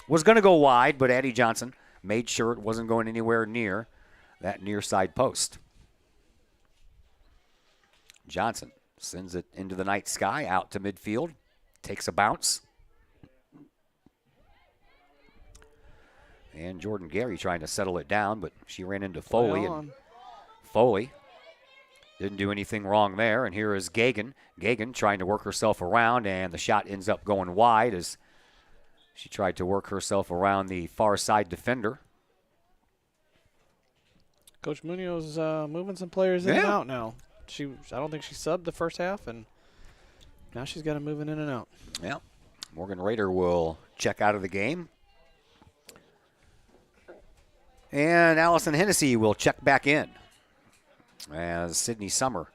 was going to go wide, but Addie Johnson made sure it wasn't going anywhere near that near side post. Johnson sends it into the night sky, out to midfield, takes a bounce. And Jordan Gary trying to settle it down, but she ran into Foley, and Foley didn't do anything wrong there. And here is Gagan. Gagan trying to work herself around, and the shot ends up going wide as she tried to work herself around the far side defender. Coach Munoz moving some players in and out now. I don't think she subbed the first half, and now she's got them moving in and out. Yeah. Morgan Raider will check out of the game. And Allison Hennessy will check back in as Sydney Summer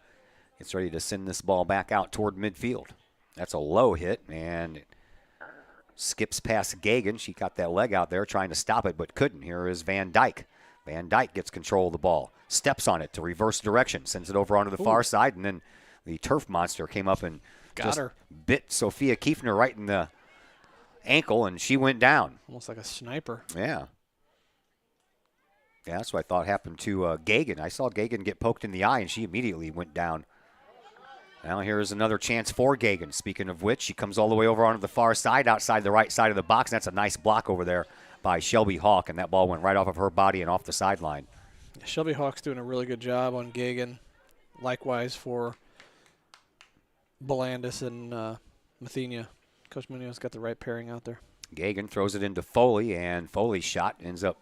gets ready to send this ball back out toward midfield. That's a low hit, and it skips past Gagan. She got that leg out there trying to stop it, but couldn't. Here is Van Dyke. Van Dyke gets control of the ball, steps on it to reverse direction, sends it over onto the far side, and then the turf monster came up and bit Sophia Kiefner right in the ankle, and she went down. Almost like a sniper. Yeah. Yeah, that's what I thought happened to Gagan. I saw Gagan get poked in the eye, and she immediately went down. Now here's another chance for Gagan. Speaking of which, she comes all the way over onto the far side, outside the right side of the box. And that's a nice block over there by Shelby Hawk, and that ball went right off of her body and off the sideline. Shelby Hawk's doing a really good job on Gagan. Likewise for Belandis and Mathenia. Coach Munoz got the right pairing out there. Gagan throws it into Foley, and Foley's shot ends up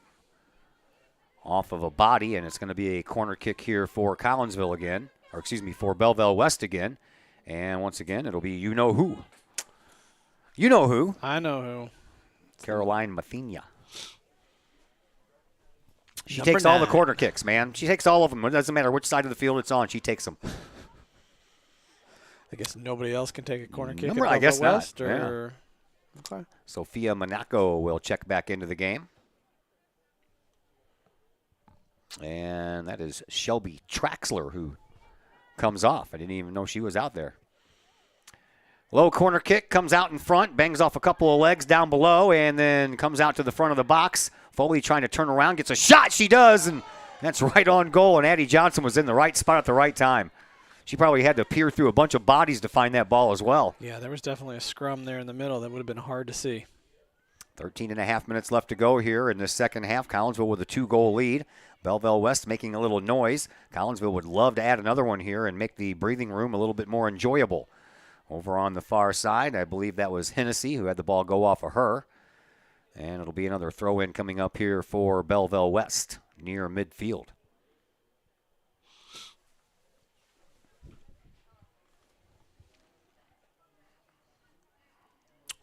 off of a body, and it's going to be a corner kick here for Collinsville again. Or excuse me, for Belleville West again. And once again, it'll be you know who. You know who. I know who. Caroline Mathenia. She Number takes all the 9. corner kicks, man. She takes all of them. It doesn't matter which side of the field it's on. She takes them. I guess nobody else can take a corner kick at I guess Belleville West, not. or okay. Sophia Monaco will check back into the game. And that is Shelby Traxler who comes off. I didn't even know she was out there. Low corner kick, comes out in front, bangs off a couple of legs down below, and then comes out to the front of the box. Foley trying to turn around, gets a shot. She does, and that's right on goal. And Addie Johnson was in the right spot at the right time. She probably had to peer through a bunch of bodies to find that ball as well. Yeah, there was definitely a scrum there in the middle that would have been hard to see. 13 and a half minutes left to go here in the second half. Collinsville with a 2-goal lead. Belleville West making a little noise. Collinsville would love to add another one here and make the breathing room a little bit more enjoyable. Over on the far side, I believe that was Hennessy who had the ball go off of her. And it'll be another throw-in coming up here for Belleville West near midfield.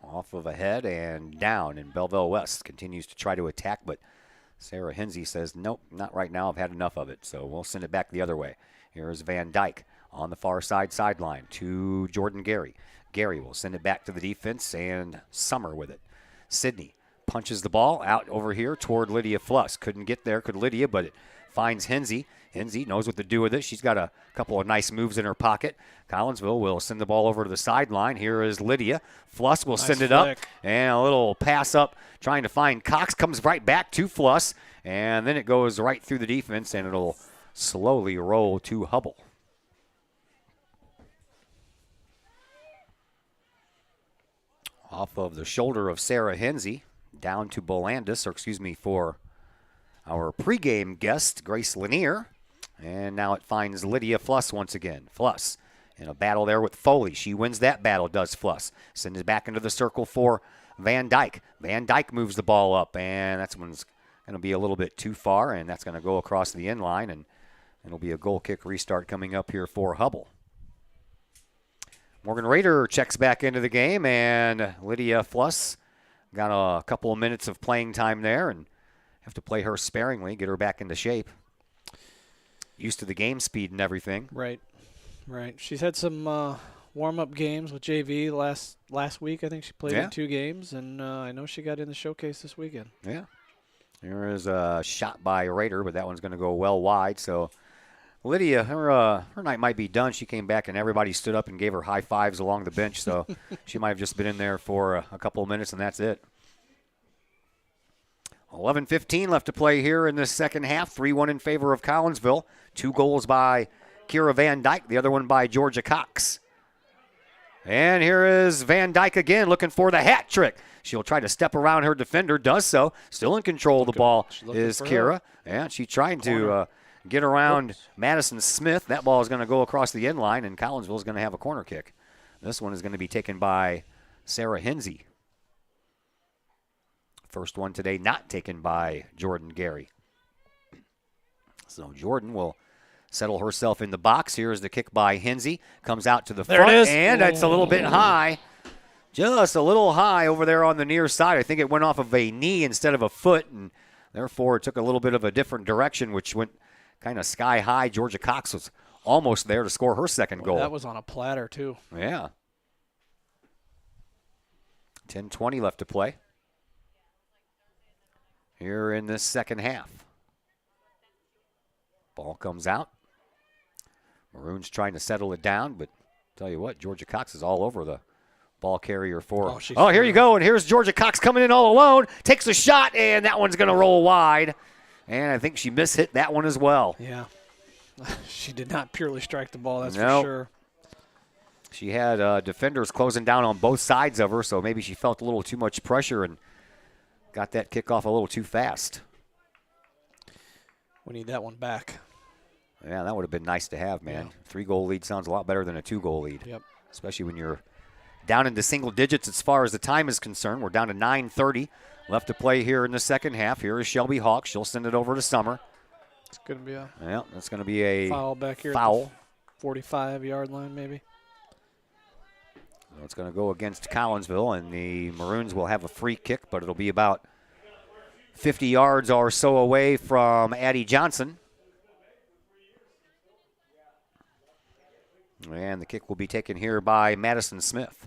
Off of a head and down, and Belleville West continues to try to attack, but Sarah Hensey says, nope, not right now. I've had enough of it, so we'll send it back the other way. Here's Van Dyke on the far sideline to Jordan Gary. Gary will send it back to the defense, and Summer with it. Sydney punches the ball out over here toward Lydia Fluss. Couldn't get there, could Lydia, but it finds Hensey. Hensey knows what to do with it. She's got a couple of nice moves in her pocket. Collinsville will send the ball over to the sideline. Here is Lydia. Fluss will send it up, and a little pass up trying to find Cox. Comes right back to Fluss, and then it goes right through the defense, and it'll slowly roll to Hubble. Off of the shoulder of Sarah Hensey, down to Bolandis, or excuse me, for our pregame guest, Grace Lanier. And now it finds Lydia Fluss once again. Fluss in a battle there with Foley. She wins that battle, does Fluss. Sends it back into the circle for Van Dyke. Van Dyke moves the ball up, and that's one's going to be a little bit too far, and that's going to go across the end line, and it'll be a goal kick restart coming up here for Hubble. Morgan Rader checks back into the game, and Lydia Fluss got a couple of minutes of playing time there, and have to play her sparingly, get her back into shape. Used to the game speed and everything. Right. She's had some warm-up games with JV last week. I think she played in 2 games, and I know she got in the showcase this weekend. Yeah. There is a shot by Rader, but that one's going to go well wide. So Lydia, her night might be done. She came back, and everybody stood up and gave her high fives along the bench. So she might have just been in there for a couple of minutes, and that's it. 11:15 left to play here in the second half. 3-1 in favor of Collinsville. 2 goals by Kira Van Dyke, the other one by Georgia Cox. And here is Van Dyke again looking for the hat trick. She'll try to step around her defender, does so. Still in control of the ball is Kira. Yeah, she's trying to get around Madison Smith. That ball is going to go across the end line, and Collinsville is going to have a corner kick. This one is going to be taken by Sarah Hensey. First one today not taken by Jordan Gary. So Jordan will settle herself in the box. Here's the kick by Hensey. Comes out to the front, and it's a little bit high. Just a little high over there on the near side. I think it went off of a knee instead of a foot, and therefore it took a little bit of a different direction, which went kind of sky high. Georgia Cox was almost there to score her second goal. That was on a platter, too. Yeah. 10:20 left to play here in this second half. Ball comes out. Maroon's trying to settle it down, but tell you what, Georgia Cox is all over the ball carrier for. Here you go, and here's Georgia Cox coming in all alone. Takes a shot, and that one's going to roll wide. And I think she mishit that one as well. Yeah. She did not purely strike the ball, that's Nope. for sure. She had defenders closing down on both sides of her, so maybe she felt a little too much pressure and got that kickoff a little too fast. We need that one back. Yeah, that would have been nice to have, man. Yeah. 3-goal lead sounds a lot better than a 2-goal lead. Yep. Especially when you're down into single digits as far as the time is concerned. We're down to 9:30 left to play here in the second half. Here is Shelby Hawk. She'll send it over to Summer. It's going to be a Yeah, that's going to be a foul back here. Foul. 45-yard line, maybe. So it's going to go against Collinsville, and the Maroons will have a free kick, but it'll be about 50 yards or so away from Addie Johnson. And the kick will be taken here by Madison Smith.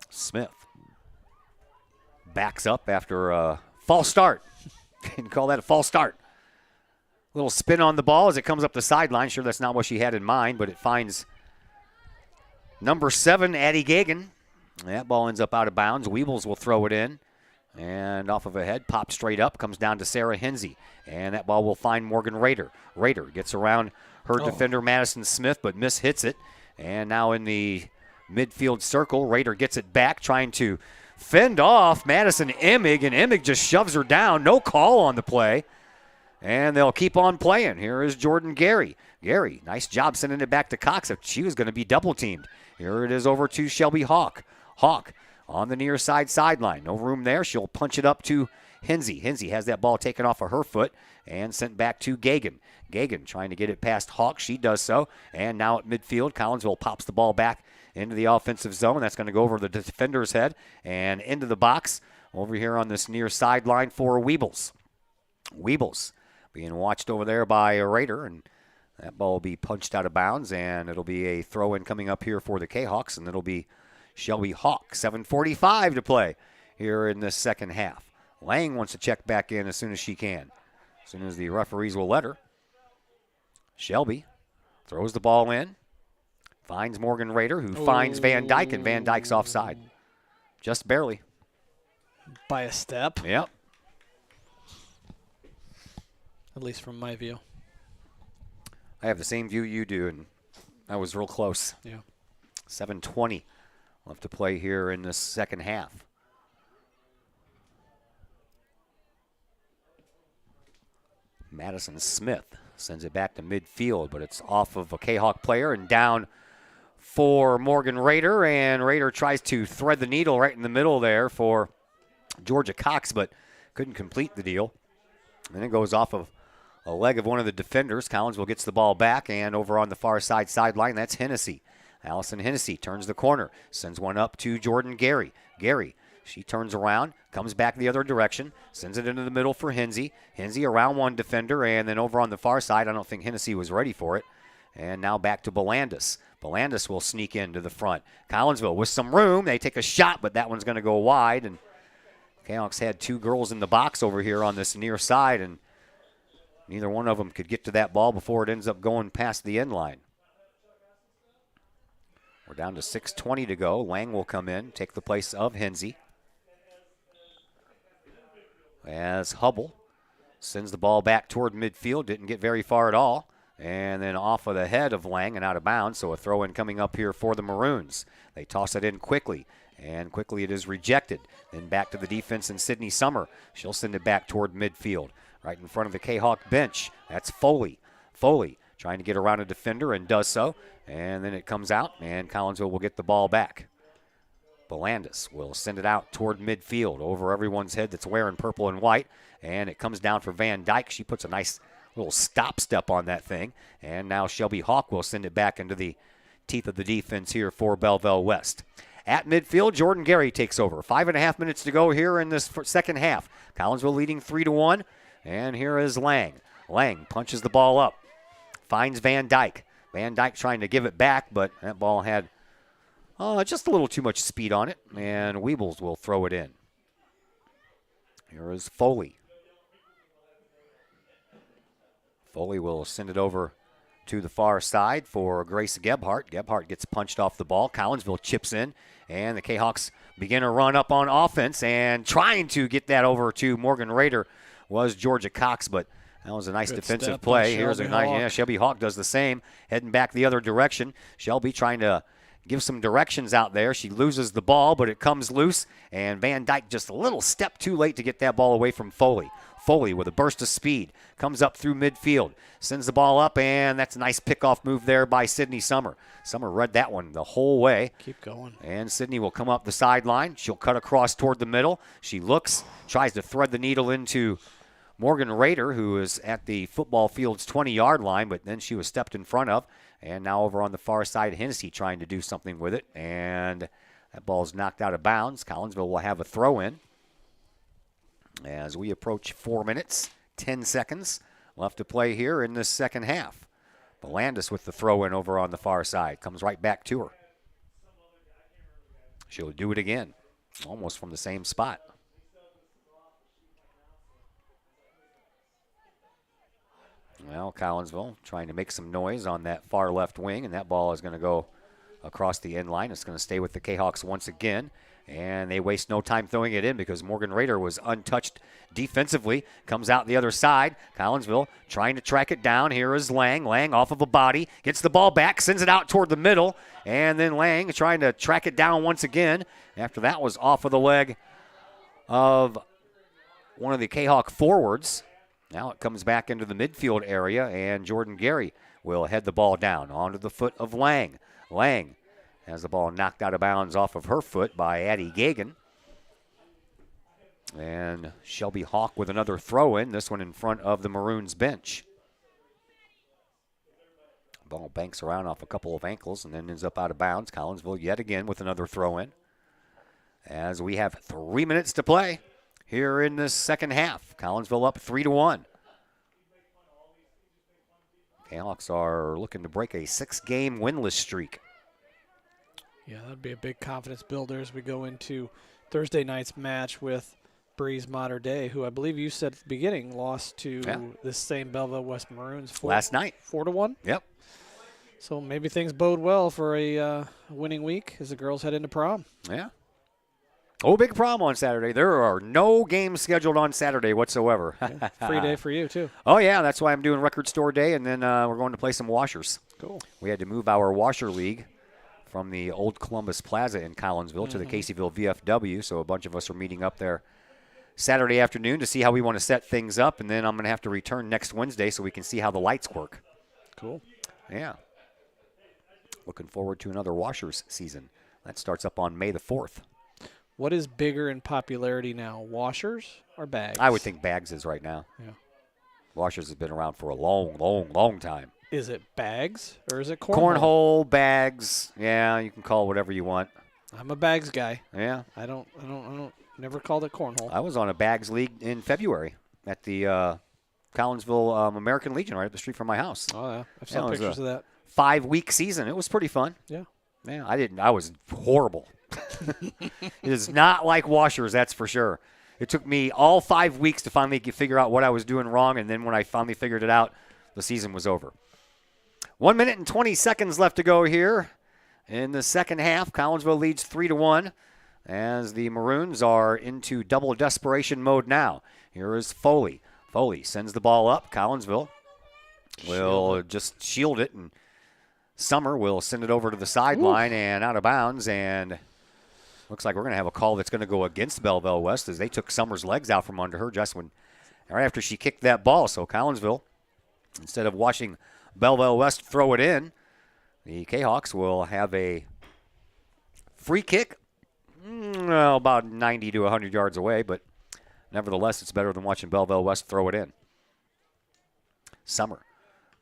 Smith backs up after a false start. Can you call that a false start? Little spin on the ball as it comes up the sideline. Sure, that's not what she had in mind, but it finds number 7, Addie Gagan. That ball ends up out of bounds. Weebles will throw it in. And off of a head, pops straight up, comes down to Sarah Hinsey. And that ball will find Morgan Rader. Rader gets around her defender, Madison Smith, but mishits it. And now in the midfield circle, Rader gets it back, trying to fend off Madison Emig, and Emig just shoves her down. No call on the play. And they'll keep on playing. Here is Jordan Gary. Gary, nice job sending it back to Cox. If she was going to be double-teamed. Here it is over to Shelby Hawk. Hawk on the near side sideline. No room there. She'll punch it up to Hinsey. Hinsey has that ball taken off of her foot and sent back to Gagan. Gagan trying to get it past Hawk. She does so. And now at midfield, Collinsville pops the ball back into the offensive zone. That's going to go over the defender's head and into the box over here on this near sideline for Weebles. Weebles being watched over there by a Raider, and that ball will be punched out of bounds, and it'll be a throw-in coming up here for the Kahawks, and it'll be Shelby Hawk. 7:45 to play here in the second half. Lang wants to check back in as soon as she can, as soon as the referees will let her. Shelby throws the ball in, finds Morgan Rader, who finds Van Dyke, and Van Dyke's offside. Just barely. By a step? Yep. At least from my view. I have the same view you do, and that was real close. Yeah. 7:20 left to play here in the second half. Madison Smith sends it back to midfield, but it's off of a Kahawk player and down for Morgan Rader, and Rader tries to thread the needle right in the middle there for Georgia Cox, but couldn't complete the deal. And it goes off of a leg of one of the defenders. Collinsville gets the ball back, and over on the far side sideline, that's Hennessy. Allison Hennessy turns the corner, sends one up to Jordan Gary. Gary, she turns around, comes back the other direction, sends it into the middle for Hinsey. Hinsey around one defender, and then over on the far side, I don't think Hennessy was ready for it. And now back to Belandis. Belandis will sneak into the front. Collinsville with some room. They take a shot, but that one's going to go wide. And Kahawks had two girls in the box over here on this near side, and neither one of them could get to that ball before it ends up going past the end line. We're down to 6:20 to go. Lang will come in, take the place of Hinsey. As Hubble sends the ball back toward midfield, didn't get very far at all. And then off of the head of Lang and out of bounds, so a throw-in coming up here for the Maroons. They toss it in quickly, and quickly it is rejected. Then back to the defense in Sydney Summer. She'll send it back toward midfield, right in front of the Kahawk bench. That's Foley. Foley trying to get around a defender and does so. And then it comes out, and Collinsville will get the ball back. Belandis will send it out toward midfield over everyone's head that's wearing purple and white. And it comes down for Van Dyke. She puts a nice little stop step on that thing. And now Shelby Hawk will send it back into the teeth of the defense here for Belleville West. At midfield, Jordan Gary takes over. 5.5 minutes to go here in this second half. Collinsville leading 3-1. And here is Lang. Lang punches the ball up. Finds Van Dyke. Van Dyke trying to give it back, but that ball had just a little too much speed on it. And Weebles will throw it in. Here is Foley. Foley will send it over to the far side for Grace Gebhardt. Gebhardt gets punched off the ball. Collinsville chips in, and the Kahawks begin a run up on offense, and trying to get that over to Morgan Rader was Georgia Cox, but that was a nice defensive play. Here's a nice, Shelby Hawk does the same, heading back the other direction. Shelby trying to give some directions out there. She loses the ball, but it comes loose, and Van Dyke just a little step too late to get that ball away from Foley. Foley with a burst of speed comes up through midfield, sends the ball up, and that's a nice pickoff move there by Sydney Summer. Summer read that one the whole way. Keep going. And Sydney will come up the sideline. She'll cut across toward the middle. She looks, tries to thread the needle into Morgan Rader, who is at the football field's 20-yard line, but then she was stepped in front of. And now over on the far side, Hennessy trying to do something with it. And that ball's knocked out of bounds. Collinsville will have a throw-in as we approach 4 minutes, 10 seconds left to play here in this second half. Belandis with the throw-in over on the far side. Comes right back to her. She'll do it again, almost from the same spot. Well, Collinsville trying to make some noise on that far left wing, and that ball is going to go across the end line. It's going to stay with the Kahawks once again, and they waste no time throwing it in because Morgan Rader was untouched defensively. Comes out the other side. Collinsville trying to track it down. Here is Lang. Lang off of a body. Gets the ball back, sends it out toward the middle, and then Lang trying to track it down once again after that was off of the leg of one of the Kahawk forwards. Now it comes back into the midfield area, and Jordan Gary will head the ball down onto the foot of Lang. Lang has the ball knocked out of bounds off of her foot by Addie Gagan. And Shelby Hawk with another throw-in, this one in front of the Maroons bench. Ball banks around off a couple of ankles and then ends up out of bounds. Collinsville yet again with another throw-in. As we have 3 minutes to play here in this second half. Collinsville up 3-1. Kahawks are looking to break a 6-game winless streak. Yeah, that'd be a big confidence builder as we go into Thursday night's match with Breeze Mater Dei, who I believe you said at the beginning lost to this same Belleville West Maroons last night. 4-1. Yep. So maybe things bode well for a winning week as the girls head into prom. Yeah. Oh, big prom on Saturday. There are no games scheduled on Saturday whatsoever. Yeah, free day for you, too. Oh, yeah. That's why I'm doing record store day, and then we're going to play some washers. Cool. We had to move our washer league from the old Columbus Plaza in Collinsville to the Caseyville VFW, so a bunch of us are meeting up there Saturday afternoon to see how we want to set things up, and then I'm going to have to return next Wednesday so we can see how the lights work. Cool. Yeah. Looking forward to another washers season. That starts up on May the 4th. What is bigger in popularity now, washers or bags? I would think bags is right now. Yeah. Washers has been around for a long, long, long time. Is it bags or is it cornhole? Cornhole, bags. Yeah, you can call it whatever you want. I'm a bags guy. Yeah. I don't never called it cornhole. I was on a bags league in February at the Collinsville American Legion right up the street from my house. Oh yeah, I've seen pictures of that. 5-week season. It was pretty fun. Yeah. Yeah, I was horrible. It is not like washers, that's for sure. It took me all 5 weeks to finally figure out what I was doing wrong, and then when I finally figured it out, the season was over. 1 minute and 20 seconds left to go here in the second half. Collinsville leads 3-1 as the Maroons are into double desperation mode now. Here is Foley. Foley sends the ball up. Collinsville will just shield it, and Summer will send it over to the sideline and out of bounds, and looks like we're going to have a call that's going to go against Belleville West as they took Summer's legs out from under her just when right after she kicked that ball. So Collinsville, instead of watching Belleville West throw it in, the Kahawks will have a free kick about 90 to 100 yards away, but nevertheless, it's better than watching Belleville West throw it in. Summer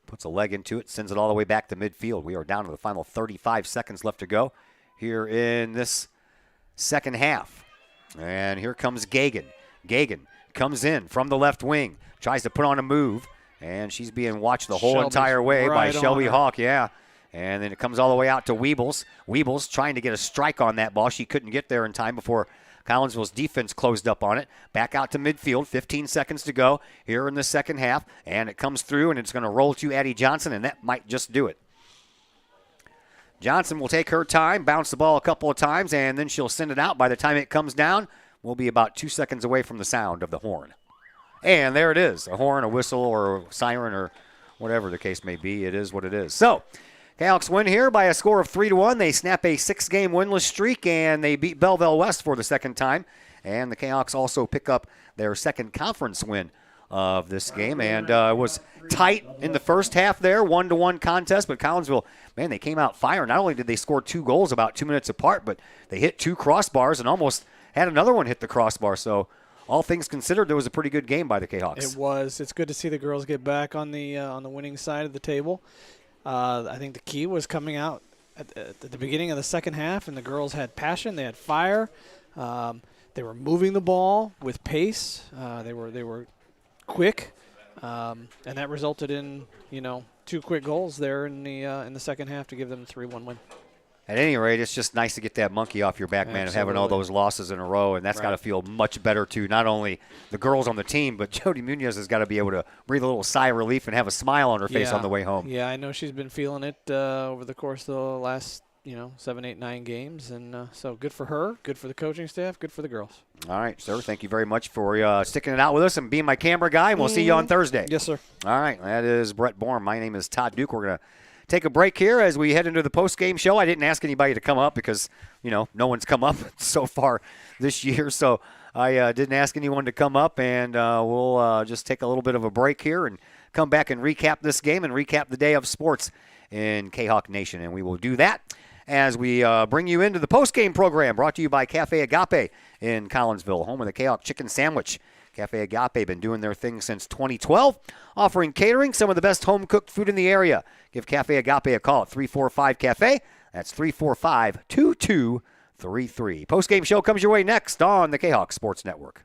puts a leg into it, sends it all the way back to midfield. We are down to the final 35 seconds left to go here in this second half. And here comes Gagan. Gagan comes in from the left wing, tries to put on a move, and she's being watched the whole entire way by Shelby Hawk. Yeah. And then it comes all the way out to Weebles. Weebles trying to get a strike on that ball. She couldn't get there in time before Collinsville's defense closed up on it. Back out to midfield, 15 seconds to go here in the second half. And it comes through, and it's going to roll to Addie Johnson, and that might just do it. Johnson will take her time, bounce the ball a couple of times, and then she'll send it out. By the time it comes down, we'll be about 2 seconds away from the sound of the horn. And there it is, a horn, a whistle, or a siren, or whatever the case may be. It is what it is. So, Kahok's win here by a score of 3-1. They snap a 6-game winless streak, and they beat Belleville West for the second time. And the Kahok's also pick up their second conference win of this game. And it was tight in the first half there, 1-1 contest. But Collinsville, man, they came out firing. Not only did they score 2 goals about 2 minutes apart, but they hit 2 crossbars and almost had another one hit the crossbar. So all things considered, it was a pretty good game by the Kahawks. It was. It's good to see the girls get back on the winning side of the table. I think the key was coming out at the beginning of the second half, and the girls had passion. They had fire. They were moving the ball with pace. They were quick, and that resulted in 2 quick goals there in the second half to give them a 3-1 win. At any rate, it's just nice to get that monkey off your back, man, of having all those losses in a row, and that's got to feel much better to not only the girls on the team, but Jody Munoz has got to be able to breathe a little sigh of relief and have a smile on her face on the way home. Yeah, I know she's been feeling it over the course of the last 7, 8, 9 games, and so good for her, good for the coaching staff, good for the girls. All right, sir, thank you very much for sticking it out with us and being my camera guy, and we'll see you on Thursday. Yes, sir. All right, that is Brett Bourne. My name is Todd Duke. We're going to take a break here as we head into the post-game show. I didn't ask anybody to come up because, no one's come up so far this year, so I didn't ask anyone to come up, and we'll just take a little bit of a break here and come back and recap this game and recap the day of sports in Kahok Nation, and we will do that as we bring you into the post-game program brought to you by Cafe Agape in Collinsville, home of the Kahok Chicken Sandwich. Cafe Agape been doing their thing since 2012, offering catering, some of the best home-cooked food in the area. Give Cafe Agape a call at 345-CAFE. That's 345-2233. Post-game show comes your way next on the Kahok Sports Network.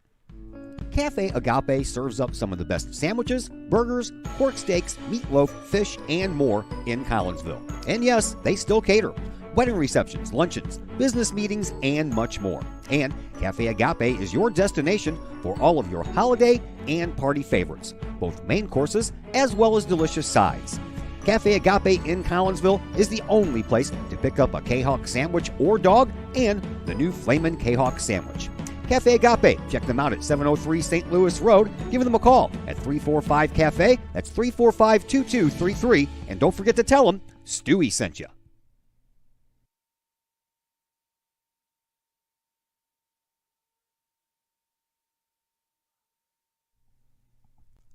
Cafe Agape serves up some of the best sandwiches, burgers, pork steaks, meatloaf, fish, and more in Collinsville. And yes, they still cater. Wedding receptions, luncheons, business meetings, and much more. And Cafe Agape is your destination for all of your holiday and party favorites, both main courses as well as delicious sides. Cafe Agape in Collinsville is the only place to pick up a Kahok sandwich or dog and the new Flamin' Kahok sandwich. Cafe Agape, check them out at 703 St. Louis Road. Give them a call at 345-CAFE. That's 345-2233. And don't forget to tell them Stewie sent you.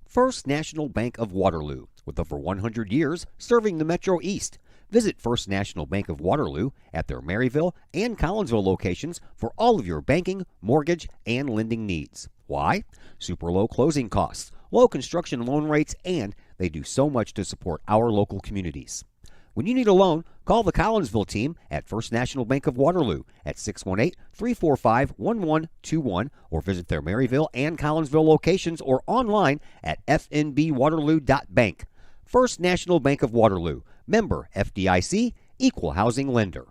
First National Bank of Waterloo, with over 100 years serving the Metro East. Visit First National Bank of Waterloo at their Maryville and Collinsville locations for all of your banking, mortgage, and lending needs. Why? Super low closing costs, low construction loan rates, and they do so much to support our local communities. When you need a loan, call the Collinsville team at First National Bank of Waterloo at 618-345-1121 or visit their Maryville and Collinsville locations or online at fnbwaterloo.bank. First National Bank of Waterloo, member FDIC, equal housing lender.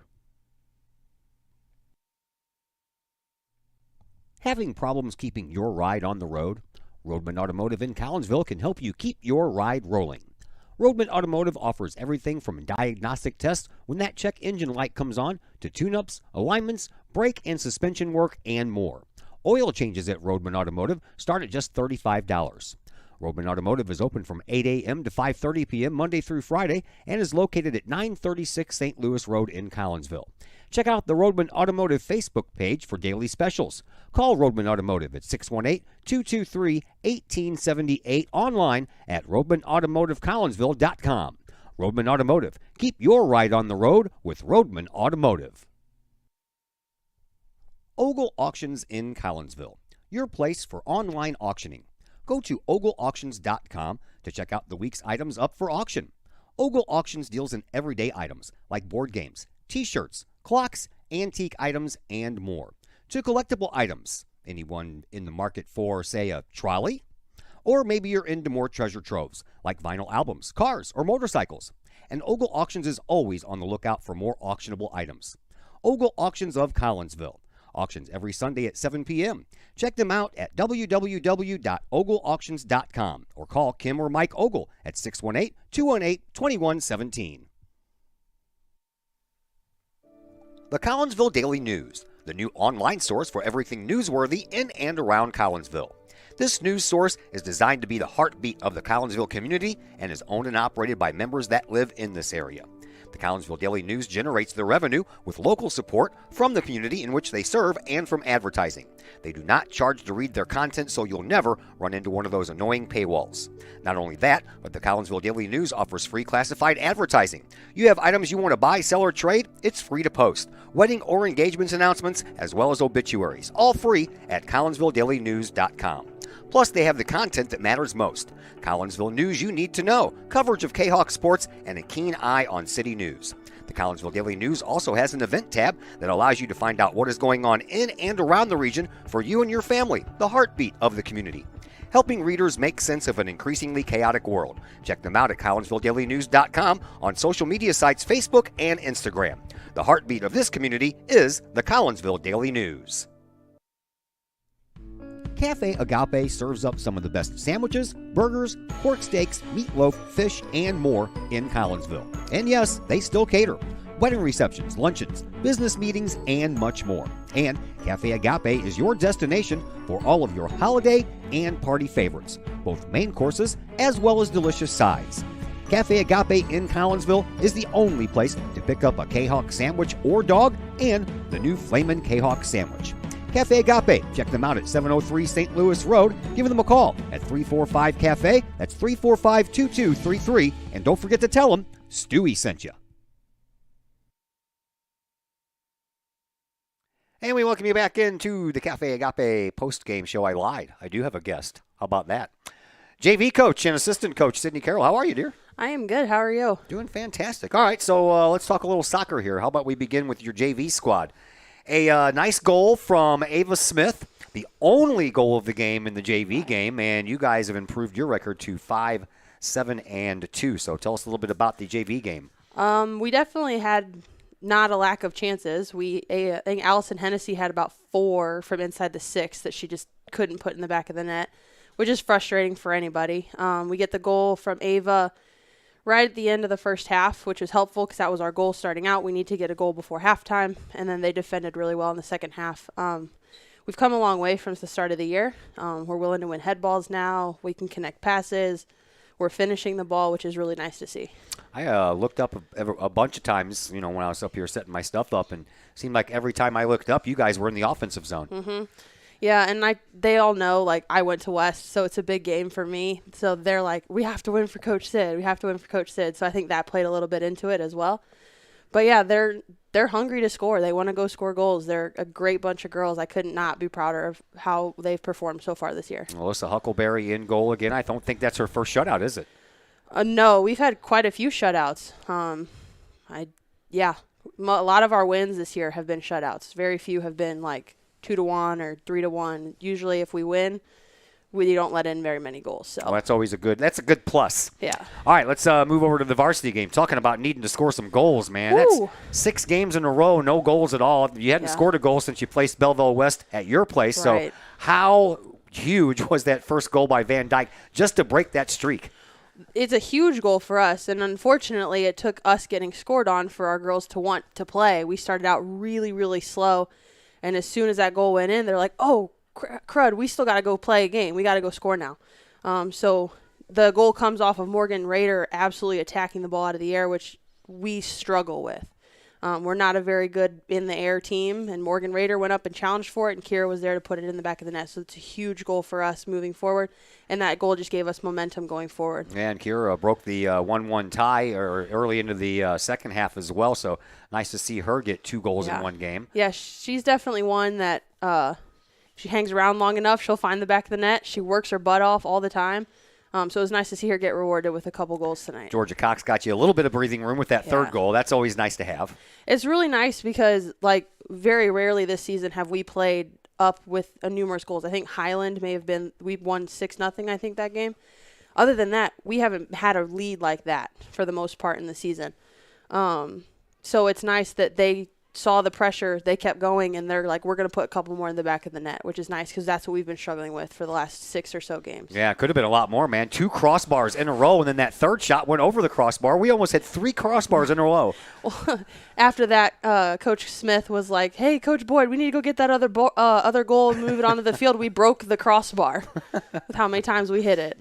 Having problems keeping your ride on the road? Roadman Automotive in Collinsville can help you keep your ride rolling. Roadman Automotive offers everything from diagnostic tests when that check engine light comes on to tune-ups, alignments, brake and suspension work, and more. Oil changes at Roadman Automotive start at just $35. Roadman Automotive is open from 8 a.m. to 5:30 p.m. Monday through Friday and is located at 936 St. Louis Road in Collinsville. Check out the Roadman Automotive Facebook page for daily specials. Call Roadman Automotive at 618-223-1878 online at roadmanautomotivecollinsville.com. Roadman Automotive. Keep your ride on the road with Roadman Automotive. Ogle Auctions in Collinsville, your place for online auctioning. Go to ogleauctions.com to check out the week's items up for auction. Ogle Auctions deals in everyday items like board games, t-shirts, clocks, antique items, and more. To collectible items, anyone in the market for, say, a trolley? Or maybe you're into more treasure troves like vinyl albums, cars, or motorcycles. And Ogle Auctions is always on the lookout for more auctionable items. Ogle Auctions of Collinsville. Auctions every Sunday at 7 p.m. Check them out at www.ogleauctions.com or call Kim or Mike Ogle at 618-218-2117. The Collinsville Daily News, the new online source for everything newsworthy in and around Collinsville. This news source is designed to be the heartbeat of the Collinsville community and is owned and operated by members that live in this area. The Collinsville Daily News generates their revenue with local support from the community in which they serve and from advertising. They do not charge to read their content, so you'll never run into one of those annoying paywalls. Not only that, but the Collinsville Daily News offers free classified advertising. You have items you want to buy, sell, or trade? It's free to post. Wedding or engagements announcements, as well as obituaries, all free at CollinsvilleDailyNews.com. Plus, they have the content that matters most. Collinsville news you need to know, coverage of Kahok sports, and a keen eye on city news. The Collinsville Daily News also has an event tab that allows you to find out what is going on in and around the region for you and your family, the heartbeat of the community. Helping readers make sense of an increasingly chaotic world. Check them out at CollinsvilleDailyNews.com on social media sites Facebook and Instagram. The heartbeat of this community is the Collinsville Daily News. Cafe Agape serves up some of the best sandwiches, burgers, pork steaks, meatloaf, fish, and more in Collinsville. And yes, they still cater. Wedding receptions, luncheons, business meetings, and much more. And Cafe Agape is your destination for all of your holiday and party favorites, both main courses as well as delicious sides. Cafe Agape in Collinsville is the only place to pick up a Kahok sandwich or dog and the new Flamin' Kahok sandwich. Cafe Agape. Check them out at 703 St. Louis Road. Give them a call at 345-CAFE. That's 345-2233. And don't forget to tell them Stewie sent you. And we welcome you back into the Cafe Agape post-game show. I lied. I do have a guest. How about that? JV coach and assistant coach Sydney Carroll. How are you, dear? I am good. How are you? Doing fantastic. All right, so let's talk a little soccer here. How about we begin with your JV squad? A nice goal from Ava Smith, the only goal of the game in the JV game, and you guys have improved your record to 5-7-2. So tell us a little bit about the JV game. We definitely had not a lack of chances. I think Allison Hennessy had about 4 from inside the 6 that she just couldn't put in the back of the net, which is frustrating for anybody. We get the goal from Ava right at the end of the first half, which was helpful because that was our goal starting out. We need to get a goal before halftime, and then they defended really well in the second half. We've come a long way from the start of the year. We're willing to win head balls now. We can connect passes. We're finishing the ball, which is really nice to see. I looked up a bunch of times, when I was up here setting my stuff up, and it seemed like every time I looked up, you guys were in the offensive zone. Mm-hmm. Yeah, and they all know, I went to West, so it's a big game for me. So they're like, we have to win for Coach Sid. We have to win for Coach Sid. So I think that played a little bit into it as well. But, yeah, they're hungry to score. They want to go score goals. They're a great bunch of girls. I could not be prouder of how they've performed so far this year. Melissa Huckleberry in goal again. I don't think that's her first shutout, is it? No, we've had quite a few shutouts. A lot of our wins this year have been shutouts. Very few have been 2-1 or 3-1. Usually, if we win, we don't let in very many goals. So that's always a good plus. Yeah. All right, let's move over to the varsity game. Talking about needing to score some goals, man. Ooh. That's 6 games in a row, no goals at all. You hadn't scored a goal since you placed Belleville West at your place. Right. So how huge was that first goal by Van Dyke just to break that streak? It's a huge goal for us, and unfortunately, it took us getting scored on for our girls to want to play. We started out really, really slow. And as soon as that goal went in, they're like, oh, crud, we still got to go play a game. We got to go score now. So the goal comes off of Morgan Rader absolutely attacking the ball out of the air, which we struggle with. We're not a very good in-the-air team, and Morgan Rader went up and challenged for it, and Kira was there to put it in the back of the net. So it's a huge goal for us moving forward, and that goal just gave us momentum going forward. Yeah, and Kira broke the 1-1 tie early into the second half as well, so nice to see her get 2 goals in one game. Yeah, she's definitely one that she hangs around long enough, she'll find the back of the net. She works her butt off all the time. So it was nice to see her get rewarded with a couple goals tonight. Georgia Cox got you a little bit of breathing room with that third goal. That's always nice to have. It's really nice because, very rarely this season have we played up with numerous goals. I think Highland we won 6-0, I think, that game. Other than that, we haven't had a lead like that for the most part in the season. So it's nice that they saw the pressure, they kept going, and they're like, we're going to put a couple more in the back of the net, which is nice because that's what we've been struggling with for the last 6 or so games. Yeah, it could have been a lot more, man. 2 crossbars in a row, and then that third shot went over the crossbar. We almost had 3 crossbars in a row. Well, after that, Coach Smith was like, hey, Coach Boyd, we need to go get that other goal and move it onto the field. We broke the crossbar with how many times we hit it.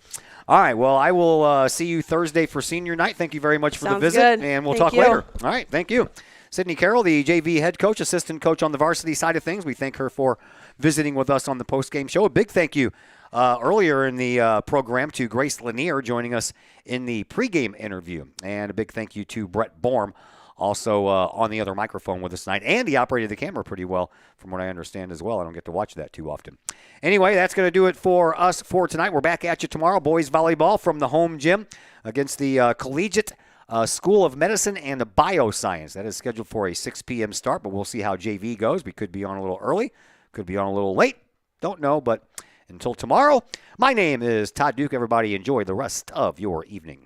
All right, well, I will see you Thursday for senior night. Thank you very much for the visit, good. and we'll Thank talk you. later. All right, thank you. Sydney Carroll, the JV head coach, assistant coach on the varsity side of things. We thank her for visiting with us on the postgame show. A big thank you earlier in the program to Grace Lanier joining us in the pregame interview. And a big thank you to Brett Borm, also on the other microphone with us tonight. And he operated the camera pretty well, from what I understand as well. I don't get to watch that too often. Anyway, that's going to do it for us for tonight. We're back at you tomorrow. Boys volleyball from the home gym against the Collegiate School of Medicine and Bioscience. That is scheduled for a 6 p.m. start, but we'll see how JV goes. We could be on a little early, could be on a little late. Don't know, but until tomorrow, my name is Todd Duke. Everybody enjoy the rest of your evening.